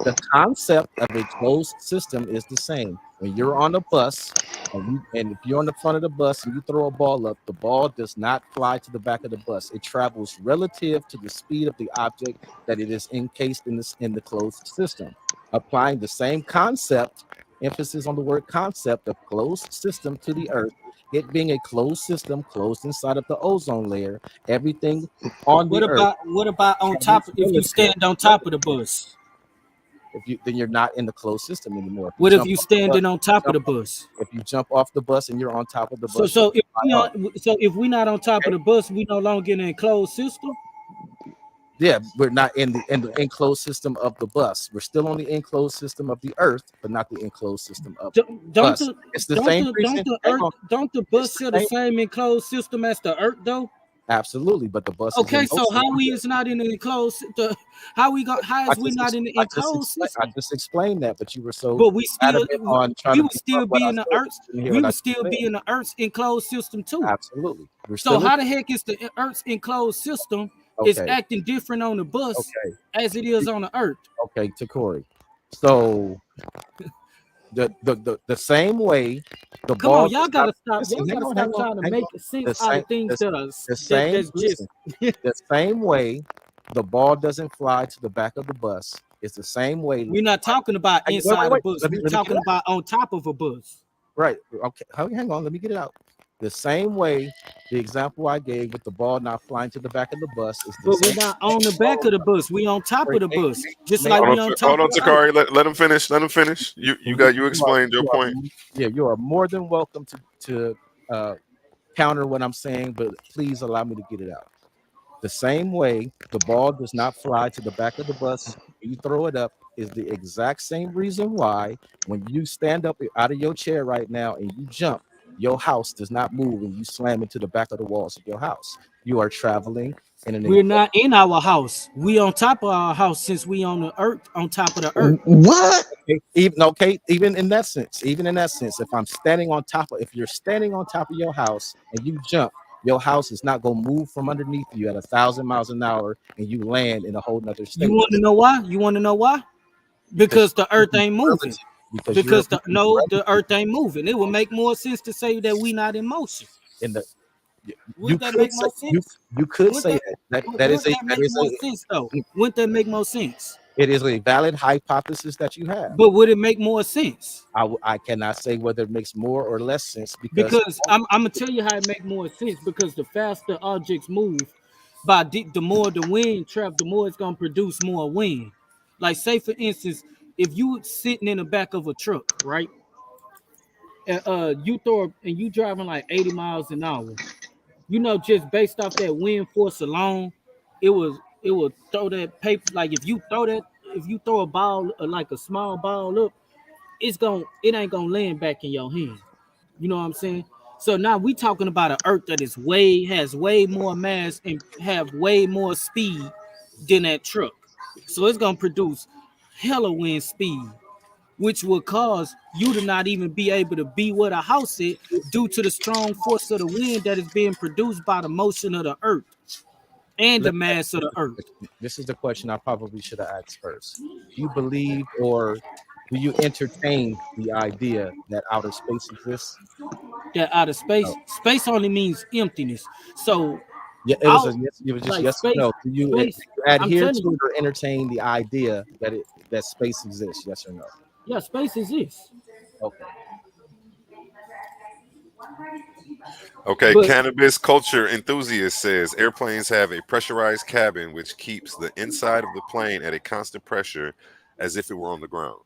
The concept of a closed system is the same. When you're on a bus, and if you're on the front of the bus and you throw a ball up, the ball does not fly to the back of the bus. It travels relative to the speed of the object that it is encased in the closed system. Applying the same concept, emphasis on the word concept of closed system to the Earth, it being a closed system closed inside of the ozone layer, everything on the Earth what about on top travels if you stand on top of the bus? if you then you're not in the closed system anymore. What if you standing on top of the bus? If you jump off the bus and you're on top of the So bus, if we not on top of the bus, we no longer in an enclosed system. yeah, we're not in the enclosed system of the bus. We're still on the enclosed system of the Earth, but not the enclosed system of the Don't bus. It's the same reason. don't the bus share the same enclosed system as the Earth though? Absolutely, but the bus. Okay, is so how we is not in the enclosed? How is we not in the enclosed system? I just explained that, but you were so. But we still we would still be in the Earth's enclosed system too. Absolutely. So how the heck is the Earth's enclosed system is acting different on the bus as it is on the Earth? Okay, Tocari. So the same way the Come ball. on, y'all gotta stop. Listen, Y'all gotta stop trying to make sense out of things that are the same that's just the same way the ball doesn't fly to the back of the bus. It's the same way. We're not talking about inside a bus. Let me We're get talking it about on top of a bus. right. Okay. Hang on. Let me get it out. The same way the example I gave with the ball not flying to the back of the bus is the But we're same. not on the back of the bus. We on top of the bus. Just like Hold we on, on top hold on, of the earth. Takari. Let him finish. Let him finish. You explained your point. Yeah, you are more than welcome to counter what I'm saying, but please allow me to get it out. The same way the ball does not fly to the back of the bus, you throw it up, is the exact same reason why when you stand up out of your chair right now and you jump, your house does not move and you slam into the back of the walls of your house. You are traveling in an We're not in our house. We on top of our house since we on the earth, on top of the earth. What? even in that sense, if I'm standing on top of, if you're standing on top of your house and you jump, your house is not going to move from underneath you at 1,000 miles an hour and you land in a whole nother state. You want to know why? You want to know why? Because the earth ain't moving. Because the earth ain't moving. It would make more sense to say that we not in motion. In the Wouldn't that make more sense? you could say that make more sense though? Wouldn't that make more sense? It is a valid hypothesis that you have. But would it make more sense? I cannot say whether it makes more or less sense because I'm gonna tell you how it make more sense. Because the faster objects move, the more the wind travel, the more it's gonna produce more wind. Like say for instance, if you sitting in the back of a truck, right? And you driving like 80 miles an hour, just based off that wind force alone, it will throw that paper. Like if you throw a ball, like a small ball up, it ain't gonna land back in your hand. You know what I'm saying? So now we talking about an earth that has way more mass and have way more speed than that truck. So it's gonna produce hella wind speed, which will cause you to not even be able to be where the house is due to the strong force of the wind that is being produced by the motion of the earth and the mass of the earth. This is the question I probably should have asked first. Do you believe or do you entertain the idea that outer space exists? That outer space only means emptiness. So yeah, it was just like yes space, or no. Do you adhere to you, or entertain the idea that space exists? Yes or no? Yeah, space exists. Okay. Okay, cannabis culture enthusiast says airplanes have a pressurized cabin which keeps the inside of the plane at a constant pressure as if it were on the ground.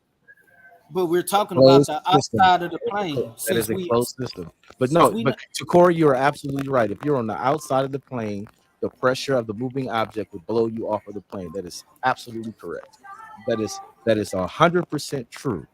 But we're talking about the outside of the plane. That is a closed system. But no, to Corey, you are absolutely right. If you're on the outside of the plane, the pressure of the moving object would blow you off of the plane. That is absolutely correct. That is 100% true.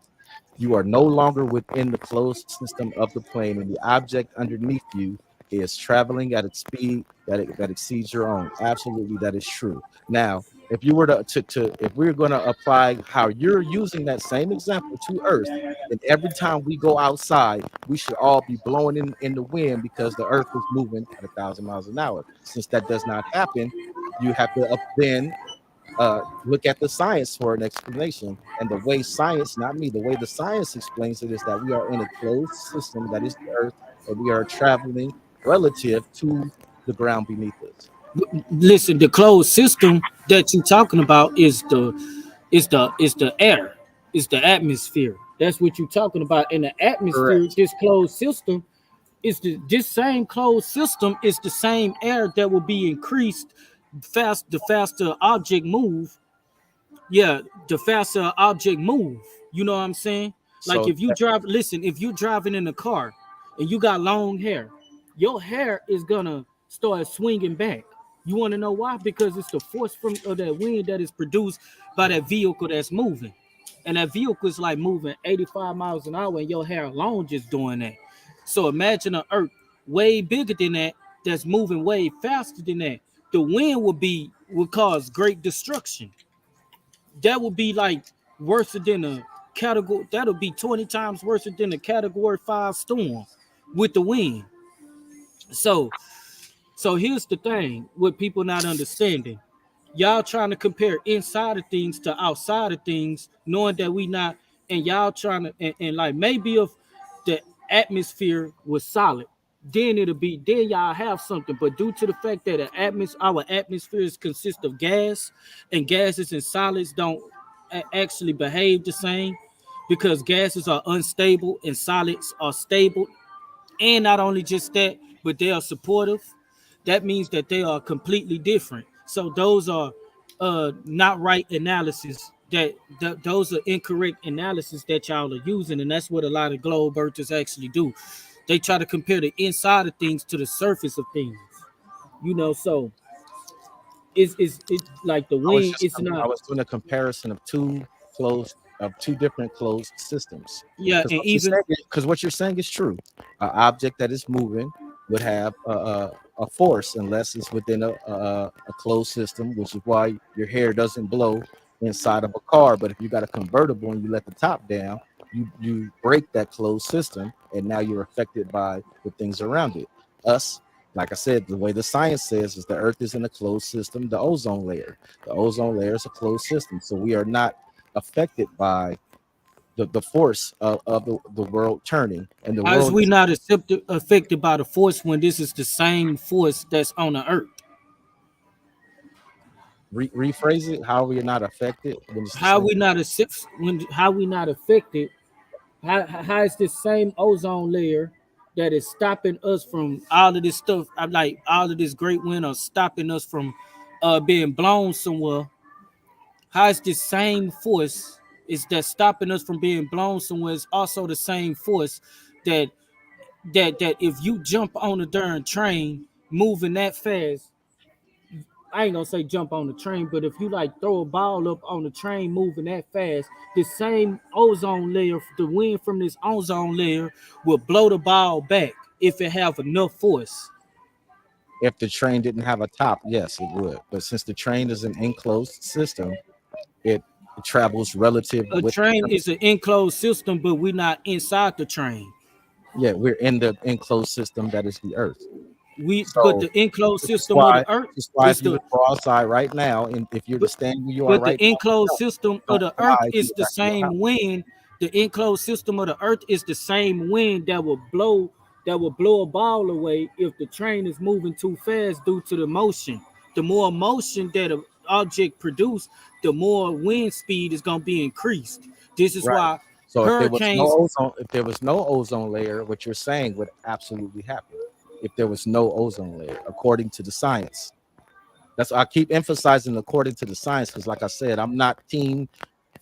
You are no longer within the closed system of the plane, and the object underneath you is traveling at a speed that exceeds your own. Absolutely, that is true. Now, if you were if we're going to apply how you're using that same example to Earth, then every time we go outside, we should all be blowing in the wind because the Earth is moving at 1,000 miles an hour. Since that does not happen, you have to then look at the science for an explanation. And the way science, not me, the way the science explains it is that we are in a closed system that is the Earth, and we are traveling relative to the ground beneath us. Listen, the closed system that you're talking about is the air, is the atmosphere. That's what you're talking about. In the atmosphere, correct. This closed system this same closed system is the same air that will be increased the faster object move. Yeah, the faster object move. You know what I'm saying? Like if you're driving in a car and you got long hair, your hair is gonna start swinging back. You want to know why? Because it's the force from that wind that is produced by that vehicle that's moving. And that vehicle is like moving 85 miles an hour and your hair alone just doing that. So imagine an earth way bigger than that that's moving way faster than that. The wind would cause great destruction. That would be like worse than a category. That'll be 20 times worse than a category 5 storm with the wind. So here's the thing with people not understanding. Y'all trying to compare inside of things to outside of things, knowing that we not, and y'all trying to, and like maybe if the atmosphere was solid, then it'll be then y'all have something. But due to the fact that our atmospheres consist of gas, and gases and solids don't actually behave the same, because gases are unstable and solids are stable. And not only just that, but they are supportive. That means that they are completely different. So those are not right analysis. Those are incorrect analysis that y'all are using, and that's what a lot of globe earthers actually do. They try to compare the inside of things to the surface of things. So it's like the wind. It's I not. was doing a comparison of two different closed systems. Yeah, and even Because what you're saying is true. An object that is moving would have a force unless it's within a closed system, which is why your hair doesn't blow inside of a car. But if you got a convertible and you let the top down, you break that closed system, and now you're affected by the things around it. Us, like I said, the way the science says is the Earth is in a closed system, the ozone layer. The ozone layer is a closed system, so we are not affected by the force of the world turning, and the as world we is not affected by the force when this is the same force that's on the earth. rephrase it. How we are not affected when it's the How same. we not how we not affected? How is this same ozone layer that is stopping us from all of this stuff? I'm like all of this great wind are stopping us from being blown somewhere. How is this same force is that stopping us from being blown somewhere is also the same force that that if you jump on a darn train moving that fast, I ain't gonna say jump on the train, but if you like throw a ball up on the train moving that fast, the same ozone layer, the wind from this ozone layer will blow the ball back if it have enough force. If the train didn't have a top, yes, it would. But since the train is an enclosed system, it travels relative A with. train is an enclosed system, but we're not inside the train. Yeah, we're in the enclosed system that is the Earth. But So the enclosed this is system of why the earth this is why is if you the would go outside right now, and if you're to but stand where you are but the right now, enclosed system of don't the earth fly to is the the back of your house. same wind. The enclosed system of the earth is the same wind that will blow a ball away if the train is moving too fast due to the motion. The more motion that an object produce, the more wind speed is going to be increased. This is Right. why So hurricanes. if there was no ozone layer, what you're saying would absolutely happen. If there was no ozone layer, according to the science. That's I keep emphasizing according to the science because, like I said, I'm not team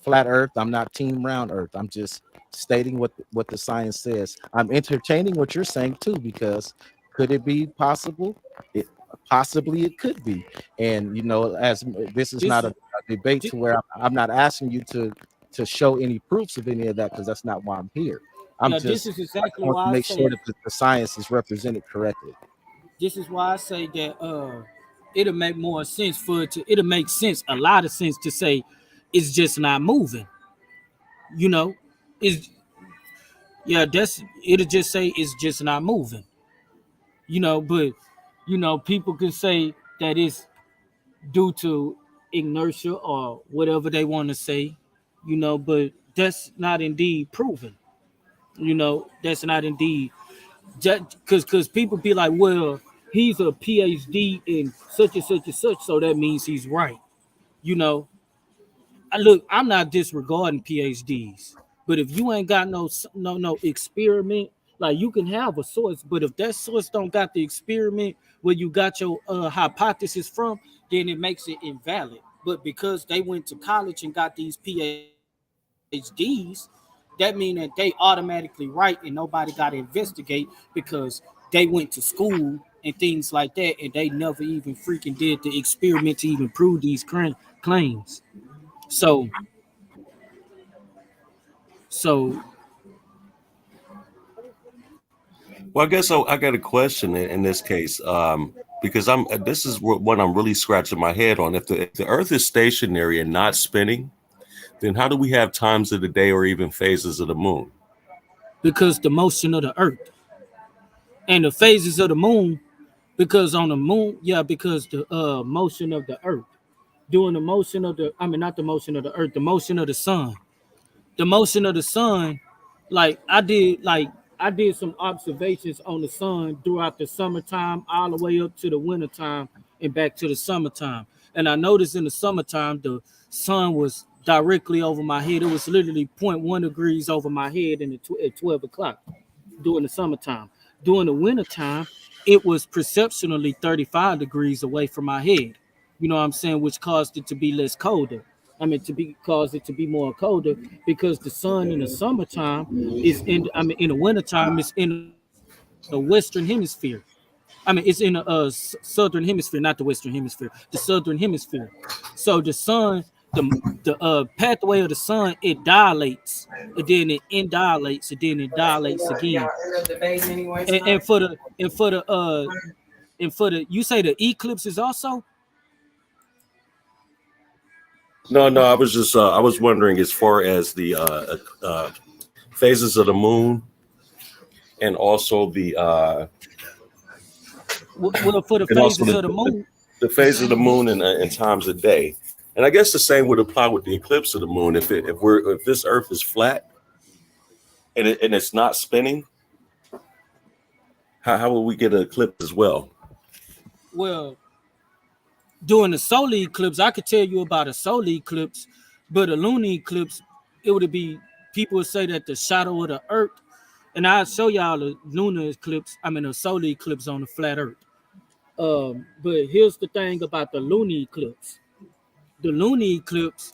flat Earth. I'm not team round Earth. I'm just stating what the science says. I'm entertaining what you're saying too because could it be possible? It possibly it could be. And as this is This not is a debate to where I'm not asking you to show any proofs of any of that because that's not why I'm here. yeah. This is I just exactly want to why I make sure say. that the science is represented correctly. This is why I say that it'll make more sense for it to. It'll make sense, a lot of sense to say it's just not moving. You know, is yeah. That's it'll just say it's just not moving. But people can say that it's due to inertia or whatever they want to say. But that's not indeed proven. That's not indeed just because people be like, well, he's a PhD in such and such and such, so that means he's right. You know, look, I'm not disregarding PhDs, but if you ain't got no experiment, like you can have a source, but if that source don't got the experiment where you got your hypothesis from, then it makes it invalid. But because they went to college and got these PhDs, that mean that they automatically right and nobody got to investigate because they went to school and things like that, and they never even freaking did the experiment to even prove these claims. So, so Well, I guess I got a question in this case, because this is what I'm really scratching my head on. If the Earth is stationary and not spinning, then how do we have times of the day or even phases of the moon? because the motion of the earth and the phases of the moon, because on the moon, yeah, because the motion of the earth, doing the motion of the, I mean, not the motion of the earth, the motion of the sun, the motion of the sun, like I did, like I did some observations on the sun throughout the summertime, all the way up to the wintertime and back to the summertime. And I noticed in the summertime, the sun was directly over my head. It was literally zero point 0.1 degrees over my head at 12 o'clock during the summertime. During the wintertime, it was perceptionally 35 degrees away from my head. You know what I'm saying? Which caused it to be less colder. I mean, to be caused it to be more colder because the sun in the summertime is in. I mean, in the wintertime, it's in the western hemisphere. I mean, it's in the southern hemisphere, not the western hemisphere, the southern hemisphere. So the sun, the pathway of the sun, it dilates, and then it indilates, and then it dilates again. And for the you say the eclipses also? No, I was just I was wondering as far as the phases of the moon and also the Well, for the and also phases of the moon. the phase of the moon and times a day. And I guess the same would apply with the eclipse of the moon. If this Earth is flat and it's not spinning, how will we get an eclipse as well? Well, during the solar eclipse, I could tell you about a solar eclipse, but a lunar eclipse, it would be people would say that the shadow of the Earth, and I'll show y'all the lunar eclipse. I mean, a solar eclipse on the flat Earth. But here's the thing about the lunar eclipse. The lunar eclipse,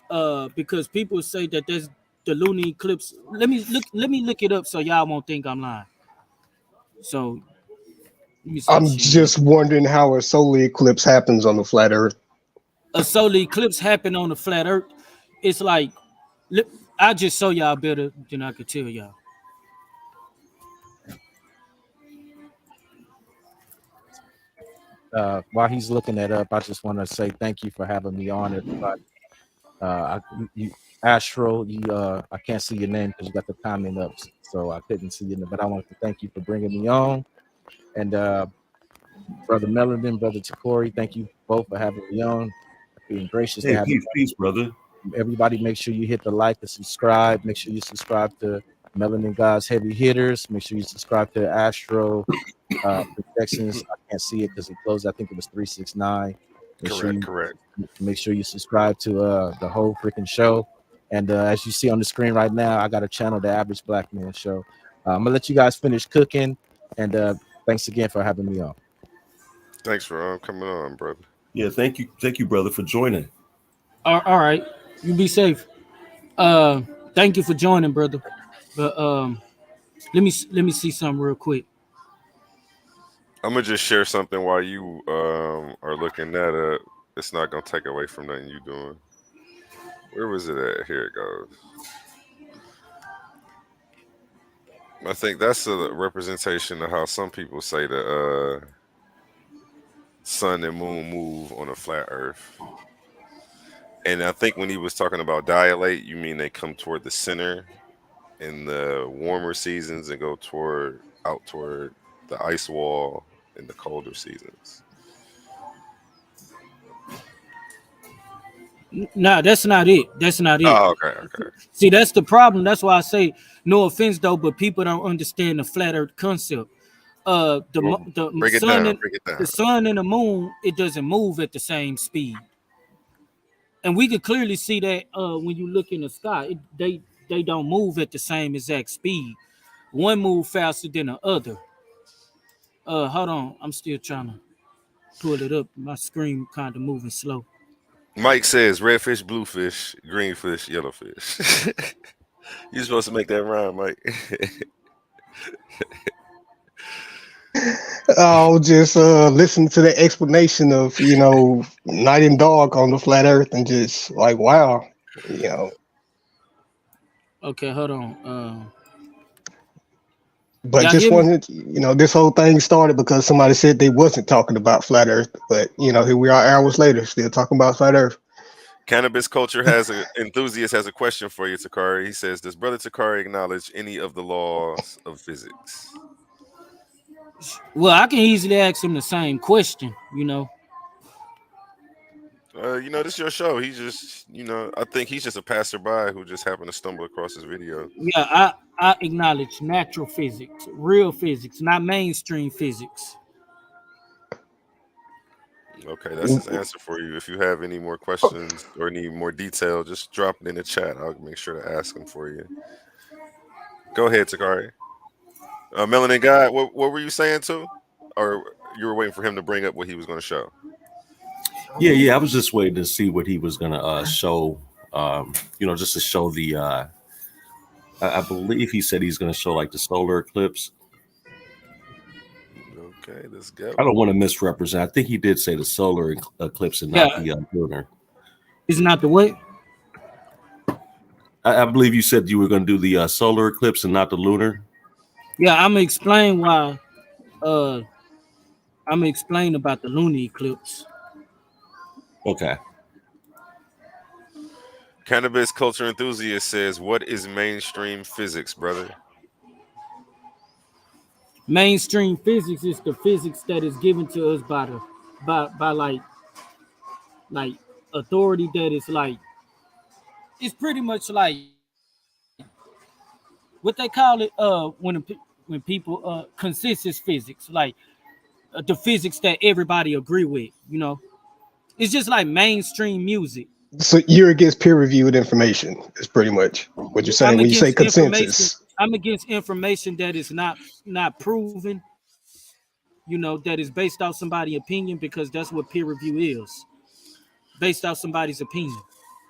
because people say that there's the lunar eclipse. Let me look it up so y'all won't think I'm lying. So let me stop I'm sharing this. just wondering how a solar eclipse happens on the flat Earth. A solar eclipse happened on the flat Earth. It's like I just show y'all better than I could tell y'all. While he's looking that up, I just want to say thank you for having me on, everybody. Astro, I can't see your name because you got the comment up, so I couldn't see your name. But I want to thank you for bringing me on, and brother Melanin, brother Tocari, thank you both for having me on. Being gracious to Hey, have peace, brother. everybody. Make sure you hit the like and subscribe. Make sure you subscribe to Melanin Gawd's Heavy Hitters. Make sure you subscribe to Astro Projections. I can't see it because it closed. I think it was 369. Correct. Make sure you subscribe to the whole freaking show. And as you see on the screen right now, I got a channel, The Average Black Man Show. I'm gonna let you guys finish cooking. And thanks again for having me on. Thanks for coming on, brother. Yeah, thank you, brother, for joining. All right, you be safe. Thank you for joining, brother. But let me see something real quick. I'm gonna just share something while you are looking that up. It's not gonna take away from nothing you doing. Where was it at? Here it goes. I think that's a representation of how some people say the sun and moon move on a flat Earth. And I think when he was talking about dilate, you mean they come toward the center in the warmer seasons and go out toward the ice wall in the colder seasons. No, that's not it. That's not it. Oh, okay. See, that's the problem. That's why I say, no offense though, but people don't understand the flat Earth concept. Break it sun down. and Break it down. the sun and the moon, it doesn't move at the same speed, and we can clearly see that when you look in the sky, they don't move at the same exact speed. One move faster than the other. Hold on, I'm still trying to pull it up. My screen kind of moving slow. Mike says red fish, blue fish, green fish, yellow fish. You're supposed to make that rhyme, Mike. I'll just listen to the explanation of night and dark on the flat Earth and just like wow, Okay, hold on. But Y'all just hear me? wanted, this whole thing started because somebody said they wasn't talking about flat Earth, but here we are hours later, still talking about flat Earth. Cannabis culture enthusiast has a question for you, Tocari. He says, "Does Brother Tocari acknowledge any of the laws of physics?" Well, I can easily ask him the same question. This is your show. He's just, I think he's just a passerby who just happened to stumble across his video. Yeah, I acknowledge natural physics, real physics, not mainstream physics. Okay, that's his answer for you. If you have any more questions or any more detail, just drop it in the chat. I'll make sure to ask him for you. Go ahead, Tocari. Melanin Gawd, what were you saying too? Or you were waiting for him to bring up what he was going to show? Yeah. I was just waiting to see what he was gonna show. Just to show the. I believe he said he's gonna show like the solar eclipse. Okay, let's go. I don't want to misrepresent. I think he did say the solar eclipse and not the lunar. It's not the what? I believe you said you were going to do the solar eclipse and not the lunar. Yeah, I'm gonna explain why. Uh, I'm gonna explain about the lunar eclipse. Okay. Cannabis culture enthusiast says, "What is mainstream physics, brother?" Mainstream physics is the physics that is given to us by the by like authority that is like it's pretty much like what they call it when people consensus physics like the physics that everybody agree with, you know. It's just like mainstream music. So you're against peer-reviewed information is pretty much what you're saying I'm when you say against information. consensus. I'm against information that is not proven, you know, that is based off somebody's opinion because that's what peer review is. Based off somebody's opinion.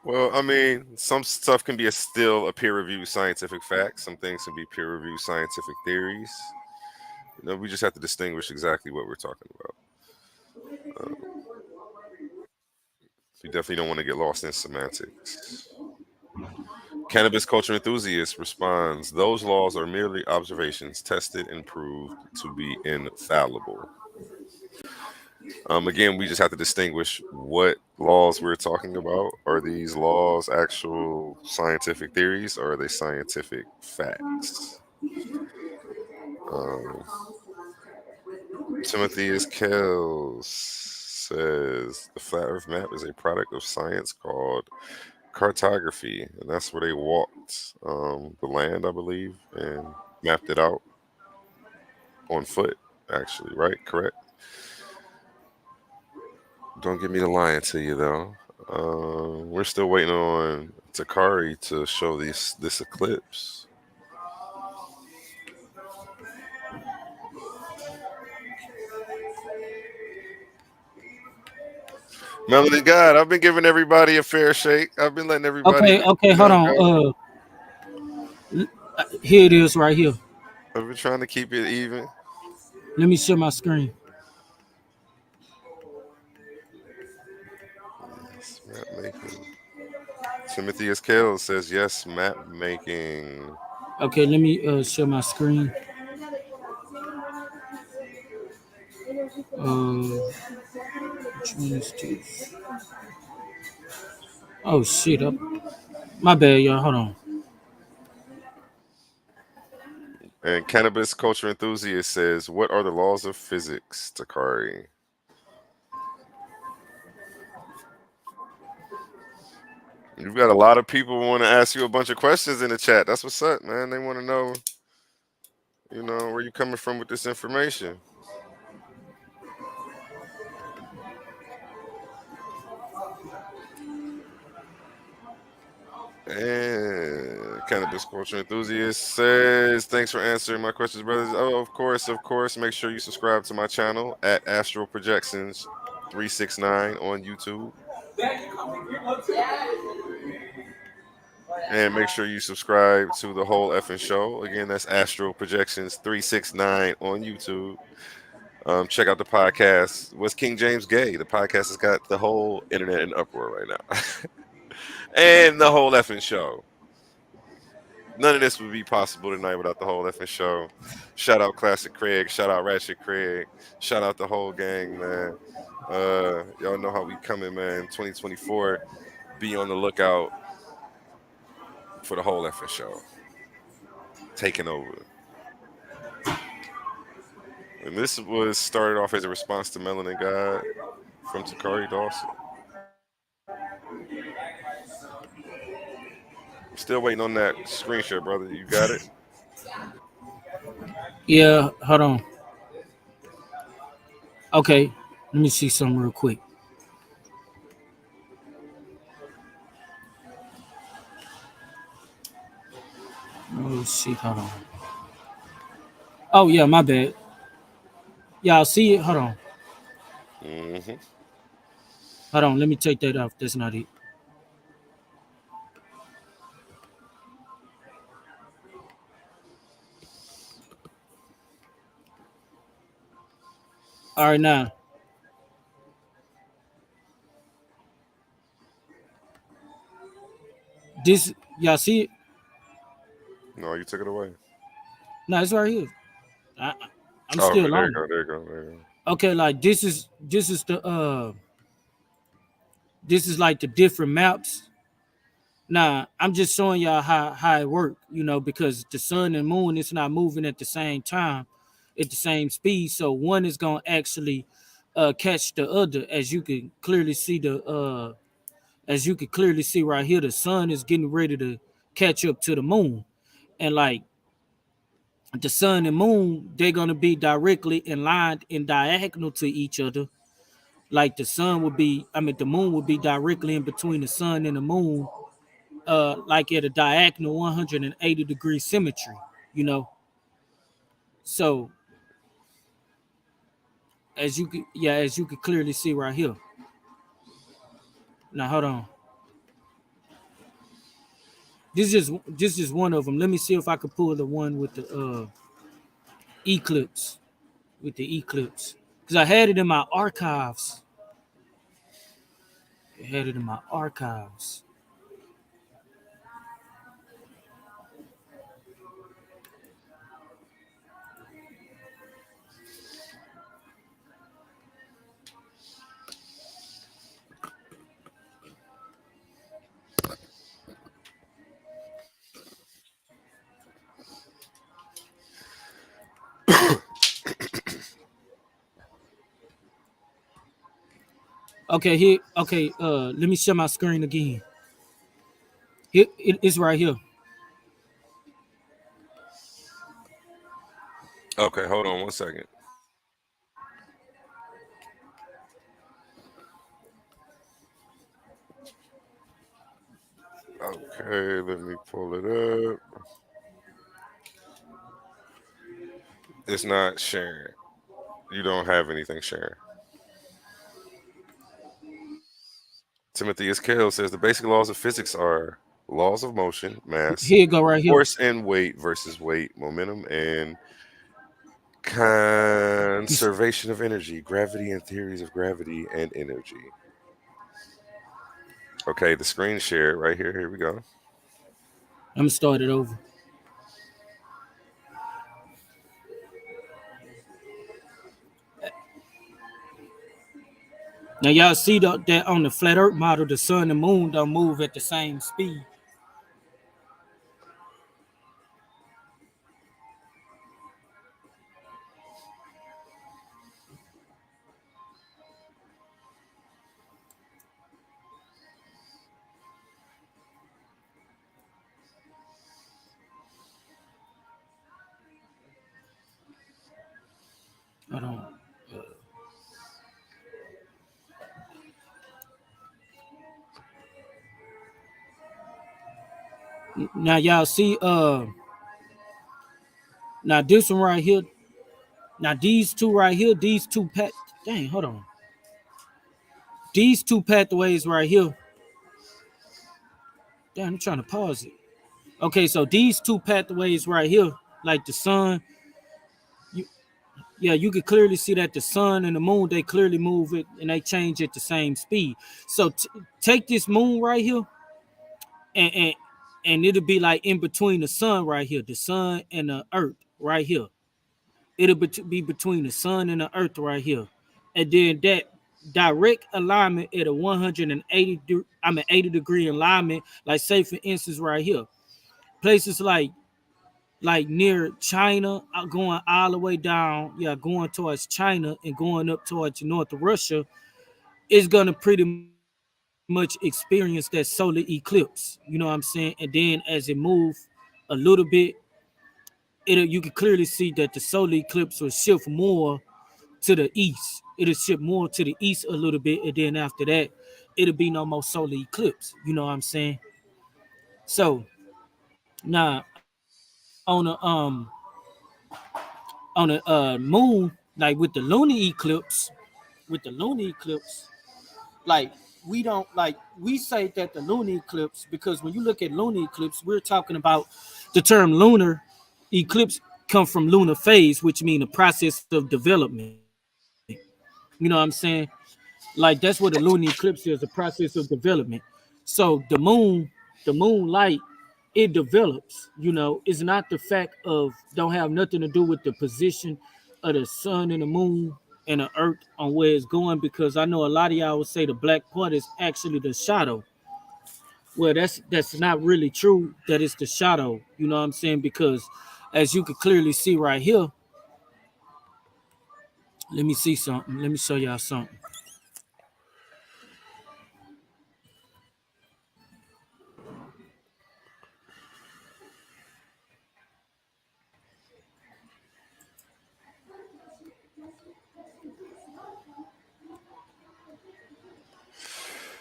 Well, I mean, some stuff can be still a peer-reviewed scientific fact. Some things can be peer-reviewed scientific theories. We just have to distinguish exactly what we're talking about. We definitely don't want to get lost in semantics. Cannabis culture enthusiast responds, "Those laws are merely observations tested and proved to be infallible." Again, we just have to distinguish what laws we're talking about. Are these laws actual scientific theories or are they scientific facts? Timothy S. Kells says the flat earth map is a product of science called cartography, and that's where they walked the land, I believe, and mapped it out on foot, actually, right? Correct? Don't get me to lying to you, though. We're still waiting on Tocari to show this eclipse. Melanin Gawd, I've been giving everybody a fair shake. I've been letting everybody, Okay, hold on. Here it is right here. I've been trying to keep it even. Let me share my screen. Yes, map making. Timothy S. Kells says yes, map making. Okay, let me share my screen. Which one is this? Oh shit! My bad, y'all. Hold on. And cannabis culture enthusiast says, "What are the laws of physics, Tocari?" You've got a lot of people want to ask you a bunch of questions in the chat. That's what's up, man. They want to know, where you coming from with this information. And cannabis culture enthusiast says, "Thanks for answering my questions, brothers." Oh, of course. Make sure you subscribe to my channel at Astral Projections 369 on YouTube. And make sure you subscribe to the whole effing show. Again, that's Astral Projections 369 on YouTube. Check out the podcast. Was King James gay? The podcast has got the whole internet in uproar right now. And the whole effing show. None of this would be possible tonight without the whole effing show. Shout out Classic Craig. Shout out Ratchet Craig. Shout out the whole gang, man. Y'all know how we coming, man. 2024. Be on the lookout for the whole effing show. Taking over. And this was started off as a response to Melanin Gawd from Tocari Dawson. I'm still waiting on that screen share, brother. You got it? Yeah, hold on. Okay, let me see something real quick. Let's see, hold on. Oh yeah, my bad. Y'all see it? Hold on. Hmm. Hold on, let me take that off. That's not it. All right, now this y'all see it? No, you took it away. No, it's right here. I, I'm Oh, okay, still there you on it. go. There you go. There you Okay, like this is the this is like the different maps. Now I'm just showing y'all how it work, because the sun and moon is not moving at the same time, at the same speed. So one is gonna actually catch the other, as you can clearly see as you can clearly see right here, the sun is getting ready to catch up to the moon, and like the sun and moon, they're gonna be directly in line and diagonal to each other. Like the moon would be directly in between the sun and the moon, like at a diagonal 180-degree symmetry, you know. So as you could clearly see right here. Now hold on. This is one of them. Let me see if I could pull the one with the eclipse. With the eclipse. Because I had it in my archives. I had it in my archives. Okay, here. Okay, let me share my screen again. Here, it's right here. go. Okay, hold on one second. Okay, let me pull it up. It's not sharing. You don't have anything sharing. Timothy S. Cale says the basic laws of physics are laws of motion, mass, Here you go right here. force and weight versus weight, momentum, and This, conservation of energy, gravity and theories of gravity and energy. Okay, the screen share right here. Here we go. I'm gonna start it over. Now y'all see that on the flat Earth model, the sun and moon don't move at the same speed. Hold on. Now y'all see now this one right here. Now these two right here, dang, hold on. These two pathways right here. Damn, I'm trying to pause it. Okay, so these two pathways right here, like the sun, you, yeah, you can clearly see that the sun and the moon, they clearly move it and they change at the same speed. So take this moon right here, and, and and it'll be like in between the sun right here, the sun and the earth right here. It'll be between the sun and the earth right here, and then that direct alignment at a 80-degree alignment, like say for instance right here, places like near China, going all the way down, yeah, going towards China and going up towards North Russia, is gonna pretty much experience that solar eclipse. You know what I'm saying? And then as it move a little bit you can clearly see that the solar eclipse will shift more to the east. It'll shift more to the east a little bit, and then after that, it'll be no more solar eclipse. You know what I'm saying? So now on the moon, like with the lunar eclipse, like we don't like we say that the lunar eclipse because when you look at lunar eclipse, we're talking about the term lunar eclipse come from lunar phase, which means a process of development. You know what I'm saying? Like that's what a lunar eclipse is, a process of development. So the moon light, it develops, it's not the fact of don't have nothing to do with the position of the sun and the moon and the earth on where it's going, because I know a lot of y'all would say the black part is actually the shadow. Well, that's not really true that it's the shadow, you know what I'm saying? Because as you can clearly see right here, let me see something. Let me show y'all something.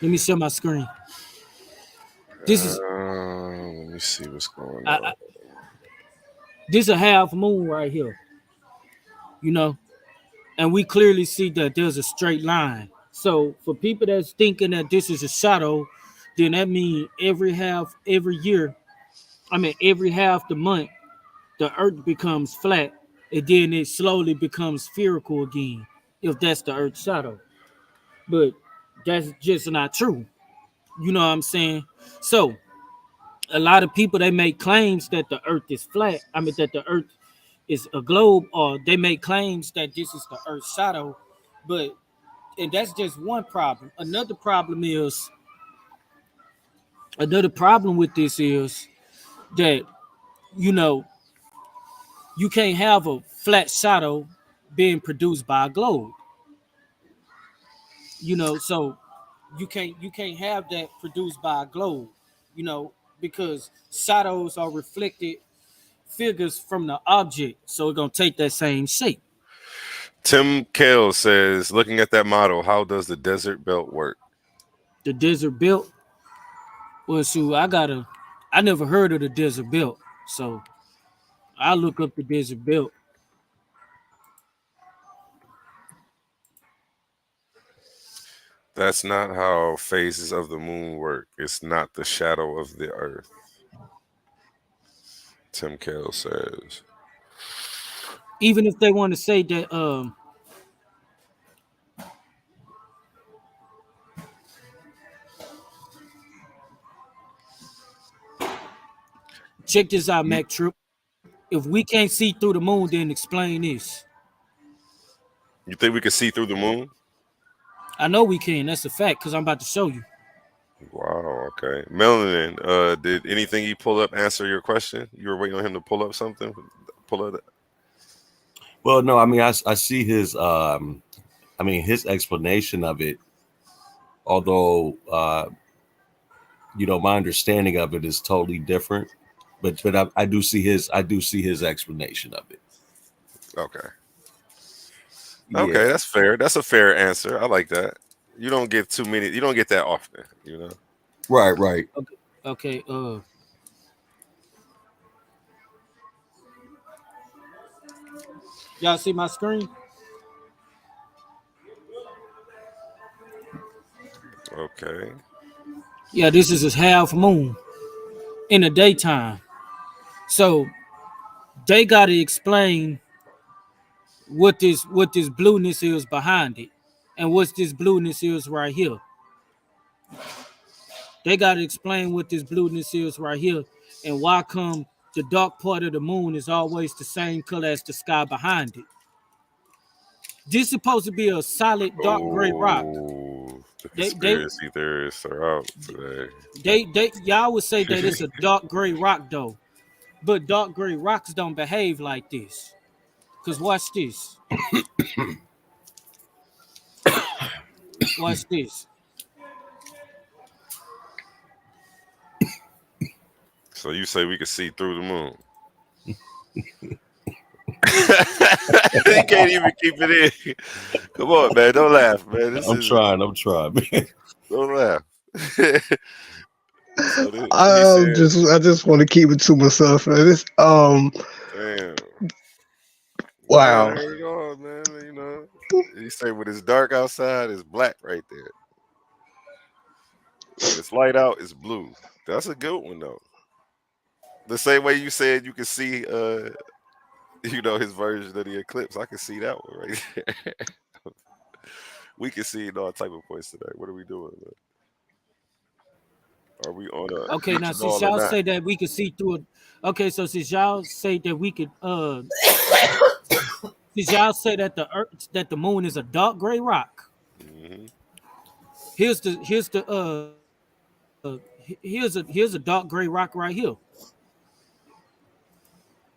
Let me share my screen. This is Let me see what's going I, on. I, this is a half moon right here, you know, and we clearly see that there's a straight line. So for people that's thinking that this is a shadow, then that means every year, every half the month, the earth becomes flat, and then it slowly becomes spherical again, if that's the earth's shadow. But that's just not true. You know what I'm saying? So a lot of people, they make claims that the earth is flat. That the earth is a globe, or they make claims that this is the earth's shadow. But and that's just one problem. Another problem with this is that you know you can't have a flat shadow being produced by a globe. So you can't have that produced by a globe. You know, because shadows are reflected figures from the object, so it's gonna take that same shape. Tim Kale says, looking at that model, how does the desert belt work? The desert belt. Well, shoot, I never heard of the desert belt, so I look up the desert belt. That's not how phases of the moon work. It's not the shadow of the earth. Tim Kale says. Even if they want to say that, check this out, You, Mac Trip. If we can't see through the moon, then explain this. you think we can see through the moon? I know we can. That's a fact, because I'm about to show you. Wow, okay. Melanin, did anything he pull up answer your question? You were waiting on him to pull up something? Pull up. Well, no, I see his explanation of it, although my understanding of it is totally different. But I do see his explanation of it. Okay. Yeah. Okay, that's fair. That's a fair answer. I like that. You don't get too many. You don't get that often. You know. Right. Okay. Okay. Y'all see my screen? Okay. Yeah, this is a half moon in the daytime. So they got to explain what this blueness is behind it, and what's this blueness is right here. They got to explain what this blueness is right here, and why come the dark part of the moon is always the same color as the sky behind it. This is supposed to be a solid dark gray rock. Oh, the They they conspiracy theorists are out today. they y'all would say that it's a dark gray rock though, but dark gray rocks don't behave like this. Cause watch this. Watch this. So you say we could see through the moon? He can't even keep it in. Come on, man. Don't laugh, man. I'm trying, man. Don't laugh. So he I said, just want to keep it to myself, man. damn. We kind Wow. of heard it all, man. You know, he said when it's dark outside, it's black right there. When it's light out, it's blue. That's a good one though. The same way you said you could see, his version of the eclipse. I can see that one right there. We can see it all type of points today. What are we doing, man? Are we on a Okay, now beach since ball or y'all not? say that we could see through it, okay, so since y'all say that we could, since y'all say that the moon is a dark gray rock, Hmm. here's a dark gray rock right here.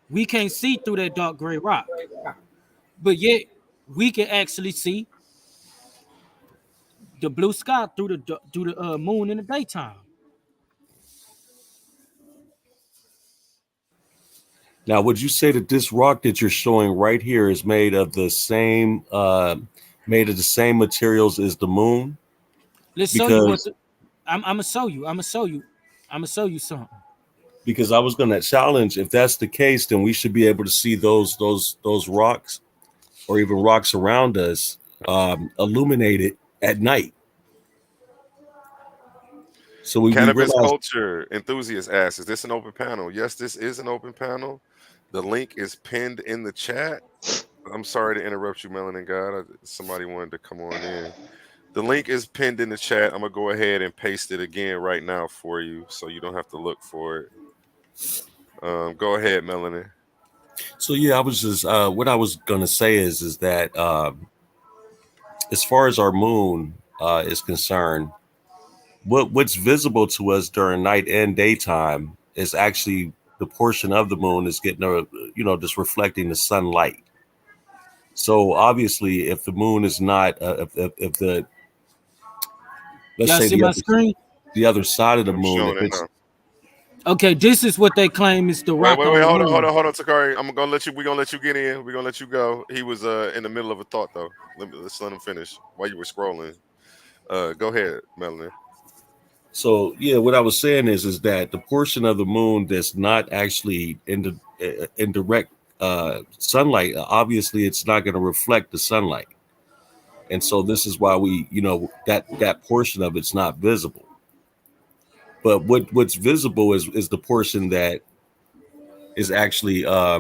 We can't see through that dark gray rock, but yet we can actually see the blue sky through the moon in the daytime. Now, would you say that this rock that you're showing right here is made of the same materials as the moon? Let's show you what Because I'm gonna show you. I'm gonna show you something. because I was going to challenge, if that's the case, then we should be able to see those rocks or even rocks around us illuminated at night. So we Cannabis realize, culture enthusiast asks, is this an open panel? Yes, this is an open panel. The link is pinned in the chat. I'm sorry to interrupt you, Melanin Gawd. Somebody wanted to come on in. The link is pinned in the chat. I'm going to go ahead and paste it again right now for you so you don't have to look for it. Go ahead, Melanin. so yeah, I was just what I was going to say is that as far as our moon is concerned, what's visible to us during night and daytime is actually the portion of the moon is getting just reflecting the sunlight. So obviously, if the moon is not, if the let's Y'all say see my screen? the other side of the I'm moon, if showing it it's now. Okay, this is what they claim is the Wait, rock on the hold moon. on, Tocari. We're gonna let you get in. We're gonna let you go. He was in the middle of a thought though. Let's let him finish while you were scrolling. Go ahead, Melanin. so yeah. What I was saying is that the portion of the moon that's not actually in direct sunlight, obviously, it's not going to reflect the sunlight, and so this is why that portion of it's not visible. But what's visible is the portion that is actually that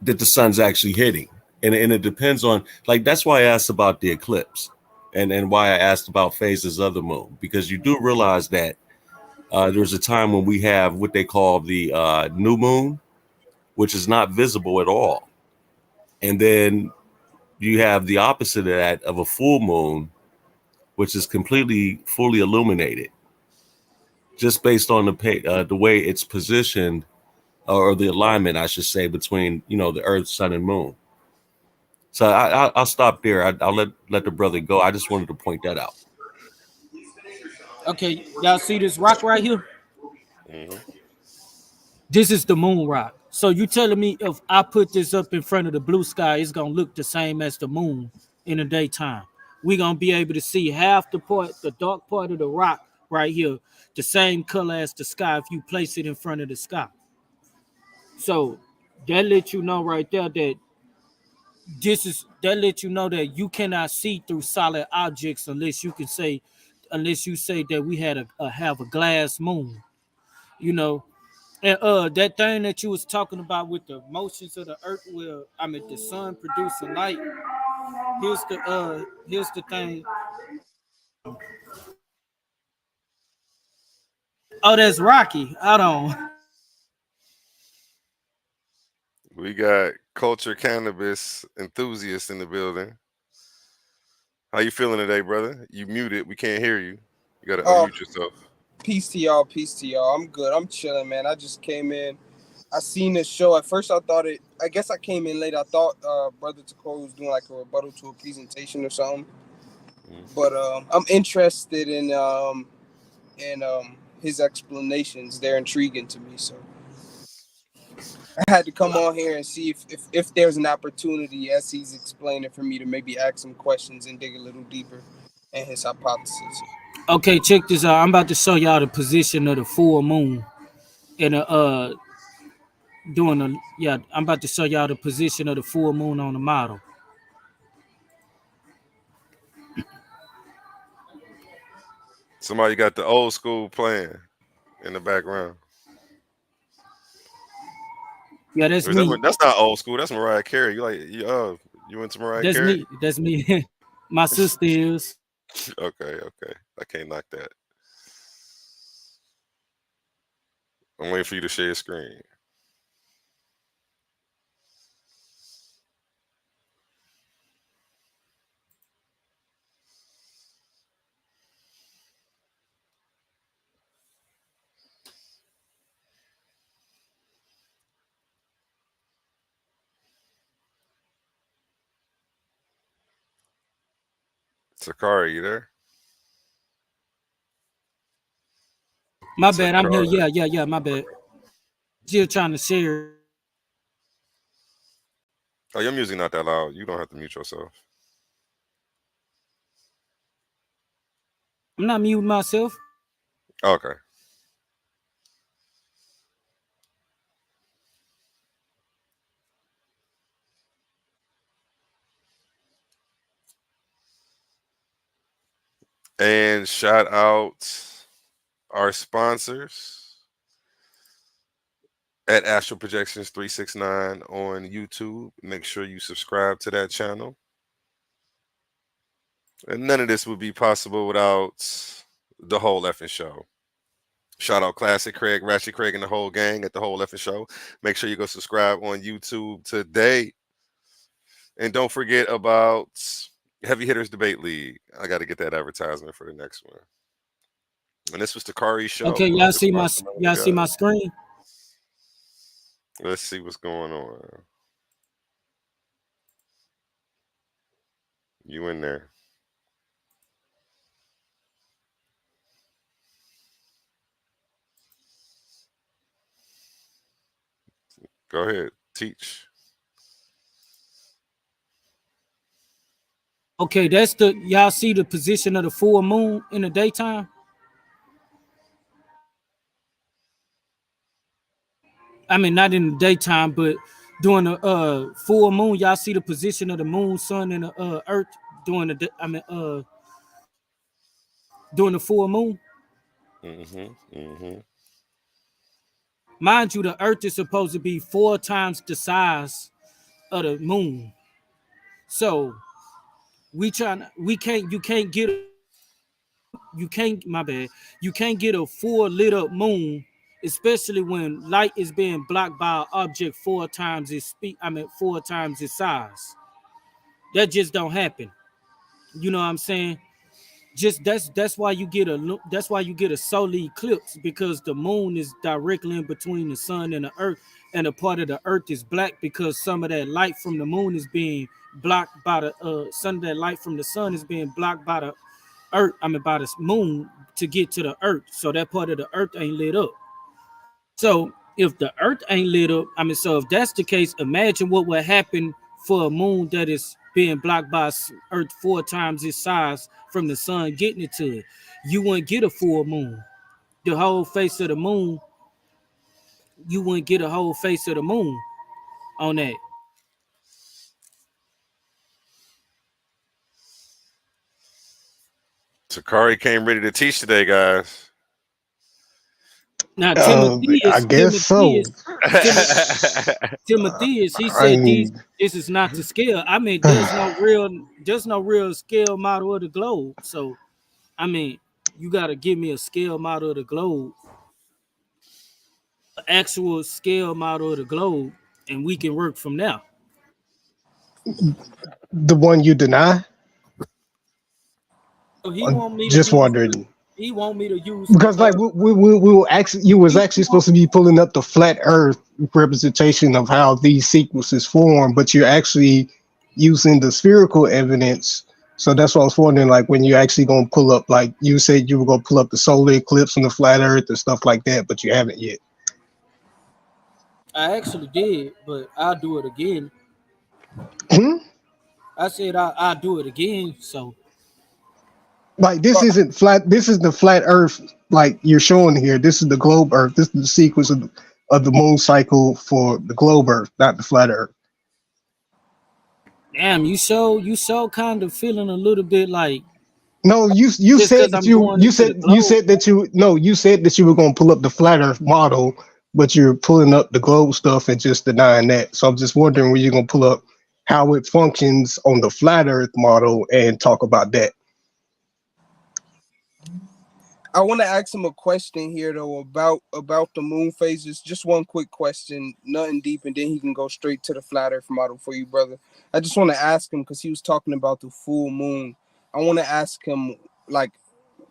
the sun's actually hitting, and it depends on, like, that's why I asked about the eclipse, and why I asked about phases of the moon, because you do realize that there's a time when we have what they call the new moon, which is not visible at all, and then you have the opposite of that, of a full moon, which is completely fully illuminated, just based on the way it's positioned, or the alignment, I should say, between the Earth, Sun, and Moon. So I'll stop there. I'll let the brother go. I just wanted to point that out. Okay, y'all see this rock right here? Hmm. This is the moon rock. So you telling me if I put this up in front of the blue sky, it's gonna look the same as the moon in the daytime? We gonna be able to see half the dark part of the rock right here, the same color as the sky if you place it in front of the sky. So that lets you know right there that that lets you know that you cannot see through solid objects unless you say that we had have a glass moon, you know. And that thing that you was talking about with the motions of the earth, where I mean the sun producing light. Here's the thing. Oh, that's Rocky. Hold on. We got culture cannabis enthusiast in the building. How you feeling today, brother? You muted. We can't hear you. You got to Oh, unmute yourself. peace to y'all, peace to y'all. I'm good. I'm chilling, man. I just came in. I seen this show. At first, I guess I came in late. I thought Brother Tocari was doing like a rebuttal to a presentation or something. But I'm interested in his explanations. They're intriguing to me. So I had to come on here and see if there's an opportunity, as he's explaining, for me to maybe ask some questions and dig a little deeper in his hypothesis. Okay, check this out. I'm about to show y'all the position of the full moon in a doing a yeah. I'm about to show y'all the position of the full moon on the model. Somebody got the old school playing in the background. Yeah, that's Or is me. that's not old school. That's Mariah Carey. You into Mariah That's Carey? me. That's me. My sister is. Okay. I can't knock that. I'm waiting for you to share your screen. Tocari, you there? My bad. I'm here. Tocari. Yeah. My bad. Still trying to share. Oh, your music not that loud. You don't have to mute yourself. I'm not muting myself. Okay. And shout out our sponsors at Astral Projections 369 on YouTube. Make sure you subscribe to that channel. And none of this would be possible without the whole effing show. Shout out Classic Craig, Ratchet Craig, and the whole gang at the whole effing show. Make sure you go subscribe on YouTube today. And don't forget about Heavy Hitters Debate League. I got to get that advertisement for the next one. And this was Tocari's show. Okay, y'all see my screen. Let's see what's going on. You in there? Go ahead, teach. Okay, that's the y'all see the position of the full moon in the daytime. I mean, not in the daytime, but during the full moon, y'all see the position of the moon, sun, and the earth during during the full moon. Mind you, the earth is supposed to be 4 times the size of the moon. So you can't get a full lit up moon, especially when light is being blocked by an object 4 times its speed. 4 times its size. That just don't happen. You know what I'm saying? Just that's why you get a solar eclipse, because the moon is directly in between the sun and the earth, and a part of the earth is black because some of that light from the moon is being blocked by the some of that light from the sun is being blocked by the earth. By the moon to get to the earth. So that part of the earth ain't lit up. So if the earth ain't lit up, so if that's the case, imagine what would happen for a moon that is being blocked by earth 4 times its size from the sun getting it to it. You wouldn't get a full moon. The whole face of the moon, you wouldn't get a whole face of the moon on that. Tocari came ready to teach today, guys. Now, I guess so. Timotheus, he said this is not to scale. There's no real scale model of the globe. So, you got to give me a scale model of the globe, an actual scale model of the globe, and we can work from there. The one you deny? So he want me just wondering. He want me to use because like we will actually, you was actually supposed to be pulling up the flat Earth representation of how these sequences form, but you're actually using the spherical evidence. So that's what I was wondering, like when you actually gonna pull up, like you said you were gonna pull up the solar eclipse and the flat Earth and stuff like that, but you haven't yet. I actually did, but I'll do it again. Hmm? I said I'll do it again. So Like this Uh, isn't flat. This is the flat Earth, like you're showing here. This is the globe Earth. This is the sequence of the moon cycle for the globe Earth, not the flat Earth. damn, you so kind of feeling a little bit like No, you just said because that I'm going into the you globe. said that you no you said that you were going to pull up the flat Earth model, but you're pulling up the globe stuff and just denying that. So I'm just wondering where you're going to pull up how it functions on the flat Earth model and talk about that. I want to ask him a question here though about the moon phases. Just one quick question, nothing deep, and then he can go straight to the flat Earth model for you, brother. I just want to ask him because he was talking about the full moon. I want to ask him like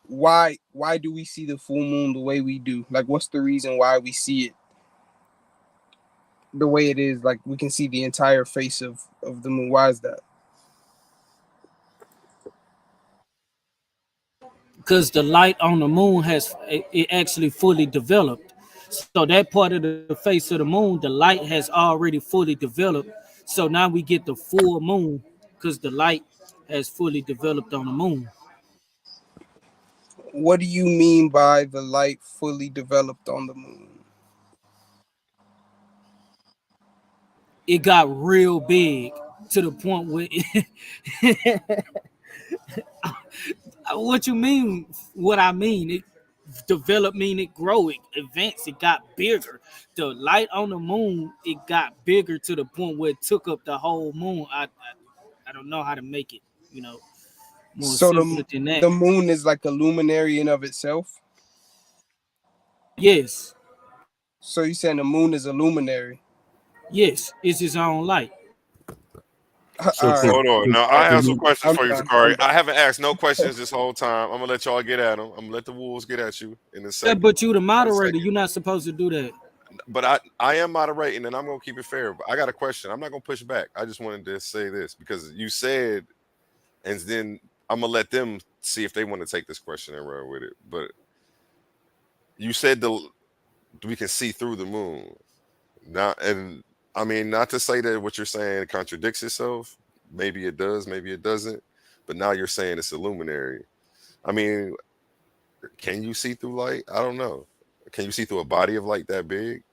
why do we see the full moon the way we do? Like, what's the reason why we see it the way it is? Like, we can see the entire face of the moon. Why is that? Because the light on the moon it actually fully developed. So that part of the face of the moon, the light has already fully developed. So now we get the full moon because the light has fully developed on the moon. What do you mean by the light fully developed on the moon? It got real big to the point where what you mean? What I mean? It developed mean it grow, it advanced, it got bigger. The light on the moon, it got bigger to the point where it took up the whole moon. I don't know how to make it, you know, more So simpler than that. the moon is like a luminary in of itself. Yes, So you saying the moon is a luminary? yes, it's his own light. So All right, could, Hold on. could, Now I have could some you, questions I'm for you, done. Tocari. I'm I done. haven't asked no questions this whole time. I'm gonna let y'all get at them. I'm gonna let the wolves get at you in a Yeah, second. but you the In a moderator, second. you're not supposed to do that. But I am moderating and I'm gonna keep it fair. But I got a question. I'm not gonna push back. I just wanted to say this because you said, and then I'm gonna let them see if they want to take this question and run with it. But you said we can see through the moon. Now, and I mean, not to say that what you're saying contradicts itself. Maybe it does, maybe it doesn't. But now you're saying it's a luminary. I mean, can you see through light? I don't know. Can you see through a body of light that big?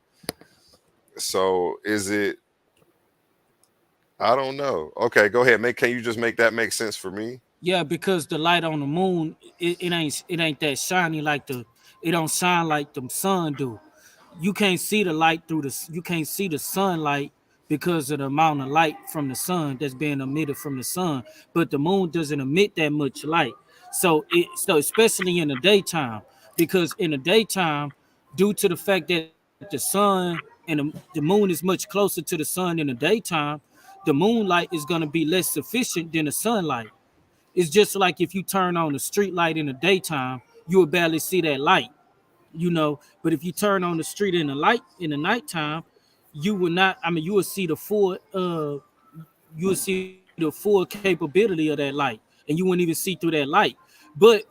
So is it? I don't know. Okay, go ahead. Can you just make that make sense for me? Yeah, because the light on the moon, it ain't that shiny like it don't shine like the sun do. You can't see the light through you can't see the sunlight because of the amount of light from the sun that's being emitted from the sun. But the moon doesn't emit that much light. So especially in the daytime, because in the daytime, due to the fact that the sun and the moon is much closer to the sun in the daytime, the moonlight is going to be less sufficient than the sunlight. It's just like if you turn on the street light in the daytime, you will barely see that light, you know. But if you turn on the street in the light in the nighttime, you will not. I mean, you will see the full capability of that light, and you wouldn't even see through that light. But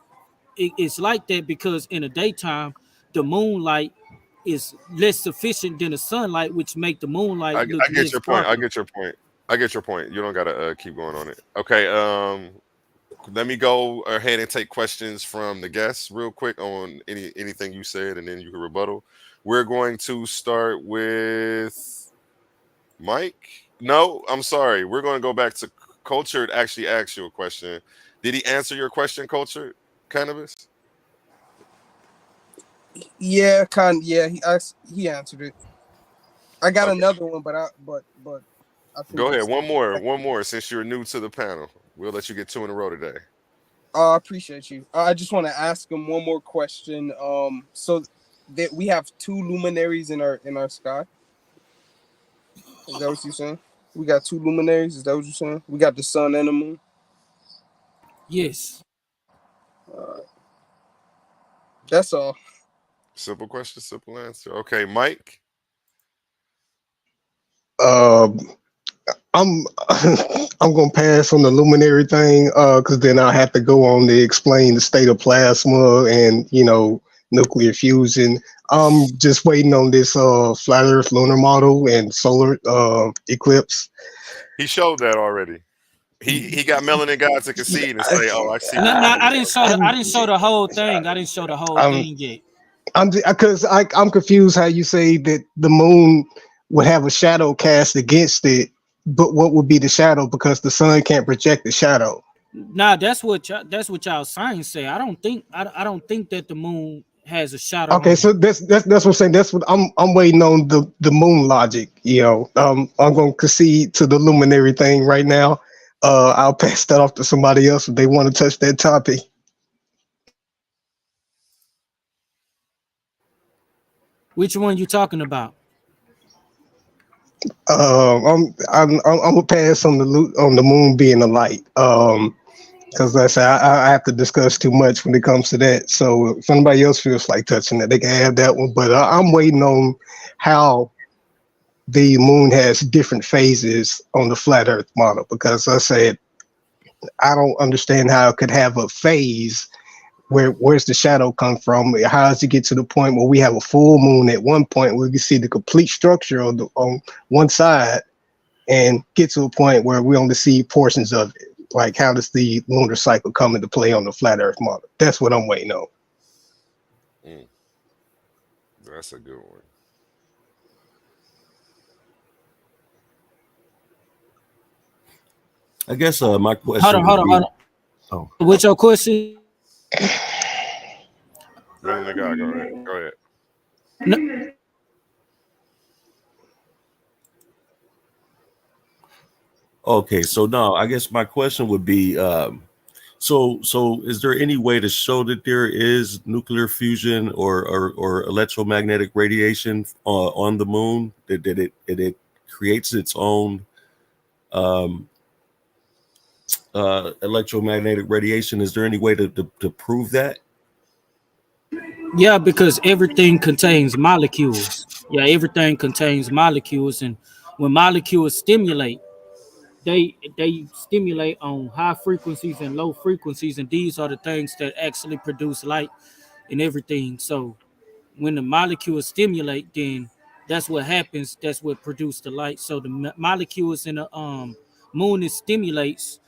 it's like that because in the daytime, the moonlight is less sufficient than the sunlight, which make the moonlight look I get less your point. I darker. get your point. I get your point. You don't gotta keep going on it. Okay. Let me go ahead and take questions from the guests real quick on anything you said, and then you can rebuttal. We're going to start with Mike. No, I'm sorry. We're going to go back to Culture. Actually, ask you a question. Did he answer your question, Culture? Cannabis. Yeah, yeah. He answered it. I got Okay. another one, but I think Go ahead. it's. One more. One more. Since you're new to the panel, we'll let you get two in a row today. I appreciate you. I just want to ask him one more question. So that we have two luminaries in our sky. Is that what you're saying? We got two luminaries. Is that what you're saying? We got the sun and the moon. Yes. That's all. Simple question, simple answer. Okay, Mike. Um, I'm I'm gonna pass on the luminary thing because then I have to go on to explain the state of plasma and nuclear fusion. I'm just waiting on this flat Earth lunar model and solar eclipse. He showed that already. He got Melanin Gawd to concede and say, "Oh, I see." No, what I you're didn't doing." show the. I didn't show the whole thing. I didn't show the whole I'm thing yet. I'm confused how you say that the moon would have a shadow cast against it, but what would be the shadow because the sun can't project the shadow? Nah, that's what y'all science say. I don't think that the moon has a shadow Okay, on it. so that's what I'm saying. That's what I'm waiting on the moon logic. I'm going to concede to the luminary thing right now. I'll pass that off to somebody else if they want to touch that topic. Which one you talking about? I'm gonna pass on the moon being a light. Because I say I have to discuss too much when it comes to that. So if anybody else feels like touching it, they can have that one. But I'm waiting on how the moon has different phases on the flat Earth model because I said I don't understand how it could have a phase. Where's the shadow come from? How does it get to the point where we have a full moon at one point where we can see the complete structure on one side and get to a point where we only see portions of it? Like, how does the lunar cycle come into play on the flat Earth model? That's what I'm waiting on. That's a good one. I guess my question Hold on, would hold on, be, hold on. oh, What's your question? Melanin Gawd, go ahead. Go ahead. No, okay, so no, I guess my question would be, so is there any way to show that there is nuclear fusion or electromagnetic radiation on the moon, that it creates its own um, electromagnetic radiation? Is there any way to prove that? yeah, because everything contains molecules. Yeah, everything contains molecules, and when molecules stimulate, they stimulate on high frequencies and low frequencies, and these are the things that actually produce light and everything. So when the molecules stimulate, then that's what happens. That's what produces the light. So the molecules in the moon, it stimulates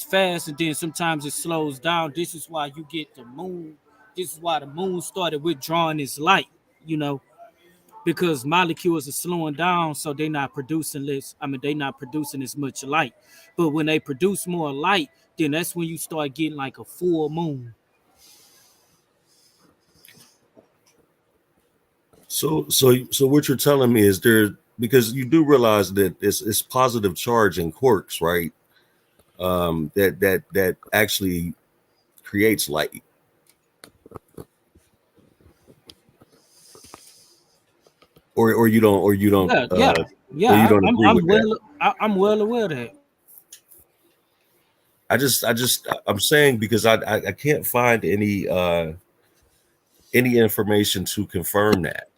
fast, and then sometimes it slows down. This is why you get the moon. This is why the moon started withdrawing its light, you know, because molecules are slowing down, so they're not producing less. I mean, they're not producing as much light. But when they produce more light, then that's when you start getting like a full moon. So what you're telling me is there, because you do realize that it's positive charge in quarks, right? That actually creates light. Or you don't or you don't Yeah, yeah, or you yeah. don't agree with that. I'm well aware of that. I'm saying because I can't find any information to confirm that.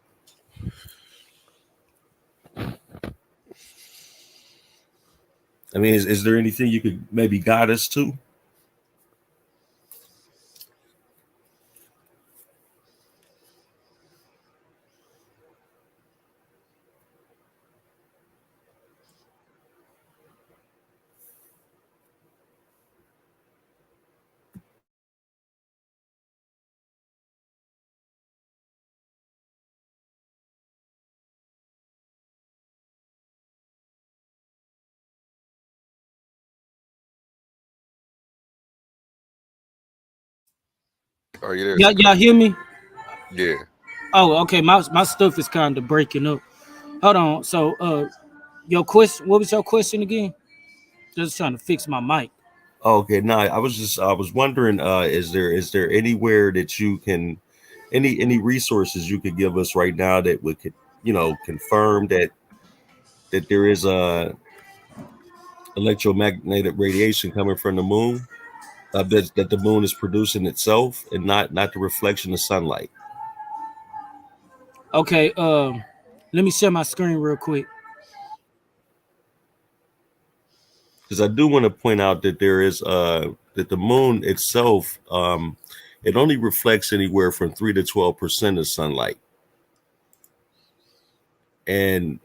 I mean, is there anything you could maybe guide us to? Are you there, Yeah, Tocari? y'all hear me? Yeah. Oh, okay. My stuff is kind of breaking up. Hold on. So, your question. What was your question again? Just trying to fix my mic. Okay, no, I was wondering, is there anywhere that you can any resources you could give us right now that would confirm that there is a electromagnetic radiation coming from the moon, that the moon is producing itself and not the reflection of sunlight. Okay. Let me share my screen real quick. Because I do want to point out that there is that the moon itself it only reflects anywhere from 3 to 12% of sunlight. And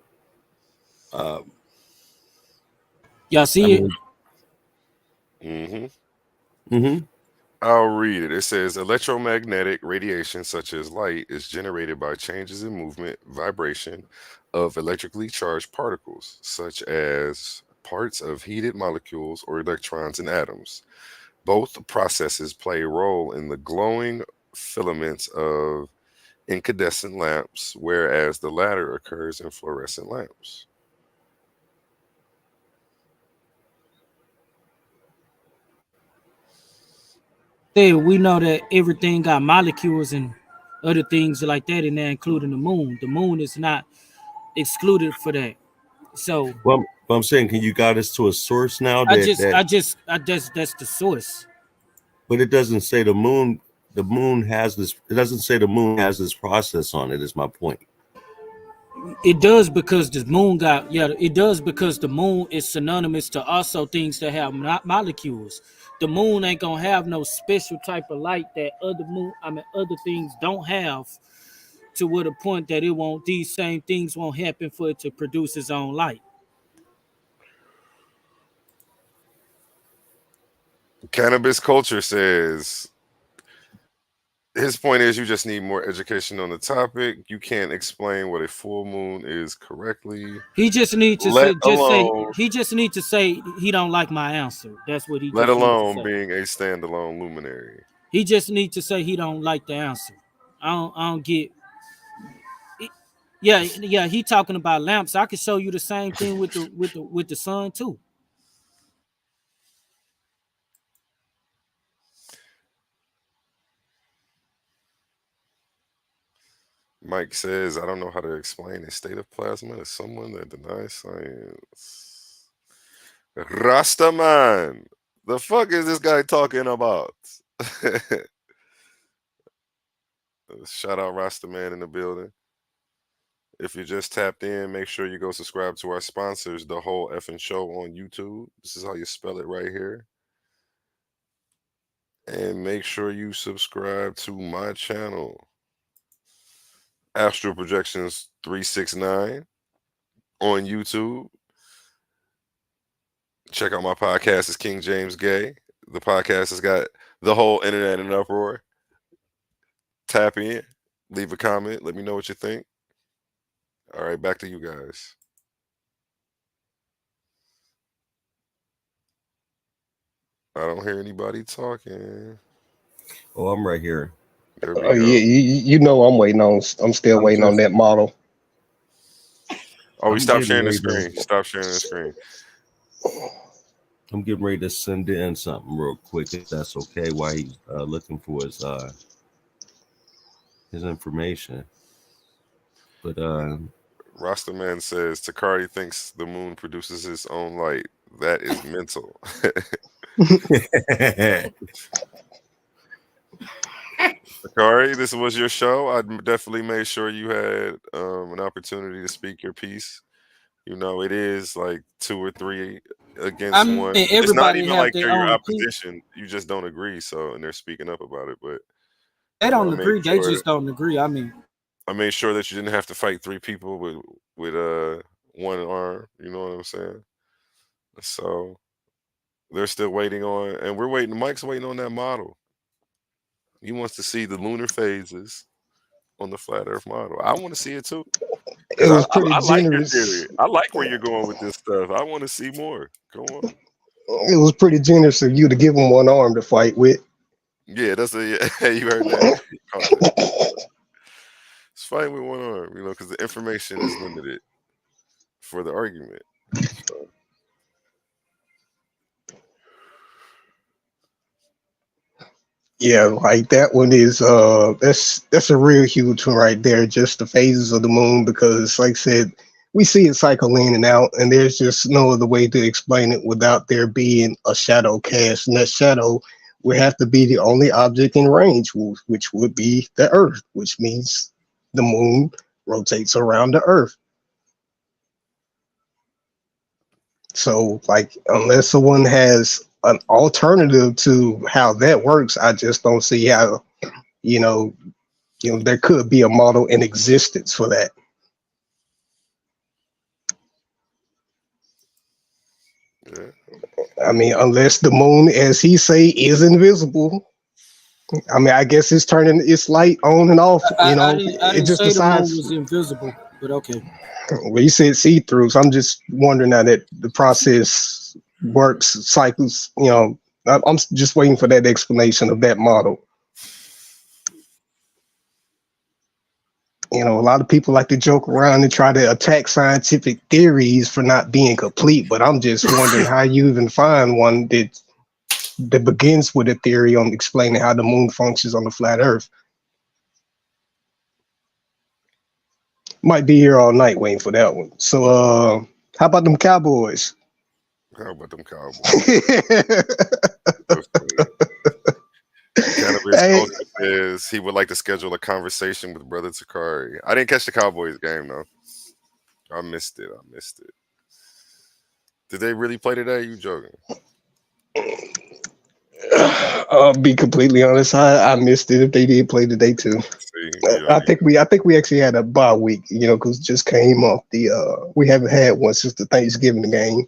Y'all see it? I'll read it. It says electromagnetic radiation, such as light, is generated by changes in movement, vibration of electrically charged particles, such as parts of heated molecules or electrons in atoms. Both processes play a role in the glowing filaments of incandescent lamps, whereas the latter occurs in fluorescent lamps. We know that everything got molecules and other things like that in there, including the moon. The moon is not excluded for that. So well, I'm saying, can you guide us to a source now that's the source. But it doesn't say the moon. The moon has this. It doesn't say the moon has this process on it. Is my point. It does because the moon it does because the moon is synonymous to also things that have molecules. The moon ain't gonna have no special type of light that other things don't have, to what a point that these same things won't happen for it to produce its own light. Cannabis culture says his point is you just need more education on the topic. You can't explain what a full moon is correctly. He just needs to say he don't like my answer. That's what he. Let alone being a standalone luminary. He just needs to say he don't like the answer. I don't get. Yeah. He talking about lamps. I can show you the same thing with the sun too. Mike says, I don't know how to explain the state of plasma to someone that denies science. Rastaman, the fuck is this guy talking about? Shout out Rastaman in the building. If you just tapped in, make sure you go subscribe to our sponsors, The Whole Effing Show on YouTube. This is how you spell it right here. And make sure you subscribe to my channel, Astral Projections 369 on YouTube. Check out my podcast. It's King James Gay. The podcast has got the whole internet in an uproar. Tap in, leave a comment, let me know what you think. All right, back to you guys. I don't hear anybody talking. Oh, I'm right here. There we go. Yeah, you know I'm waiting on. I'm still waiting on that model. Oh, stop sharing the screen. Stop sharing the screen. I'm getting ready to send in something real quick, if that's okay, while he's looking for his information. But Rastaman says Tocari thinks the moon produces its own light. That is mental. Tocari, this was your show. I definitely made sure you had an opportunity to speak your piece. You know, it is like 2 or 3 against one. It's not even like they're your opposition. You just don't agree. So, and they're speaking up about it, but they don't agree. They just don't agree. I made sure that you didn't have to fight 3 people with one arm. You know what I'm saying? So they're still waiting on, and we're waiting. Mike's waiting on that model. He wants to see the lunar phases on the flat Earth model. I want to see it too. It was pretty I like your generous. theory. I like where you're going with this stuff. I want to see more. Go on. It was pretty generous of you to give him one arm to fight with. Yeah, that's you heard that. It's fighting with one arm, you know, because the information is limited for the argument. So. Yeah, like that one is that's a real huge one right there, just the phases of the moon, because like I said, we see it cycle in and out, and there's just no other way to explain it without there being a shadow cast, and that shadow would have to be the only object in range, which would be the Earth, which means the moon rotates around the Earth. So, like, unless someone has an alternative to how that works, I just don't see how you know, there could be a model in existence for that. Yeah. I mean, unless the moon, as he say, is invisible. I mean, I guess it's turning its light on and off. I It didn't just say the moon decides. was invisible, but okay. Well, you said see-through, so I'm just wondering how that the process works, cycles. I'm just waiting for that explanation of that model. A lot of people like to joke around and try to attack scientific theories for not being complete, but I'm just wondering how you even find one that begins with a theory on explaining how the moon functions on the flat Earth. Might be here all night waiting for that one. So, how about them Cowboys? How about them Cowboys? Cannabis Hey, Culture says he would like to schedule a conversation with Brother Tocari. I didn't catch the Cowboys game though. I missed it. Did they really play today? You joking? I'll be completely honest. I missed it if they did play today too. See, I think we actually had a bye week, because it just came off we haven't had one since the Thanksgiving game.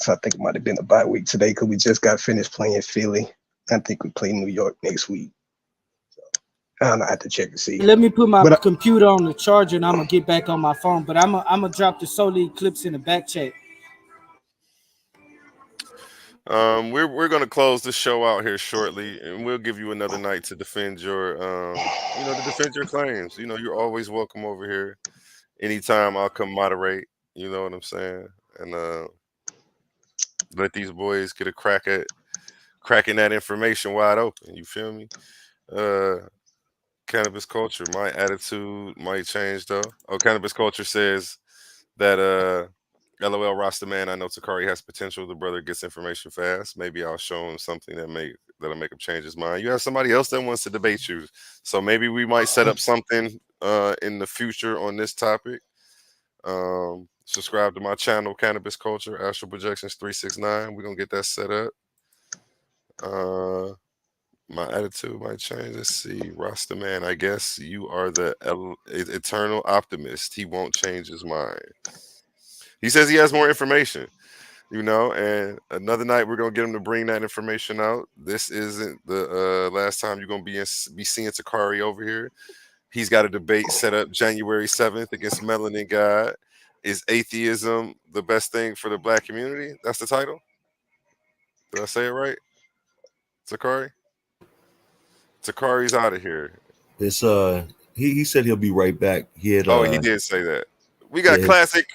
So I think it might have been a bye week today because we just got finished playing Philly. I think we play New York next week. So I don't know, I have to check and see. Let me put my But computer on the charger and I'm gonna get back on my phone. But I'm gonna drop the Soli clips in the back chat. We're gonna close the show out here shortly, and we'll give you another night to defend your to defend your claims. You're always welcome over here. Anytime I'll come moderate, you know what I'm saying? And let these boys get a crack at cracking that information wide open. You feel me? Cannabis culture, my attitude might change though. Oh, cannabis culture says that LOL Rasta man, I know Tocari has potential. The brother gets information fast. Maybe I'll show him something that'll make him change his mind. You have somebody else that wants to debate you, so maybe we might set up something in the future on this topic. Subscribe to my channel, Cannabis Culture, Astral Projections 369. We're gonna get that set up. My attitude might change. Let's see, Rasta man. I guess you are the eternal optimist. He won't change his mind. He says he has more information, and another night we're gonna get him to bring that information out. This isn't the last time you're gonna be seeing Tocari over here. He's got a debate set up January 7th against Melanin Gawd. Is atheism the best thing for the black community? That's the title. Did I say it right? Tocari? Tocari's out of here. It's he said he'll be right back. He had He did say that. We got classic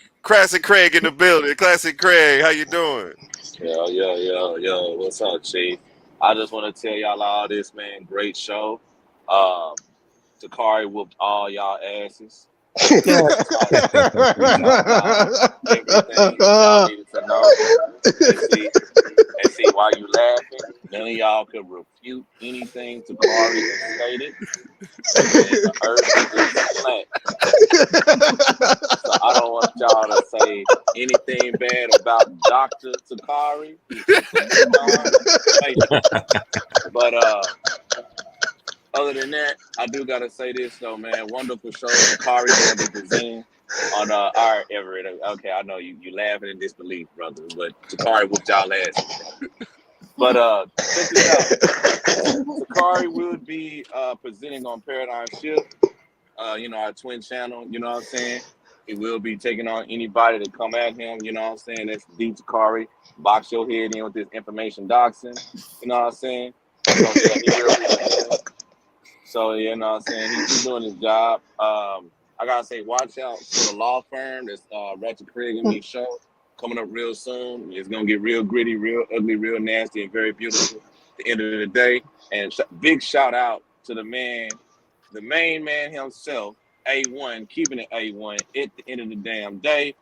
Craig in the building. Classic Craig, how you doing? Yo. What's up, Chief? I just want to tell y'all all this, man. Great show. Tocari whooped all y'all asses. Everything y'all needed to know. And see why you laughing. None of y'all could refute anything Tocari has stated. The earth is flat. So I don't want y'all to say anything bad about Dr. Tocari. But other than that, I do gotta say this though, man. Wonderful show. Tocari gonna be presenting on all right, Everett. Okay, I know you laughing in disbelief, brother, but Tocari whooped y'all ass. But check this out. Tocari will be presenting on Paradigm Shift, our twin channel, you know what I'm saying? He will be taking on anybody to come at him, you know what I'm saying? That's the Tocari. Box your head in with this information doxing, you know what I'm saying? So, you know what I'm saying? He's doing his job. I gotta say, watch out for the law firm. That's Ratchet Craig and me show coming up real soon. It's gonna get real gritty, real ugly, real nasty, and very beautiful at the end of the day. And big shout out to the main man himself, A1, keeping it A1 at the end of the damn day.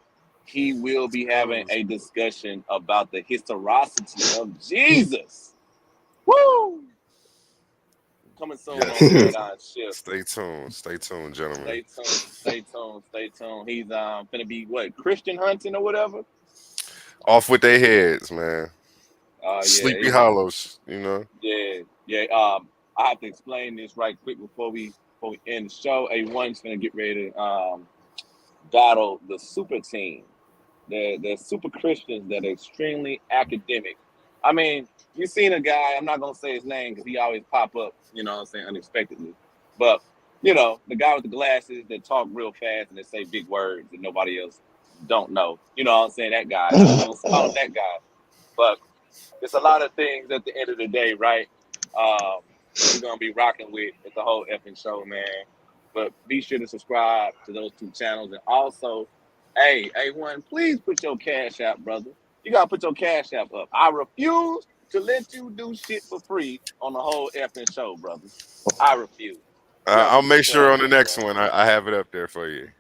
He will be having a discussion about the historicity of Jesus. Woo! Coming soon on Paradigm Shift. Stay tuned, gentlemen. Stay tuned. He's gonna be what, Christian hunting or whatever. Off with their heads, man. Yeah, Sleepy Hollows, Yeah. I have to explain this right quick before we end the show. A1's gonna get ready to battle the super team. They're super Christians that are extremely academic. I mean, you've seen a guy, I'm not gonna say his name because he always pop up, you know what I'm saying, unexpectedly. But, you know, the guy with the glasses that talk real fast and they say big words that nobody else don't know. You know what I'm saying? That guy. I'm gonna call him that guy. But it's a lot of things at the end of the day, right? That we're gonna be rocking with at the whole effing show, man. But be sure to subscribe to those two channels, and also, hey, A1, please put your cash app, brother. You gotta put your cash app up. I refuse to let you do shit for free on the whole effing show, brother. I refuse. You gotta I'll put your make sure cash on the app next up. one I have it up there for you.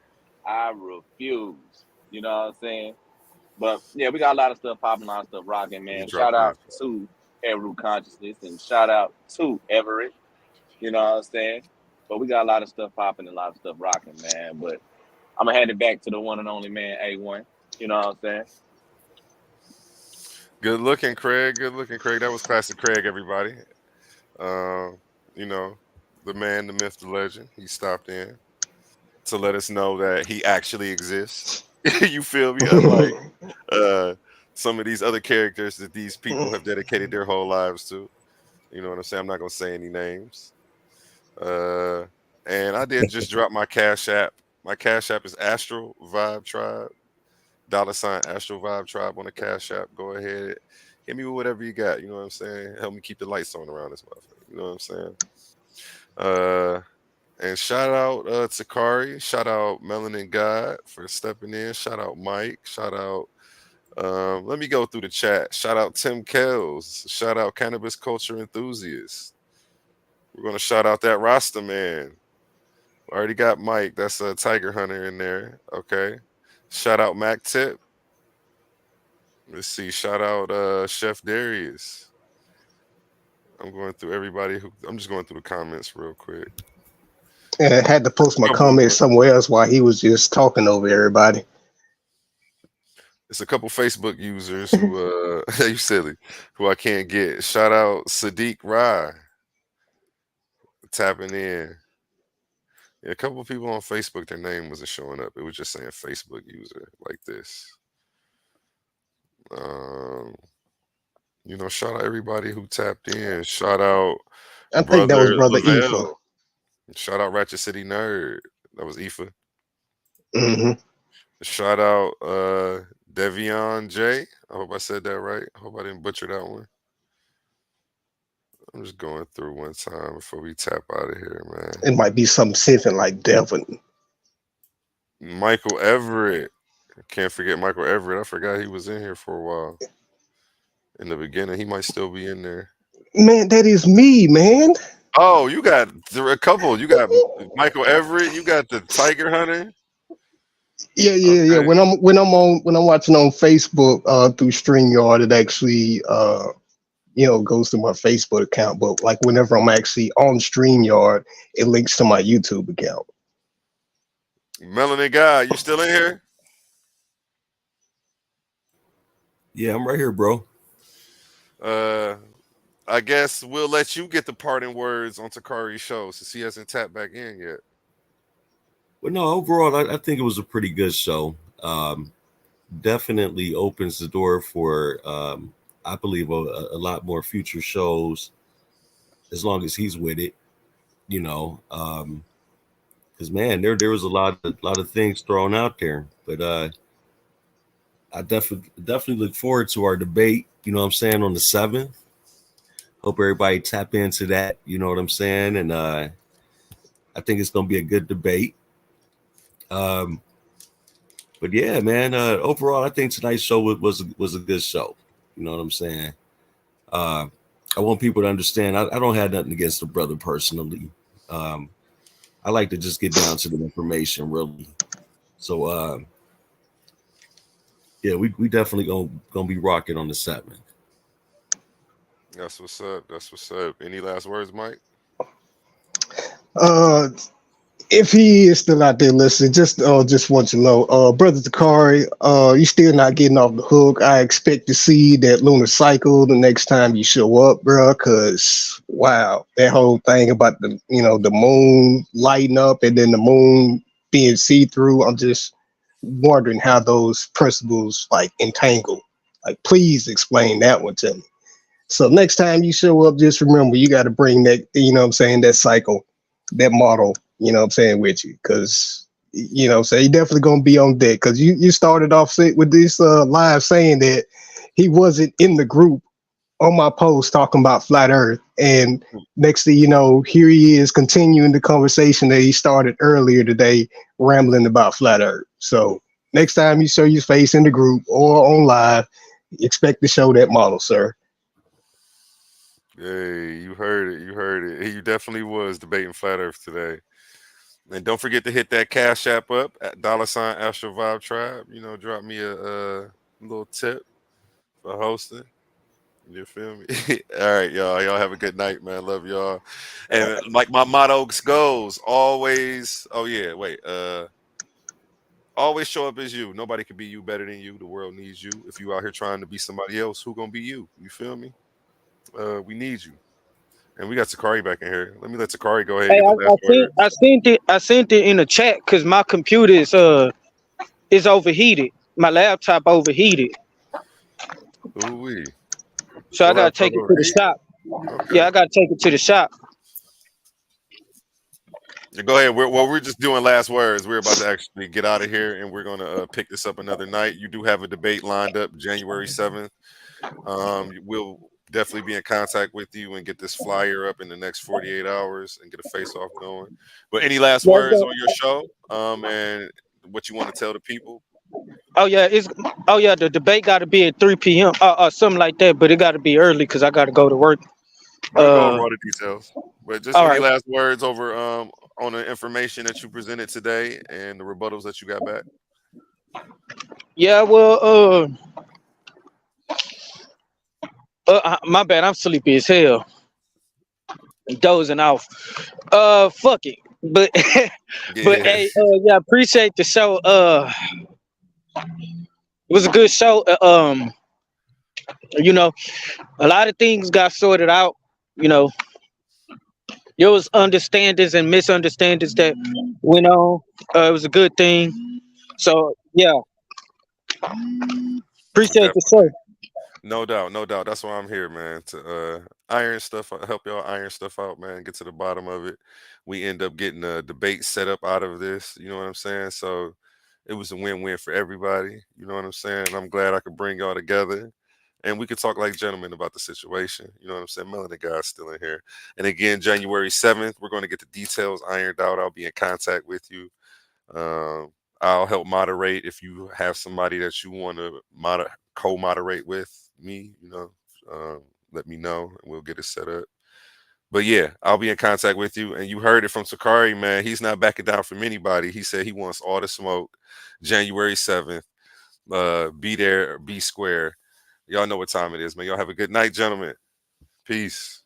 I refuse. You know what I'm saying? But yeah, we got a lot of stuff popping, a lot of stuff rocking, You man. drop Shout it in. out to Every Consciousness and shout out to Everett. You know what I'm saying? But we got a lot of stuff popping and a lot of stuff rocking, man. But I'm gonna hand it back to the one and only man, A1. You know what I'm saying? Good looking, Craig. Good looking, Craig. That was Classic Craig, everybody. You know, the man, the myth, the legend. He stopped in to let us know that he actually exists. You feel me? Unlike some of these other characters that these people have dedicated their whole lives to. You know what I'm saying? I'm not gonna say any names. And I did just drop my Cash App. My Cash App is Astral Vibe Tribe. $ Astral Vibe Tribe on the Cash App. Go ahead. Hit me with whatever you got. You know what I'm saying? Help me keep the lights on around this motherfucker. You know what I'm saying? And shout out Tocari. Shout out Melanin Gawd for stepping in. Shout out Mike. Shout out let me go through the chat. Shout out Tim Kells. Shout out Cannabis Culture Enthusiasts. We're gonna shout out that Rasta man. Already got Mike. That's a Tiger Hunter in there. Okay. Shout out Mac Tip. Let's see. Shout out Chef Darius. I'm going through everybody who I'm just going through the comments real quick. And I had to post my comments somewhere else while he was just talking over everybody. It's a couple Facebook users who you silly, who I can't get. Shout out Sadiq Rai. Tapping in. Yeah, a couple of people on Facebook, their name wasn't showing up. It was just saying Facebook user like this. You know, shout out everybody who tapped in. Shout out I think that was Brother Brother Lavelle. Ifa. Shout out Ratchet City Nerd. That was Ifa. Mm-hmm. Shout out Devion J. I hope I said that right. I hope I didn't butcher that one. I'm just going through one time before we tap out of here, man. It might be something like Devin. Michael Everett. Can't forget Michael Everett. I forgot he was in here for a while. In the beginning, he might still be in there. Man, that is me, man. Oh, you got a couple. You got Michael Everett. You got the Tiger Hunter. Yeah. When I'm watching on Facebook through StreamYard, it actually goes to my Facebook account. But like whenever I'm actually on StreamYard, it links to my YouTube account. Melanin Gawd, you still in here? Yeah, I'm right here, bro. I guess we'll let you get the parting words on Tocari's show since he hasn't tapped back in yet. But no, overall, I think it was a pretty good show. Definitely opens the door for, I believe, a lot more future shows as long as he's with it, you know. Because man, there was a lot of things thrown out there, but I definitely look forward to our debate. You know what I'm saying, on the 7th. Hope everybody tap into that. You know what I'm saying, and I think it's gonna be a good debate. But yeah, man. Overall, I think tonight's show was a good show. You know what I'm saying. I want people to understand. I don't have nothing against the brother personally. I like to just get down to the information, really. So yeah, we definitely gonna be rocking on the 7th. That's what's up. That's what's up. Any last words, Mike? If he is still out there listening, just want you to know, brother Tocari, you still not getting off the hook. I expect to see that lunar cycle the next time you show up, bro. Cause wow, that whole thing about the moon lighting up and then the moon being see through. I'm just wondering how those principles like entangle. Like, please explain that one to me. So next time you show up, just remember you got to bring that, that cycle, that model, with you. Cause so you definitely gonna be on deck. Cause you started off with this live saying that he wasn't in the group on my post talking about flat earth. And next thing you know, here he is continuing the conversation that he started earlier today, rambling about flat earth. So next time you show your face in the group or on live, expect to show that model, sir. Hey, you heard it. You heard it. He definitely was debating flat Earth today. And don't forget to hit that Cash App up at $ Astro Vibe Tribe. Drop me a little tip for hosting. You feel me? All right, y'all. Y'all have a good night, man. Love y'all. And like my motto goes, always. Oh yeah, wait. Always show up as you. Nobody can be you better than you. The world needs you. If you out here trying to be somebody else, who gonna be you? You feel me? We need you. And we got Tocari back in here. Let me let Tocari go ahead Hey, and get the last word. I sent it in the chat because my computer is overheated. My laptop overheated, Ooh-wee. so I Your gotta laptop take it to the overheated? shop. Okay. Yeah, I gotta take it to the shop. Go ahead. We're just doing last words. We're about to actually get out of here, and we're going to pick this up another night. You do have a debate lined up January 7th. We'll definitely be in contact with you and get this flyer up in the next 48 hours and get a face-off going. But any last Yeah, words on your show and what you want to tell the people? the debate got to be at 3 p.m. Something like that, but it got to be early because I got to go to work. We'll go over all the details. But just All any right. last words over on the information that you presented today and the rebuttals that you got back? Yeah, well, my bad. I'm sleepy as hell, dozing off. Fuck it. But but Yeah. hey, yeah, appreciate the show. It was a good show. You know, a lot of things got sorted out. You know, there was understandings and misunderstandings that went on. It was a good thing. So yeah, appreciate the Definitely. show. No doubt, no doubt. That's why I'm here, man. To iron stuff, help y'all iron stuff out, man. Get to the bottom of it. We end up getting a debate set up out of this. You know what I'm saying? So it was a win-win for everybody. You know what I'm saying? And I'm glad I could bring y'all together. And we could talk like gentlemen about the situation. You know what I'm saying? Melanin Gawd's still in here. And again, January 7th, we're going to get the details ironed out. I'll be in contact with you. Um, I'll help moderate if you have somebody that you want to co-moderate with me. Let me know and we'll get it set up. But yeah, I'll be in contact with you. And you heard it from Tocari, man. He's not backing down from anybody. He said he wants all the smoke. January 7th. Be there, be square. Y'all know what time it is, man. Y'all have a good night, gentlemen. Peace.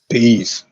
Peace.